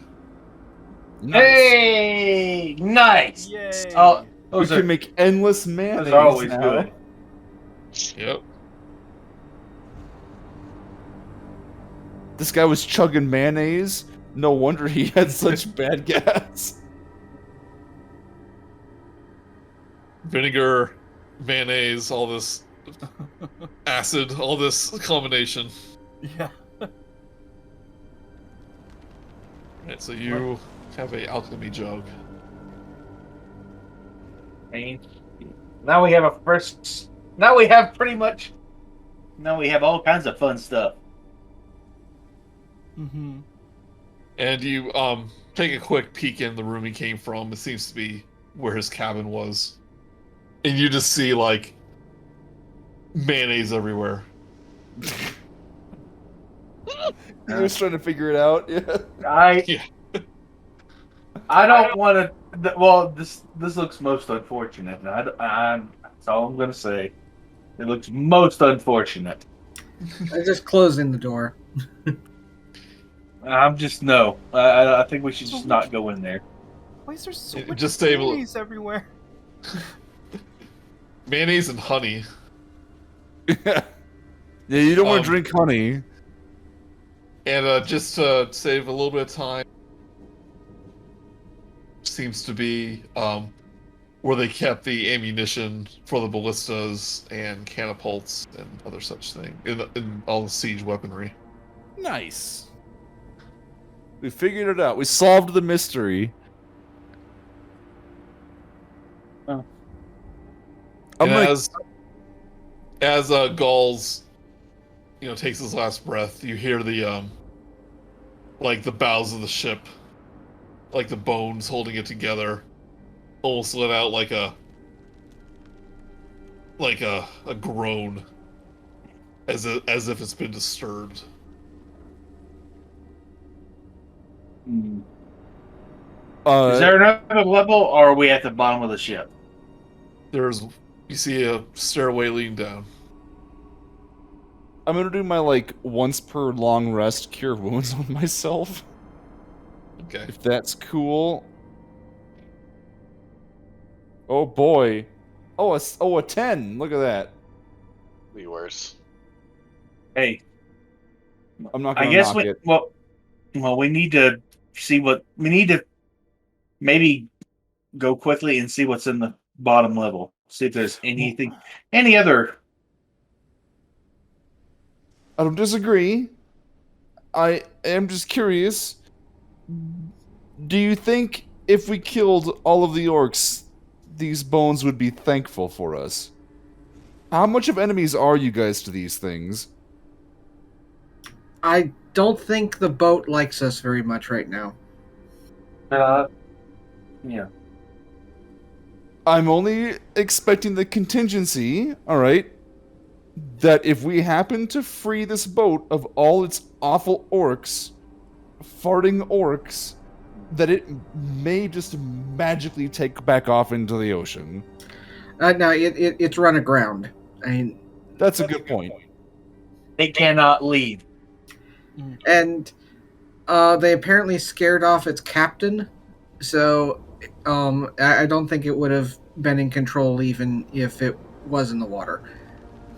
Nice. Hey, nice. Yay! Oh, We those can are, make endless mayonnaise those are always now. good. Yep. This guy was chugging mayonnaise. No wonder he had such bad gas. Vinegar mayonnaise, all this acid, all this combination. Yeah. Right, so you have a alchemy jug. And now we have a first. Now we have pretty much. Now we have all kinds of fun stuff. Mm-hmm. And you take a quick peek in the room he came from. It seems to be where his cabin was. And you just see like mayonnaise everywhere. He was trying to figure it out. Yeah. I don't want to. Well, this looks most unfortunate. That's all I'm going to say. It looks most unfortunate. I just closing the door. I'm just no. I think we should just not go in there. Why is there so It- much just stay- mayonnaise everywhere? Mayonnaise and honey. Yeah, you don't want to drink honey. And just to save a little bit of time, seems to be where they kept the ammunition for the ballistas and catapults and other such thing in all the siege weaponry. Nice. We figured it out. We solved the mystery. Oh. I'm And like, as Gauls, takes his last breath, you hear the like the bows of the ship, like the bones holding it together, almost let out like a groan, as if it's been disturbed. Is there another level, or are we at the bottom of the ship? You see a stairway leading down. I'm gonna do my once per long rest cure wounds on myself. Okay. If that's cool. Oh boy. Oh, a 10. Look at that. Be worse. Hey, I'm not I gonna guess knock we it. well we need to see what we need to maybe go quickly and see what's in the bottom level. See if there's any other. I don't disagree. I am just curious. Do you think if we killed all of the orcs, these bones would be thankful for us? How much of enemies are you guys to these things? I don't think the boat likes us very much right now. Yeah. I'm only expecting the contingency, alright, that if we happen to free this boat of all its awful orcs, farting orcs, that it may just magically take back off into the ocean. No, it's run aground. I mean, That's a good point. They cannot leave. and they apparently scared off its captain, so I don't think it would have been in control even if it was in the water.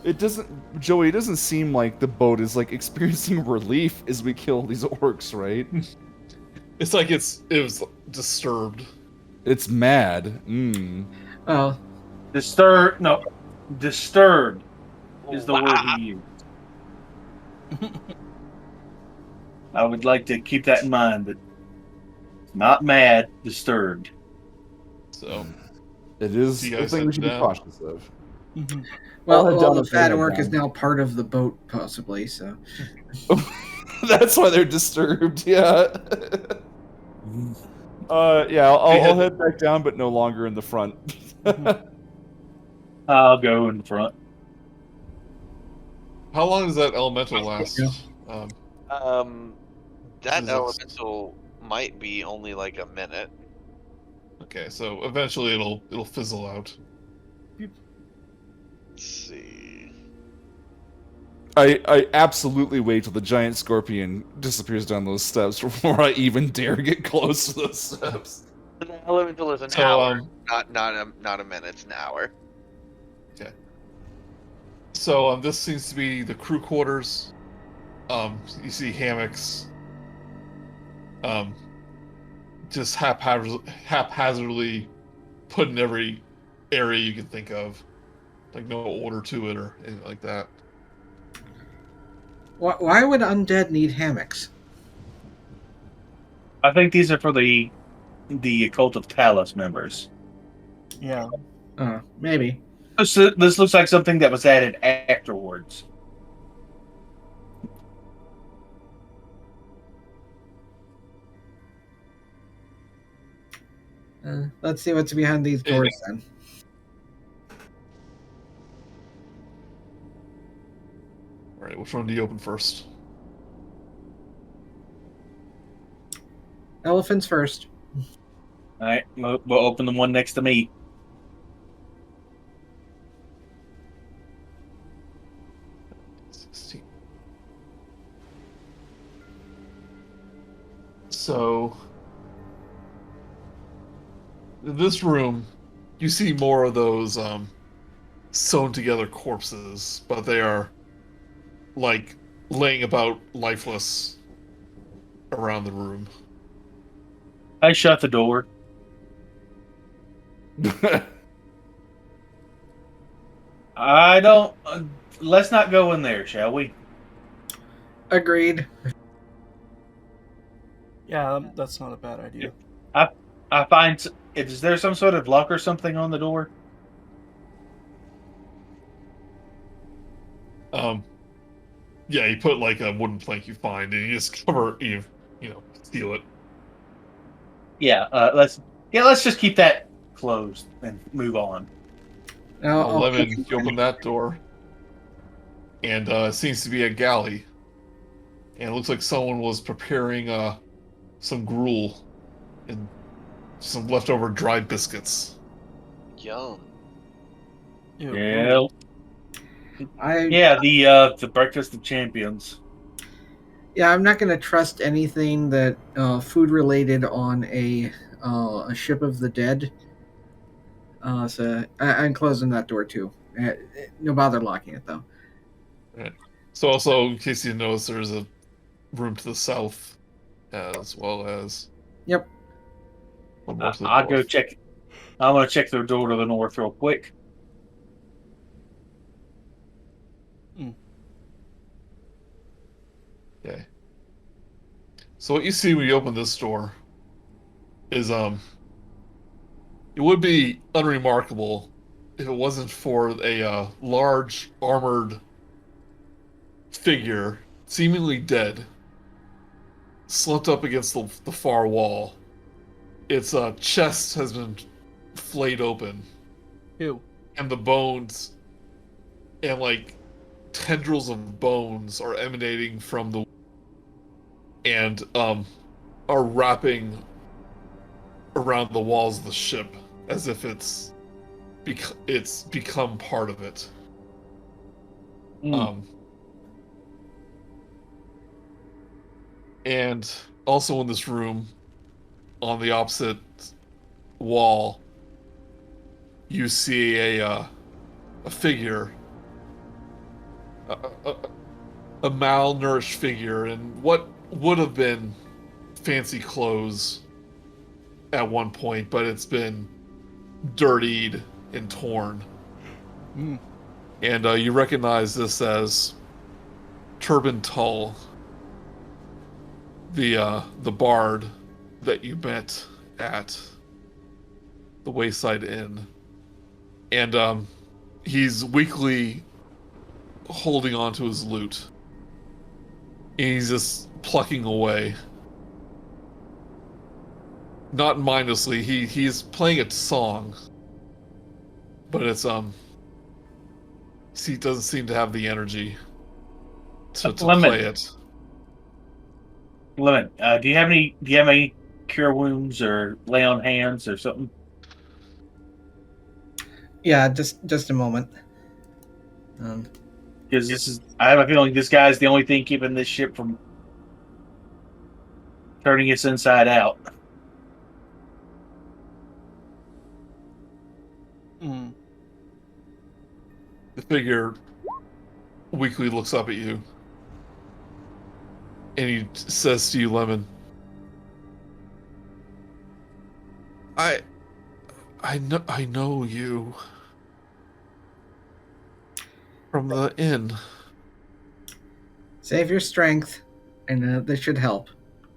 It doesn't, Joey, it doesn't seem like the boat is experiencing relief as we kill these orcs, right? It's like it was disturbed. It's mad. Oh, Disturbed is the word he used. I would like to keep that in mind, but not mad, disturbed. So It is You a guys thing we head should be down. cautious of. well, head down the if they fat head orc is down. now part of the boat, possibly. So That's why they're disturbed, yeah. Yeah, I'll head back down, but no longer in the front. I'll go in front. How long does that elemental last? Yeah. That Zyzzyx. elemental might be only like a minute. Okay, so eventually it'll fizzle out. Let's see. I absolutely wait till the giant scorpion disappears down those steps before I even dare get close to those steps. The elemental is an So, hour, not a minute. It's an hour. So this seems to be the crew quarters. You see hammocks. Just haphazardly put in every area you can think of. Like no order to it or anything like that. Why would undead need hammocks? I think these are for the Cult of Talos members. Yeah. Maybe. This looks like something that was added afterwards. Let's see what's behind these doors then. All right, which one do you open first? Elephants first. All right, we'll open the one next to me. So, in this room, you see more of those sewn together corpses, but they are like laying about lifeless around the room. I shut the door. I don't. Let's not go in there, shall we? Agreed. Yeah, that's not a bad idea. I find. Is there some sort of lock or something on the door? Yeah, you put like a wooden plank you find, and you just cover seal it. Yeah. Let's just keep that closed and move on. Now, I'll 11, you open that door, and it seems to be a galley, and it looks like someone was preparing some gruel and some leftover dried biscuits. Yum. Ew. Yeah. The breakfast of champions. Yeah, I'm not going to trust anything that food related on a ship of the dead. So I'm closing that door too. No bother locking it though. Right. So also, in case you notice, there's a room to the south, as well as Yep. one more to the I'll go north. check. I'm gonna check the door to the north real quick. Okay. So what you see when you open this door is it would be unremarkable if it wasn't for a large armored figure, seemingly dead, slumped up against the far wall. Its chest has been flayed open, Ew. and the bones and like tendrils of bones are emanating from the and are wrapping around the walls of the ship as if it's become part of it. And also in this room, on the opposite wall, you see a figure, a malnourished figure in what would have been fancy clothes at one point, but it's been dirtied and torn. And you recognize this as Turban Tull, the bard that you met at the Wayside Inn. And he's weakly holding onto his lute. And he's just plucking away. Not mindlessly, he's playing a song. But it's he doesn't seem to have the energy to play it. Lemon, do you have any cure wounds or lay on hands or something? Yeah, just a moment. Because I have a feeling this guy's the only thing keeping this ship from turning its inside out. The figure weakly looks up at you, and he says to you, Lemon, I know you. From the inn. Save your strength, and this should help.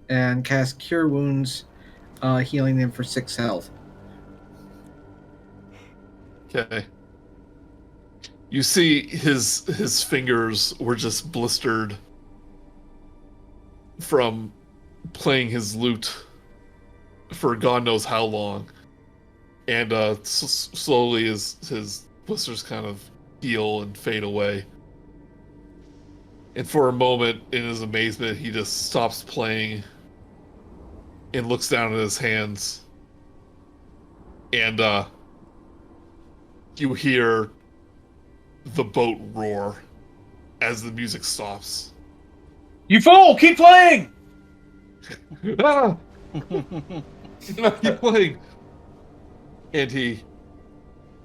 And cast Cure Wounds, healing them for 6 health. Okay. You see his fingers were just blistered from playing his lute for God knows how long. And slowly his blisters kind of heal and fade away. And for a moment, in his amazement, he just stops playing and looks down at his hands. And you hear the boat roar as the music stops. You fool! Keep playing! Ah! Keep playing. And he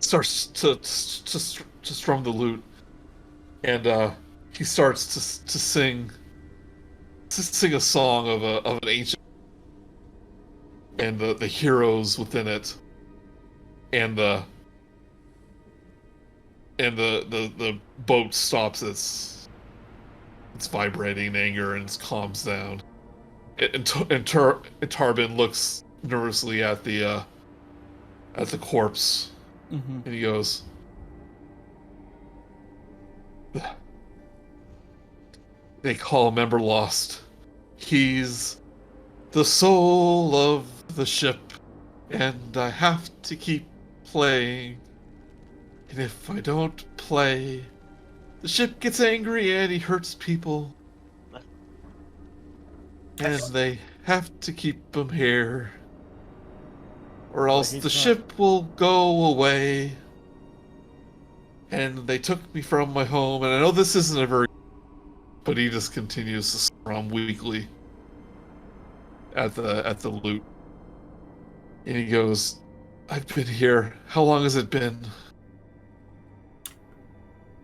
starts to strum the lute, and he starts to sing a song of an ancient, and the heroes within it, and the boat stops its vibrating in anger and calms down. And Tarbin looks nervously at the corpse, and he goes, "They call a member lost. He's the soul of the ship, and I have to keep playing. And if I don't play, the ship gets angry and he hurts people. And they have to keep him here, or else the ship will go away. And they took me from my home, and I know this isn't a very..." But he just continues to strum weakly at the lute. And he goes, "I've been here. How long has it been?"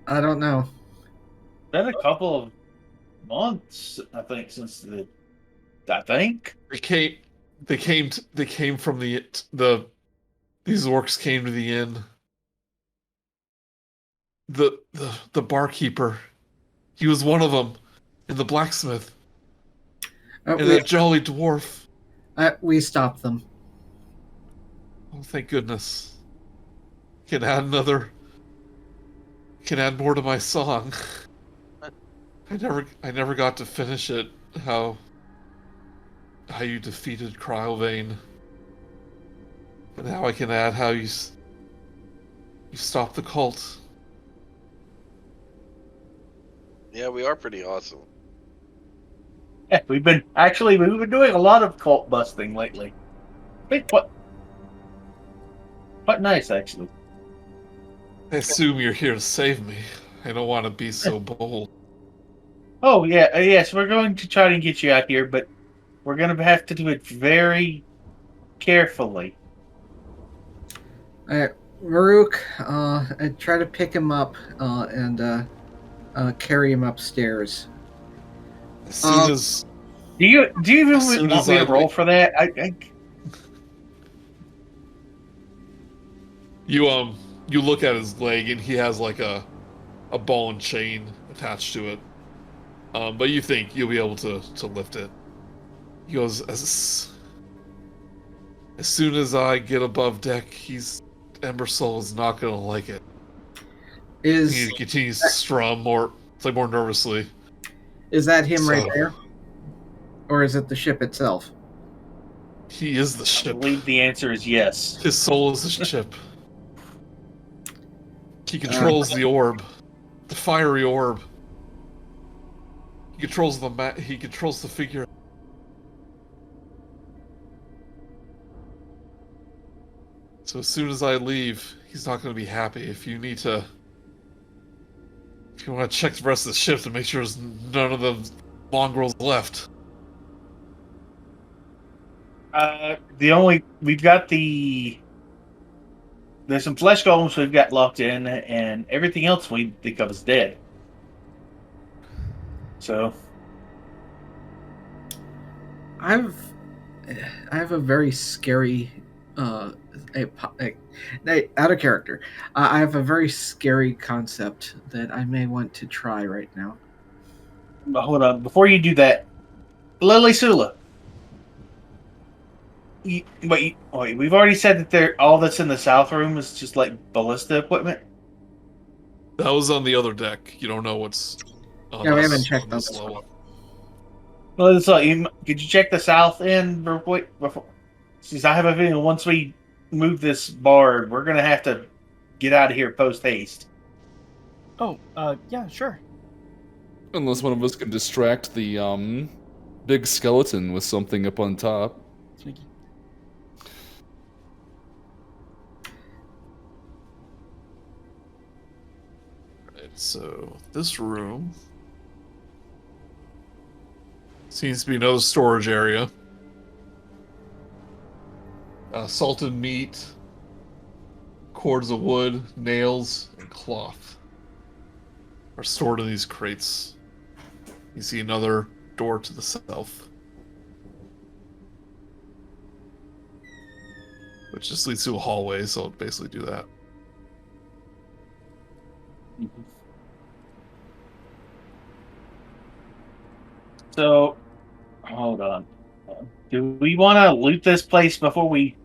I don't know. Been a couple of months, I think, since the. I think They came from the these orcs came to the inn. The barkeeper, he was one of them, and the blacksmith, and that jolly dwarf. We stopped them. Oh, thank goodness. Can add more to my song. I never got to finish it. How you defeated Cryovane. But now I can add how you stopped the cult. Yeah, we are pretty awesome. yeah, we've been doing a lot of cult busting lately. I think quite nice actually. I assume you're here to save me. I don't want to be so bold. Oh yeah, yes, we're going to try to get you out here, but we're going to have to do it very carefully. Murook, I try to pick him up and carry him upstairs. As soon as Do you even As soon want as me I to roll leave- for that? you look at his leg and he has like a ball and chain attached to it. But you think you'll be able to lift it. He goes, as soon as I get above deck, Embersoul is not gonna like it. He continues to strum more nervously. Is that him So- right there? Or is it the ship itself? He is the I ship. believe the answer is yes. His soul is the ship. He controls the orb, the fiery orb. He controls he controls the figure. So as soon as I leave, he's not going to be happy. If you want to check the rest of the ship to make sure there's none of the mongrels left. There's some flesh golems we've got locked in, and everything else we think of as dead. So I have a very scary Out of character. I have a very scary concept that I may want to try right now. But hold on, before you do that, Lilisula. Wait, we've already said that all that's in the south room is just like ballista equipment. That was on the other deck. You don't know what's. On Yeah, we this- haven't checked on on this this level. Well, it's like, could you check the south end before? Since I have a feeling once we move this bard, we're gonna have to get out of here post haste. Oh, yeah, sure. Unless one of us can distract the big skeleton with something up on top. Sneaky. Right, so this room seems to be another storage area. Salted meat, cords of wood, nails, and cloth are stored in these crates. You see another door to the south, which just leads to a hallway, so it'll basically do that. So, hold on. Do we want to loot this place before we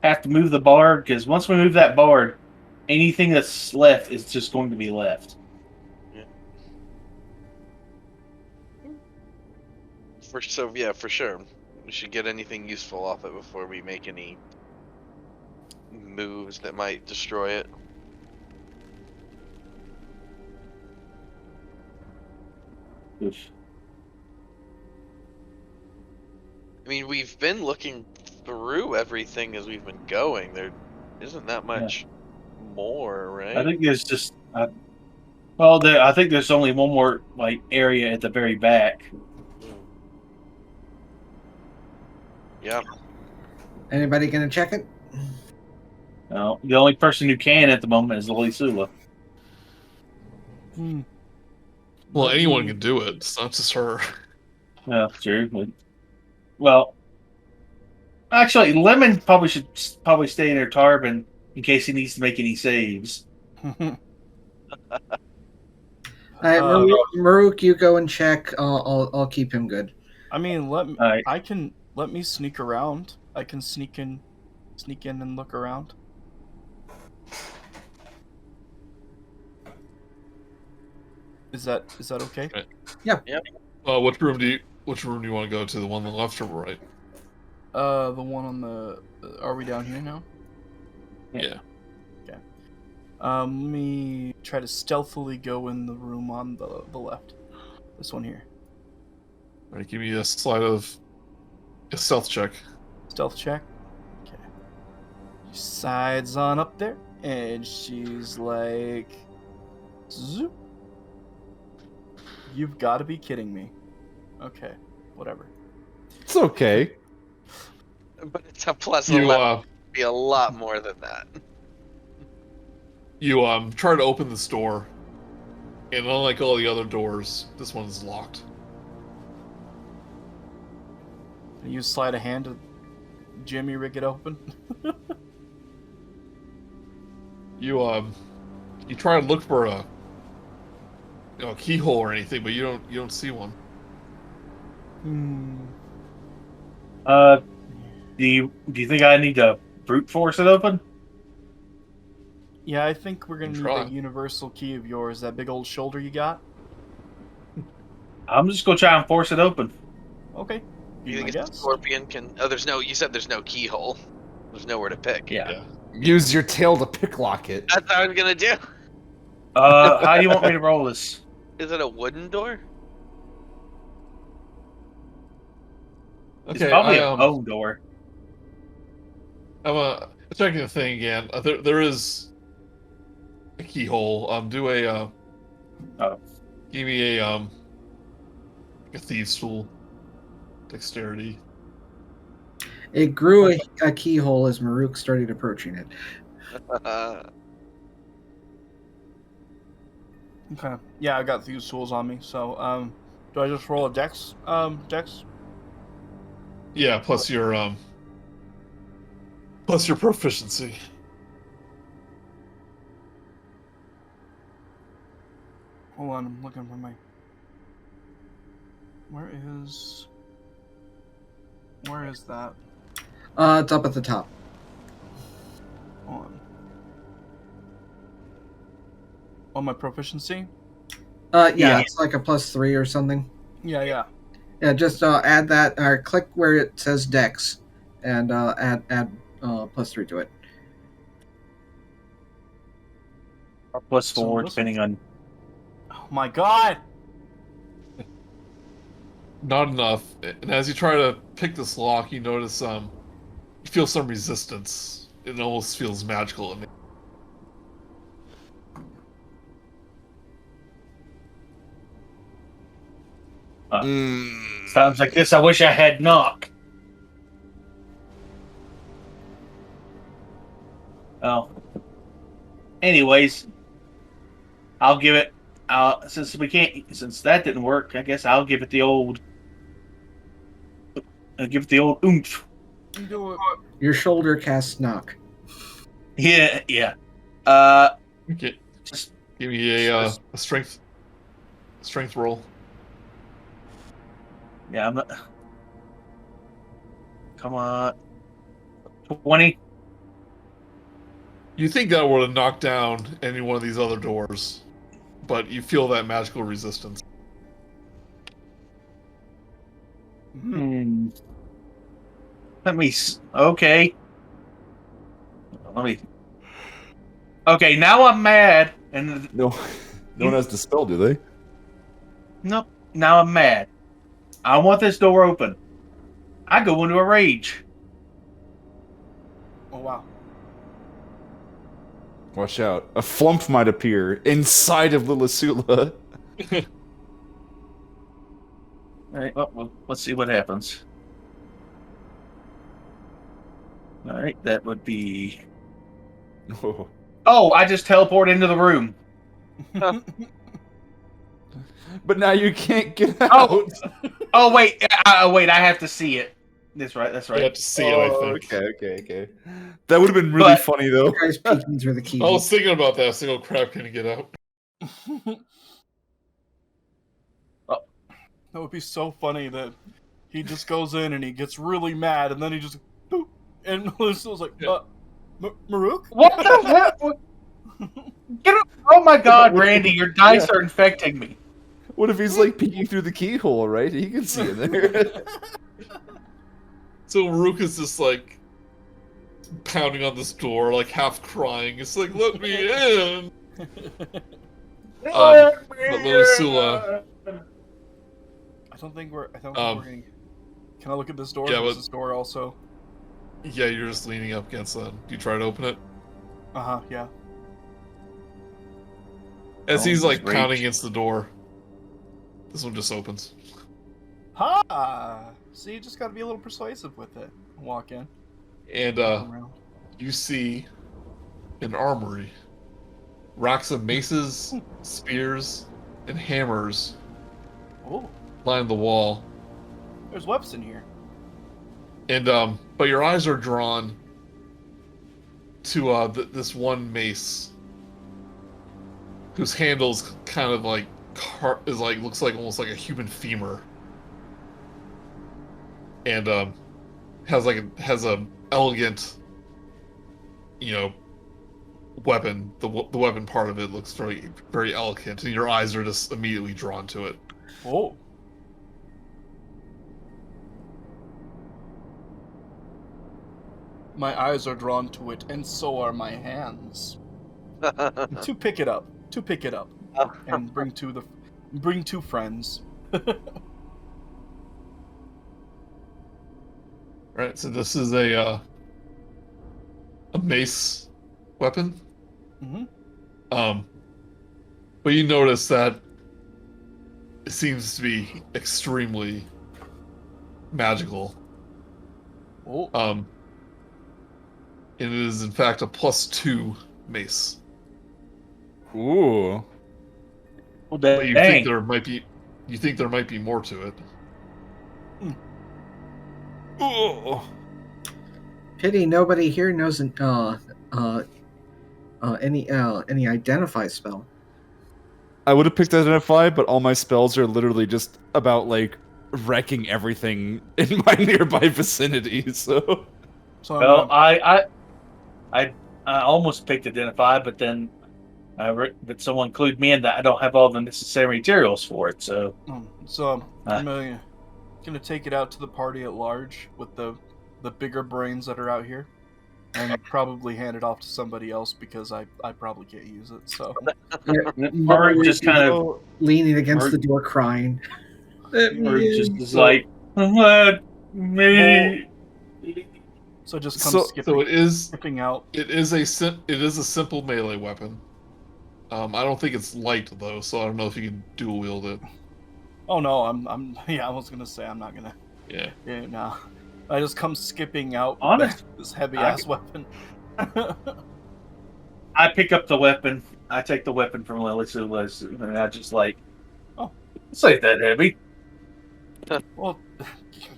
have to move the bard? Because once we move that bard, anything that's left is just going to be left. For sure. We should get anything useful off it before we make any moves that might destroy it. Oof. I mean, we've been looking through everything as we've been going. There isn't that much more, right? I think there's just. I think there's only one more area at the very back. Yeah. Anybody gonna check it? No, the only person who can at the moment is Lilisula. Well, anyone can do it. It's not just her. Yeah, true. Well, actually, Lemon probably should stay in her Tarbin in case he needs to make any saves. Murook, you go and check. I'll keep him good. I mean, Alright. let me sneak around. I can sneak in and look around. Is that okay? Right. Yeah. Yep. Which room do you want to go to? The one on the left or right? The one on the. Are we down here now? Yeah. Let me try to stealthily go in the room on the left. This one here. All right, give me a slide of a stealth check. Stealth check. Okay. She sides on up there, and she's like, zoop. You've got to be kidding me. Okay, whatever. It's okay. But it's a plus You 11. Be a lot more than that. you try to open this door, and unlike all the other doors, this one's locked. You slide a hand to Jimmy rig it open. You try to look for a keyhole or anything, but you don't see one. Do you think I need to brute force it open? Yeah, I think we're gonna need Try. that universal key of yours, that big old shoulder you got. I'm just gonna try and force it open. Okay. You I think guess. a scorpion can? Oh, you said there's no keyhole. There's nowhere to pick. Yeah. Use your tail to picklock it. That's what I was gonna do. How do you want me to roll this? Is it a wooden door? It's probably a bone door. I'm checking the thing again. There is a keyhole. Give me a thieves tool, dexterity. It grew a keyhole as Murook started approaching it. Okay. Yeah, I got these tools on me. So, do I just roll a dex? Dex? Yeah, plus your Plus your proficiency. Hold on, I'm looking for my... Where is that? It's up at the top. Hold on. Oh, my proficiency? Yeah, it's like a +3 or something. Yeah. Yeah, just add that, or click where it says Dex, and add +3 to it. Or +4, So this- depending on. Oh my god! Not enough. And as you try to pick this lock, you notice you feel some resistance. It almost feels magical in it. Sounds like this. I wish I had knock. Oh. Anyways, I'll give it. Since that didn't work, I guess I'll give it the old. I'll give it the old oomph. Do it. Your shoulder casts knock. Yeah. Okay. Just Give me a strength roll. yeah. I'm not. Come on. 20. You think that would have knocked down any one of these other doors, but you feel that magical resistance. Let me. Okay. Let me. Okay, now I'm mad, and No one has dispel, do they? nope. Now I'm mad. I want this door open. I go into a rage. Oh wow. Watch out. A flump might appear inside of Lilisula. All right. Well, let's see what happens. All right, that would be. Oh. Oh, I just teleport into the room. But now you can't get out. Oh wait, wait. I have to see it. That's right. That's You right. have to see it, I think. Okay. That would have been really But- funny, though. You guys peeking through the key. I was thinking about that. I was thinking, oh crap, can he get out? That would be so funny that he just goes in and he gets really mad and then he just boop, and Melissa's like, Yeah. Murook? What the heck? Get up. Oh my God, Randy, your dice are infecting me. What if he's like peeking through the keyhole, right? He can see in there. So Murook is just like pounding on this door, like half crying. It's like, let me in. But Lilisula, I don't think we're gonna. Can I look at this door? yeah, Is but- this door also? yeah, you're just leaning up against that. Do you try to open it? Yeah. As Oh, he's like great. pounding against the door, this one just opens. Ha! See, you just gotta be a little persuasive with it. Walk in. And Around. you see an armory. Racks of maces, spears, and hammers Oh, line the wall. there's weapons in here. And but your eyes are drawn to this one mace, whose handle's kind of like looks like almost like a human femur, and has a elegant, weapon. The weapon part of it looks very very elegant, and your eyes are just immediately drawn to it. Oh. My eyes are drawn to it, and so are my hands. To pick it up, and bring two friends. Right, so this is a mace weapon. Mm-hmm. But you notice that it seems to be extremely magical. Oh. And it is in fact a +2 mace. Ooh. Well, But you dang. think there might be more to it. Ooh. Pity nobody here knows any identify spell. I would have picked Identify, but all my spells are literally just about, like, wrecking everything in my nearby vicinity, so... So Well, I almost picked Identify, but then but someone clued me in that I don't have all the necessary materials for it, so... I'm gonna take it out to the party at large with the bigger brains that are out here, and probably hand it off to somebody else because I probably can't use it. So Murook just kind of leaning against the door, crying. Murook just is like, let me. So just come skipping out. It is a simple melee weapon. I don't think it's light though, so I don't know if you can dual wield it. Oh no, I was gonna say I'm not gonna. Yeah. Yeah, no. I just come skipping out Honest, with this heavy ass weapon. I pick up the weapon. I take the weapon from Lilisula, and I just like, oh, it's like that heavy. Well,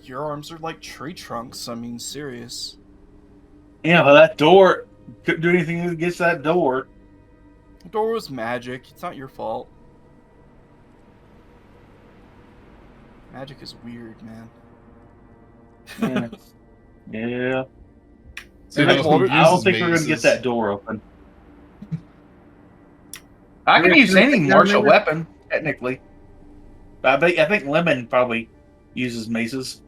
your arms are like tree trunks. I mean, serious. Yeah, well, that door couldn't do anything against that door. The door was magic. It's not your fault. Magic is weird, man. Yeah. So I don't think we're gonna get that door open. I can use any martial weapon, technically. I think Lemon probably uses maces.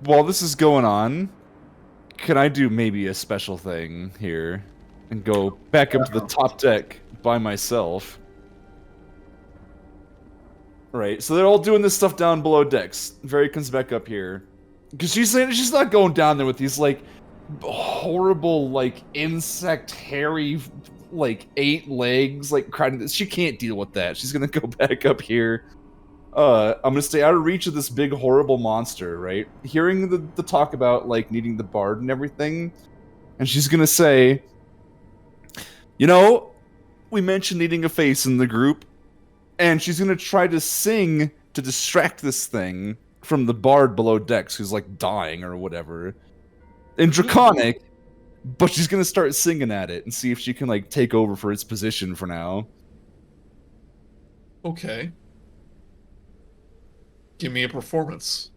While this is going on, can I do maybe a special thing here and go back up to the top deck by myself? Right, so they're all doing this stuff down below decks. Very comes back up here. Because she's not going down there with these, like, horrible, like, insect, hairy, like, 8 legs, like, crying. She can't deal with that. She's gonna go back up here. I'm gonna stay out of reach of this big, horrible monster, right? Hearing the talk about, like, needing the bard and everything. And she's gonna say, you know, we mentioned needing a face in the group. And she's gonna try to sing to distract this thing from the bard below decks who's like dying or whatever. In Draconic, but she's gonna start singing at it and see if she can like take over for its position for now. Okay. Give me a performance.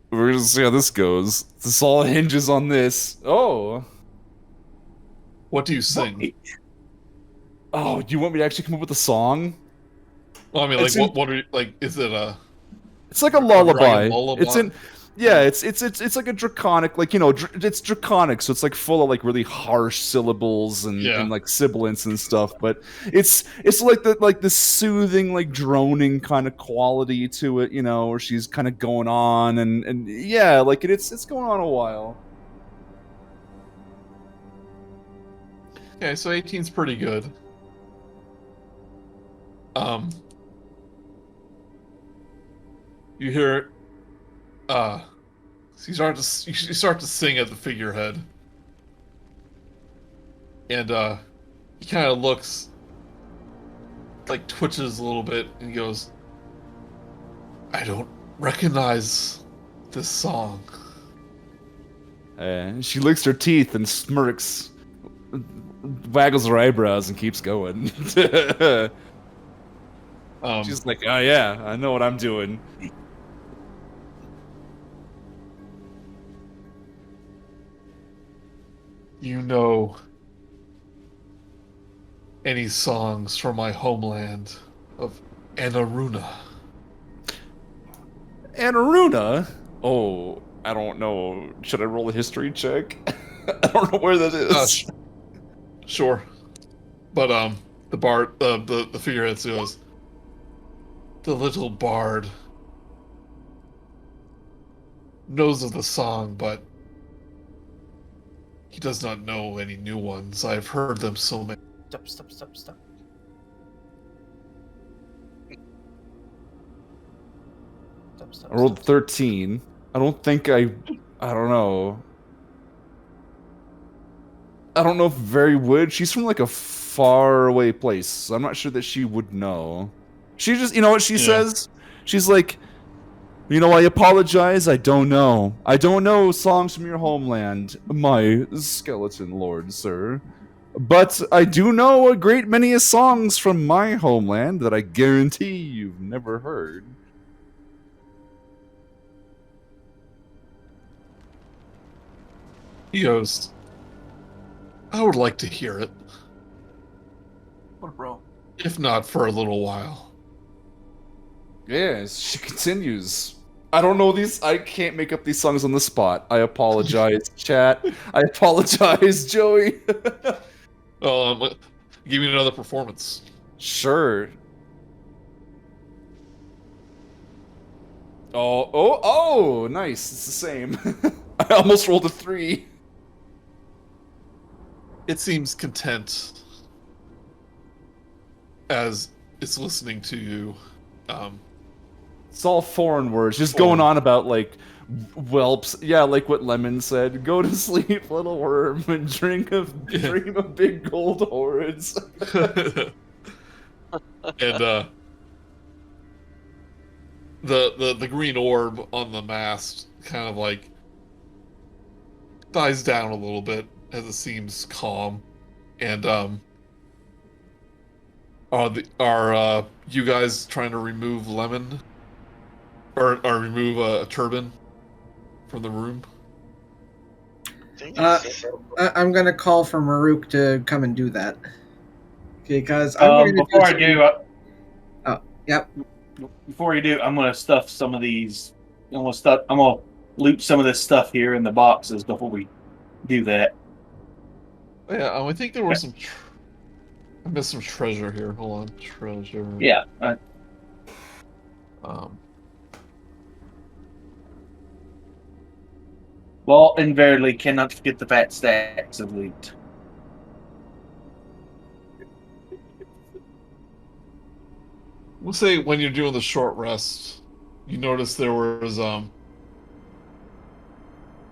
We're gonna see how this goes. This all hinges on this. Oh. What do you sing? Oh, do you want me to actually come up with a song? Well, I mean, like, what are you, like, is it a... It's like a lullaby. Lullaby? It's in... Yeah, it's like a draconic, like, you know, it's draconic, so it's like full of like really harsh syllables and like sibilants and stuff. But it's like the soothing, like droning kind of quality to it, you know, where she's kind of going on and yeah, like it's going on a while. Okay, so 18's pretty good. You hear, you start to sing at the figurehead, and he kind of looks, like twitches a little bit, and he goes, "I don't recognize this song." She licks her teeth and smirks, waggles her eyebrows, and keeps going. She's like, "Oh yeah, I know what I'm doing." You know any songs from my homeland of Anaruna? Anaruna? Oh, I don't know. Should I roll a history check? I don't know where that is. Sure. But the bard, the figurehead says, "The little bard knows of the song, but he does not know any new ones. I've heard them so many." Stop. I rolled 13. I don't think I don't know. I don't know if Very would. She's from like a far away place, so I'm not sure that she would know. She just, you know what she says? She's like, You know, I apologize. I don't know. I don't know songs from your homeland, my skeleton lord, sir. But I do know a great many songs from my homeland that I guarantee you've never heard. He goes, I would like to hear it, What a bro. if not for a little while. Yes, she continues. I don't know these. I can't make up these songs on the spot. I apologize, chat. I apologize, Joey. Give me another performance. Sure. Oh, nice. It's the same. I almost rolled a 3. It seems content as it's listening to you. It's all foreign words, just going on about, like, whelps. Yeah, like what Lemon said. Go to sleep, little worm, and dream of big gold hordes. And the green orb on the mast kind of like dies down a little bit as it seems calm. And are you guys trying to remove Lemon or remove a turban from the room? I'm gonna call for Murook to come and do that. Because I'm gonna before I do, yep. Before you do, I'm gonna stuff some of these. I'm gonna loot some of this stuff here in the boxes before we do that. Yeah, I think there was some. I missed some treasure here. Hold on, treasure. Yeah. Well, invariably cannot forget the fat stacks of loot. We'll say when you're doing the short rest, you notice there was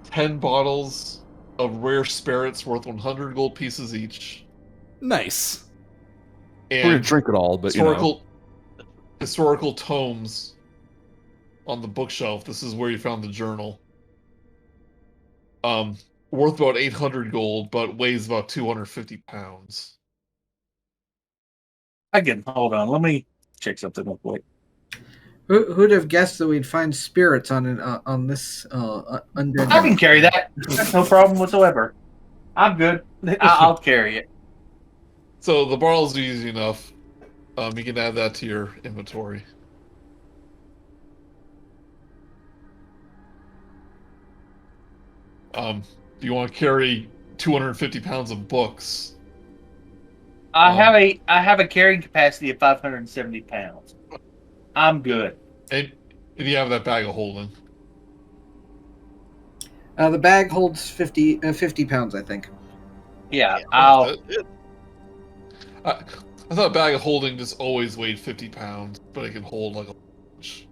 10 bottles of rare spirits worth 100 gold pieces each. Nice. And we're gonna drink it all, but historical tomes on the bookshelf. This is where you found the journal. Worth about 800 gold, but weighs about 250 pounds. Again, hold on. Let me check something real quick. Who'd have guessed that we'd find spirits on this undead? I can carry that. That's no problem whatsoever. I'm good. I'll carry it. So the bottles are easy enough. You can add that to your inventory. Do you want to carry 250 pounds of books? I have a carrying capacity of 570 pounds. I'm good. And you have that bag of holding. The bag holds 50 pounds, I think. Yeah, I thought bag of holding just always weighed 50 pounds, but it can hold like a bunch.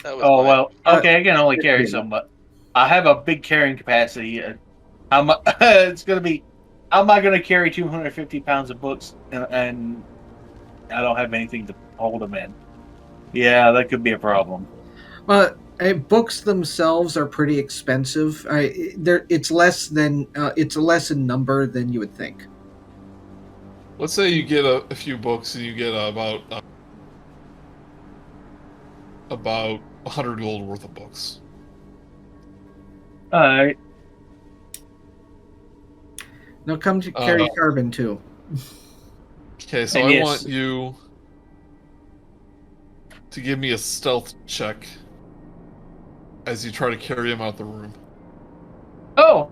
Oh, well, okay, I can only carry some, but I have a big carrying capacity. It's going to be... How am I going to carry 250 pounds of books and I don't have anything to hold them in? Yeah, that could be a problem. Well, books themselves are pretty expensive. It's less in number than you would think. Let's say you get a few books and you get about 100 gold worth of books. All right. Now come to carry carbon too. Okay, so I want you to give me a stealth check as you try to carry him out the room. Oh,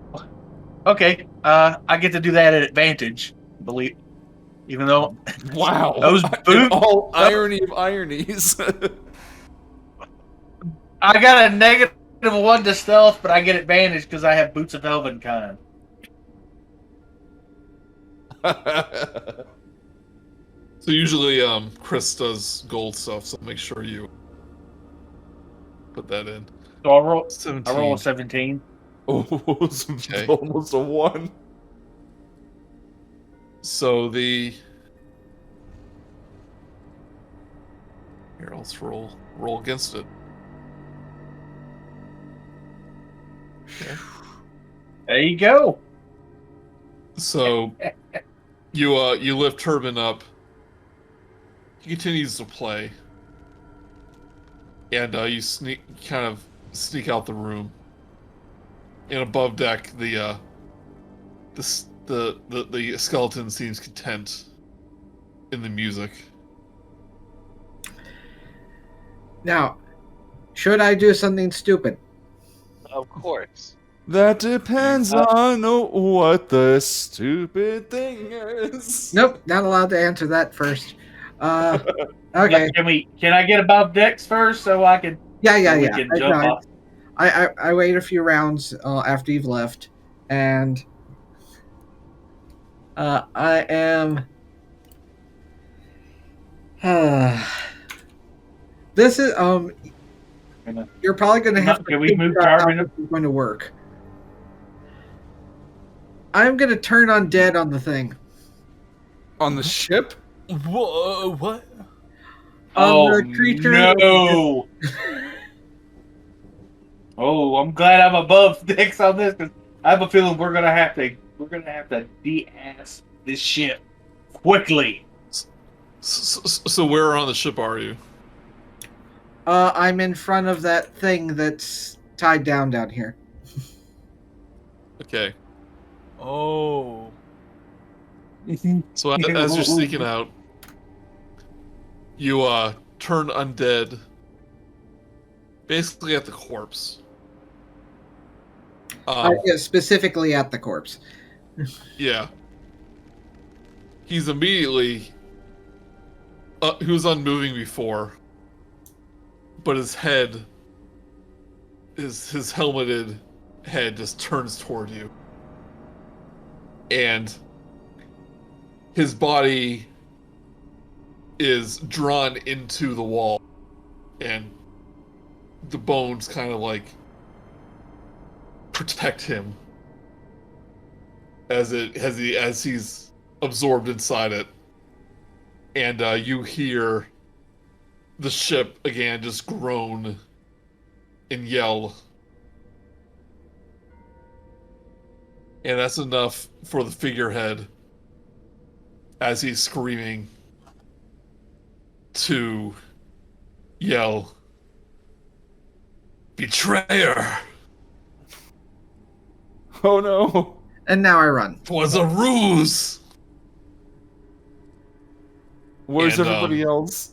okay. I get to do that at advantage. Even though, wow, those boots. All irony of ironies. I got a -1 to stealth, but I get advantage because I have boots of Elvenkind. So usually Chris does gold stuff, so make sure you put that in. So I roll 17. I roll a 17. Okay. Almost a 1. So here I'll Let's roll against it. Okay. There you go. So you lift Turbin up. He continues to play, and you kind of sneak out the room. And above deck, the skeleton seems content in the music. Now, should I do something stupid? Of course. That depends on what the stupid thing is. Nope, not allowed to answer that first. Okay. Can I get above decks first so I can? Yeah. We can jump off. I wait a few rounds after you've left, and I am. This is You're probably going to have to. Can we move figure out how Darwin? this is going to work. I'm going to turn undead on the thing. On the ship? Whoa, what? Oh, the creature. no. Oh, I'm glad I'm above decks on this because I have a feeling we're gonna have to de-ass this ship quickly. So where on the ship are you? I'm in front of that thing that's tied down here. Okay. Oh. So as you're sneaking out, you turn undead basically at the corpse. Yeah, specifically at the corpse. Yeah. He's immediately... he was unmoving before, but his head, his helmeted head just turns toward you. And his body is drawn into the wall, and the bones kind of like protect him as he's absorbed inside it. And you hear the ship again just groan and yell. And that's enough for the figurehead, as he's screaming, to yell, "Betrayer! Oh no! And now I run. 'Twas a ruse!" Where's And, everybody else?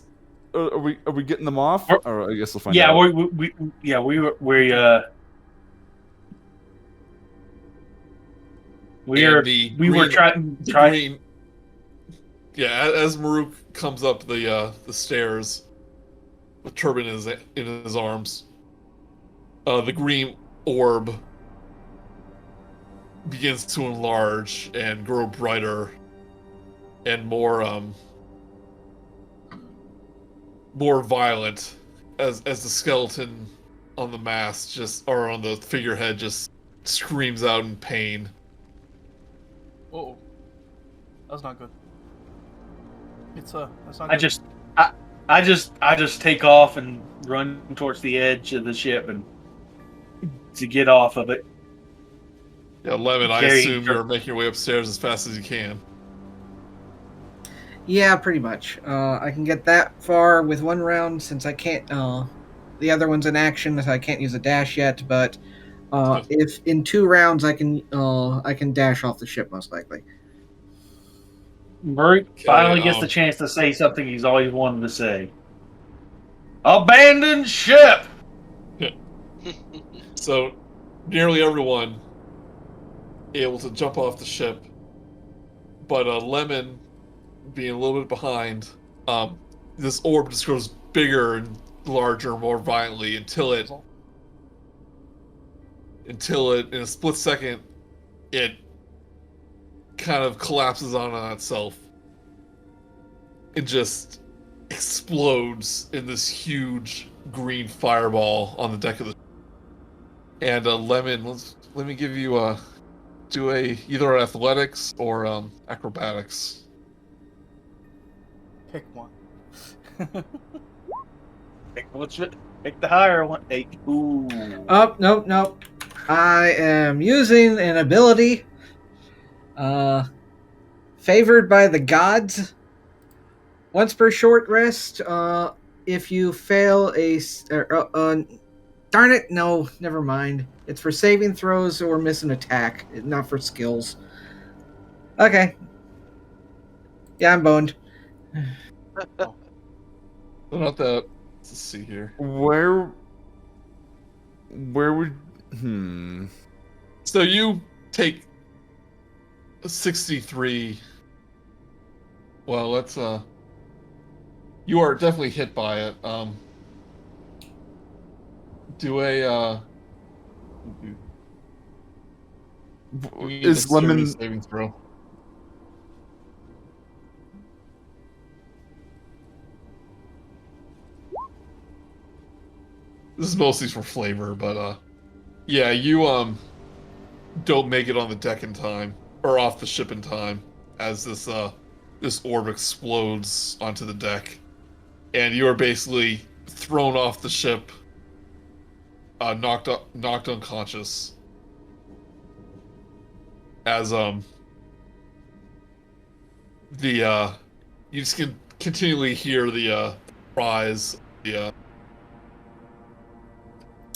Are we getting them off? Or I guess we'll find Yeah, out. we were trying. Yeah, as Murook comes up the stairs with Turbin in his arms, the green orb begins to enlarge and grow brighter and more violent as the skeleton on the mast or on the figurehead just screams out in pain. Oh, that's not good. That's not I good. just take off and run towards the edge of the ship and to get off of it. Yeah, Lemon, I assume you're making your way upstairs as fast as you can. Yeah, pretty much. I can get that far with one round since I can't. The other one's in action, so I can't use a dash yet. But if in 2 rounds I can dash off the ship most likely. Murook finally gets the chance to say something he's always wanted to say. Abandoned ship! So, nearly everyone able to jump off the ship, but Lemon, being a little bit behind, this orb just grows bigger and larger, more violently until it, in a split second, it kind of collapses on itself and just explodes in this huge green fireball on the deck of the ship. And Lemon, let me give you do either athletics or acrobatics. Pick one. Pick the higher one. Hey, ooh. Oh, nope. I am using an ability favored by the gods. Once per short rest, if you fail darn it, no, never mind. It's for saving throws or miss an attack, not for skills. Okay. Yeah, I'm boned. Not that. Let's see here. Where would So you take 63. Well, let's you are definitely hit by it. Do a is Lemon saving throw. This is mostly for flavor, but yeah, you don't make it on the deck in time or off the ship in time as this orb explodes onto the deck, and you are basically thrown off the ship, knocked unconscious. As you just can continually hear the cries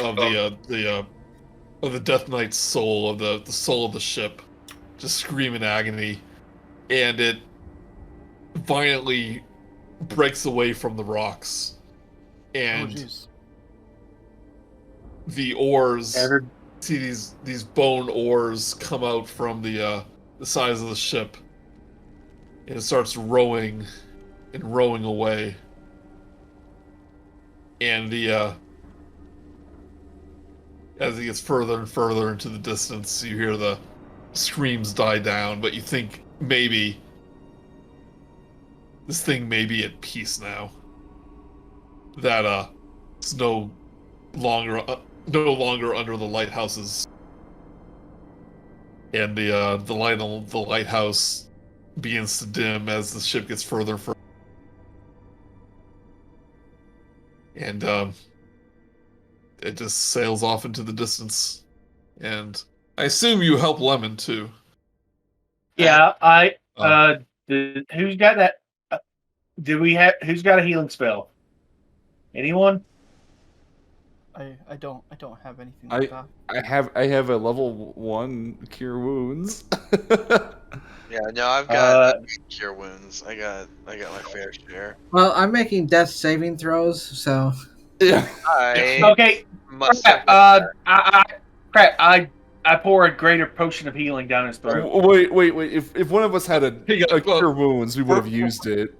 of the Death Knight's soul, of the soul of the ship, just scream in agony, and it violently breaks away from the rocks, and the oars. See these bone oars come out from the sides of the ship, and it starts rowing and rowing away, and as it gets further and further into the distance, you hear the screams die down, but you think maybe this thing may be at peace now. That it's no longer under the lighthouses, and the light on the lighthouse begins to dim as the ship gets further and further. And it just sails off into the distance. And I assume you help Lemon too. Yeah, who's got that? Who's got a healing spell? Anyone? I don't have anything like that. I have a level 1 cure wounds. Yeah, no, I've got cure wounds. I got my fair share. Well, I'm making death saving throws, so Yeah. Okay. I pour a greater potion of healing down his throat. Wait. If one of us had a cure wounds, we would have used it.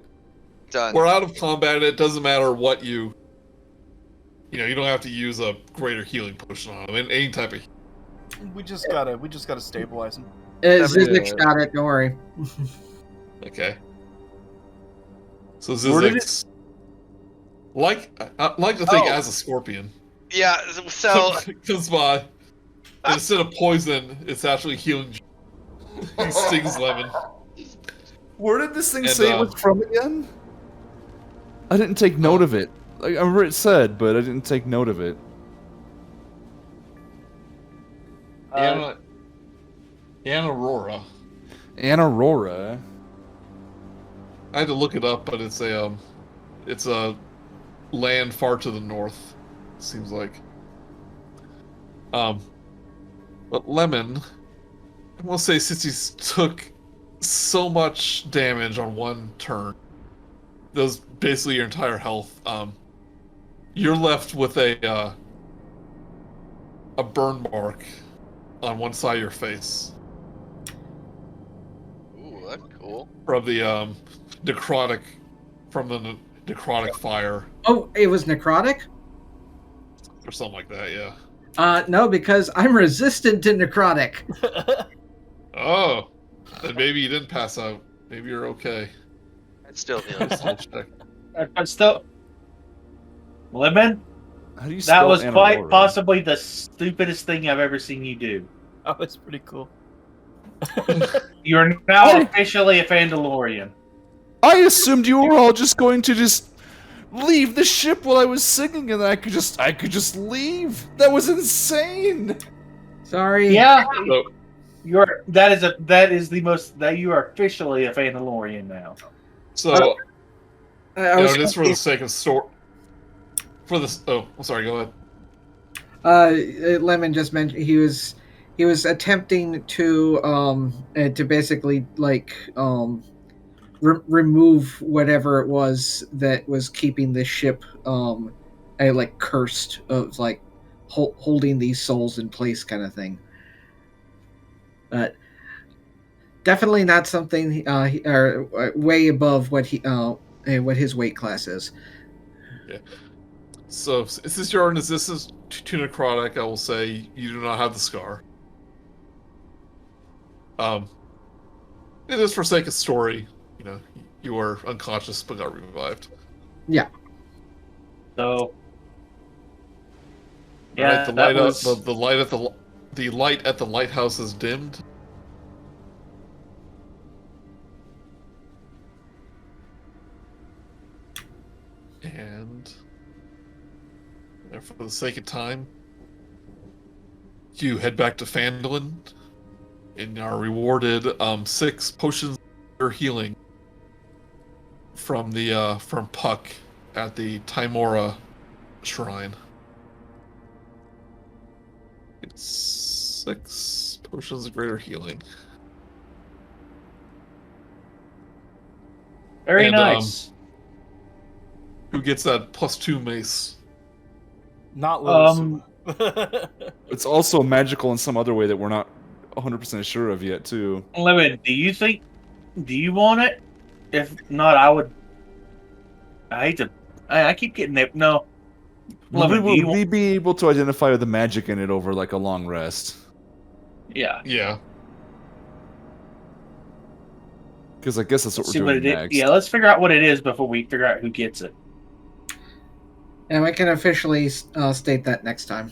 Done. We're out of combat. It doesn't matter what you don't have to use a greater healing potion on him. Any type of. We just gotta stabilize him. Zyzzyx got it. Don't worry. Okay. So Zyzzyx, like to think as a scorpion. Yeah. So comes by. And instead of poison, it's actually healing. He stings Lemon. Where did this thing say it was from again? I didn't take note of it. I remember it said, but I didn't take note of it. Aurora. Aurora. I had to look it up, but it's a land far to the north. It seems like. But Lemon, I will say, since he took so much damage on one turn, that was basically your entire health. You're left with a burn mark on one side of your face. Ooh, that's cool. From the necrotic fire. Oh, it was necrotic? Or something like that, yeah. No, because I'm resistant to necrotic. Oh, then maybe you didn't pass out. Maybe you're okay. I'd still be I'm still. Lemon? How do you That spell was quite Aurora? possibly the stupidest thing I've ever seen you do. Oh, it's pretty cool. You're now officially a Fandalorian. I assumed you were all just going to just leave the ship while I was singing, and I could just leave. That was insane. Sorry. Yeah, So, you are officially a Vandalorian now. so I was just for the sake of story. For this, oh, I'm sorry. Go ahead. Lemon just mentioned he was attempting to basically like remove whatever it was that was keeping the ship like cursed of like holding these souls in place kind of thing. But definitely not something or way above what his weight class is. Yeah. So, since this is too necrotic, I will say you do not have the scar. It is for sake of story. You know, you were unconscious but got revived. Yeah. So, Yeah, yeah, the light at the lighthouse is dimmed. And for the sake of time, you head back to Phandalin and are rewarded 6 potions of healing from Puck at the Timora shrine. It's 6 potions of greater healing. very And, nice. Who gets that +2 mace? Not Lilisula. It's also magical in some other way that we're not 100% sure of yet, too. Lemon, do you want it? If not, I hate to. I keep getting it. No. Lemon, Will we be able to identify the magic in it over like a long rest? Yeah. Yeah. Because I guess that's what See we're what doing it is. next. Yeah, let's figure out what it is before we figure out who gets it. And we can officially state that next time.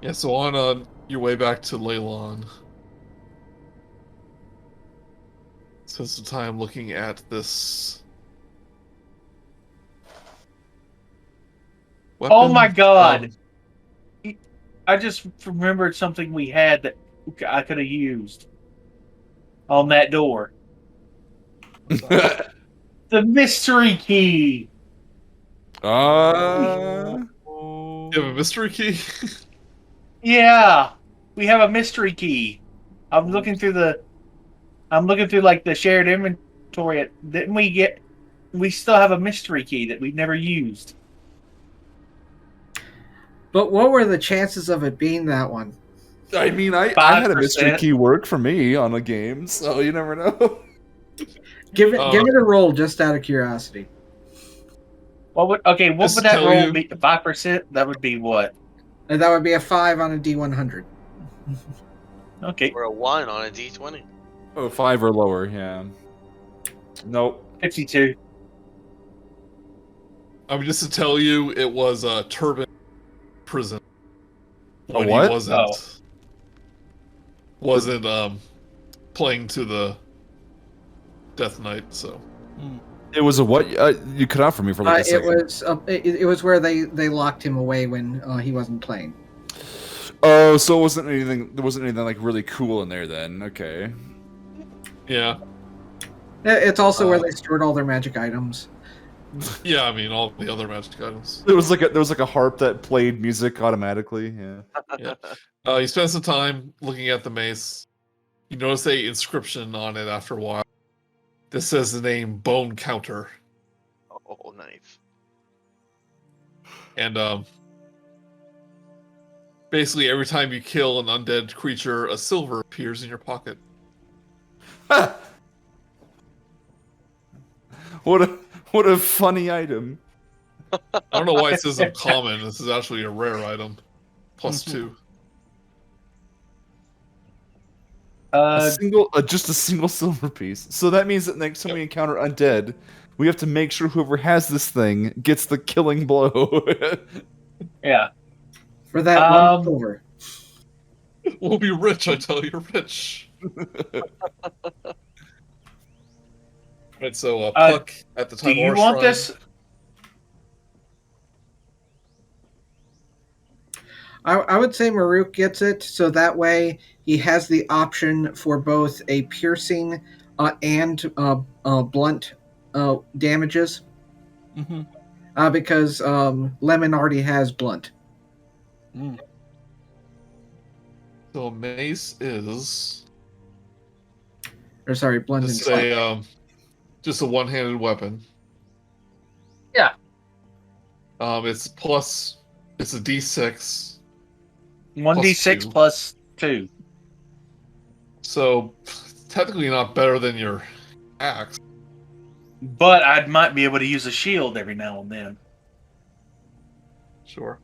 Yeah, so on your way back to Leylon, spend some time looking at this weapon. Oh my god! I just remembered something we had that I could have used on that door. The mystery key! You have a mystery key? Yeah! We have a mystery key. I'm looking through like the shared inventory. We still have a mystery key that we've never used. But what were the chances of it being that one? I mean, I had a mystery key work for me on a game, so you never know. Give it a roll just out of curiosity. What would that roll be? 5%? That would be what? And that would be a 5 on a D100. Okay. Or a 1 on a D20. Oh, 5 or lower, yeah. Nope. 52. I mean, just to tell you, it was a Turban prison. A what? He wasn't playing to the Death Knight, so. It was a what? You cut out for me for like a second. It was where they locked him away when he wasn't playing. Oh, so it wasn't anything. There wasn't anything like really cool in there then. Okay. Yeah. It's also where they stored all their magic items. Yeah, I mean all the other magic items. There was like a harp that played music automatically. Yeah. Yeah. You spend some time looking at the mace. You notice a inscription on it after a while. This says the name Bone Counter. Oh, nice. And basically every time you kill an undead creature, a silver appears in your pocket. What a funny item. I don't know why it says uncommon. This is actually a rare item. +2. Just a single silver piece. So that means that next time we encounter undead, we have to make sure whoever has this thing gets the killing blow. Yeah. For that one silver. We'll be rich, I tell you, rich. Right, so Puck at the time. Do you of our want shrine, this? I would say Murook gets it, so that way he has the option for both a piercing and blunt damages. Mm-hmm. Because Lemon already has blunt. Mm. So mace is Or sorry, blunt and just slight. just a one-handed weapon. Yeah. It's plus. It's a D6. 1d6 2. plus 2. So technically not better than your axe. But I might be able to use a shield every now and then. Sure.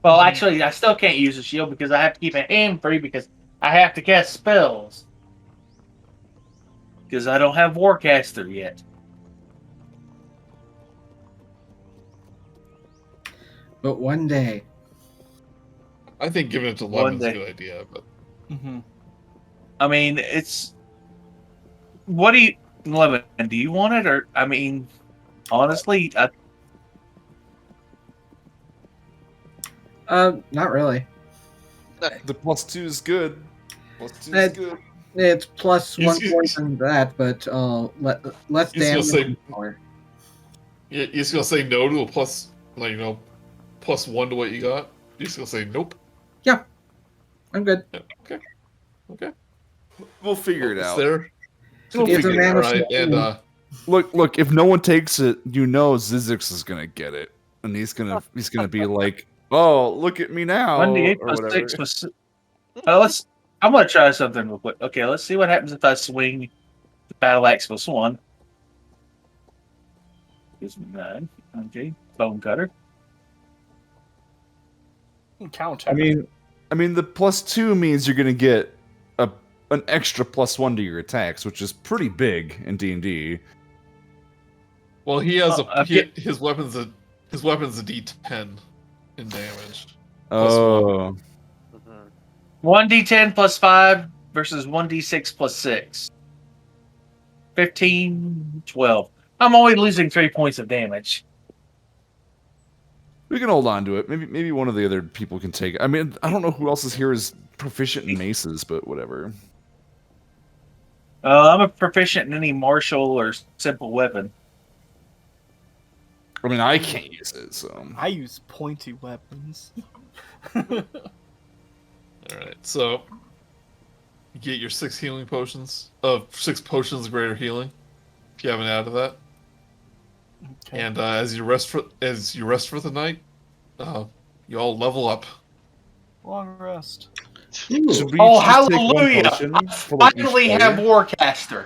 Well, actually, I still can't use a shield because I have to keep a hand free because I have to cast spells. Because I don't have Warcaster yet. But one day. I think giving it to One Lemon's a day. good idea, but Mm-hmm. I mean, it's... What do you... Lemon, do you want it? Or, I mean, honestly, Not really. The +2 is good. +2 is good. It's plus He's- 1 point on that, but less He's gonna damage. say- and power. you're just gonna say no to a plus, like, +1 to what you got. You're just gonna say nope. I'm good. Yeah, okay. We'll figure it It's out. there. We'll If figure a it man out. of Right, and Look! If no one takes it, Zyzzyx is gonna get it, and he's gonna be like, "Oh, look at me now!" 1d8 or plus whatever. 6 plus... I'm going to try something real quick. Okay, let's see what happens if I swing the Battle Axe plus 1. Gives me 9. Okay, Bone Cutter. Counter. I mean, the +2 means you're gonna get an extra +1 to your attacks, which is pretty big in D&D. well, he has okay. his weapon's a D10 in damage. Oh, 1d10 plus 5 versus 1d6 plus 6. 15, 12. I'm only losing 3 points of damage. we can hold on to it. Maybe one of the other people can take it. I mean, I don't know who else is here is proficient in maces, but whatever. I'm a proficient in any martial or simple weapon. I mean, I can't use it, so. I use pointy weapons. Alright, so you get your 6 healing potions. 6 potions of greater healing. If you haven't added that. Okay. And as you rest for the night, you all level up. Long rest. Should we Oh, just take one hallelujah! potion for, like, each Finally player? have Warcaster.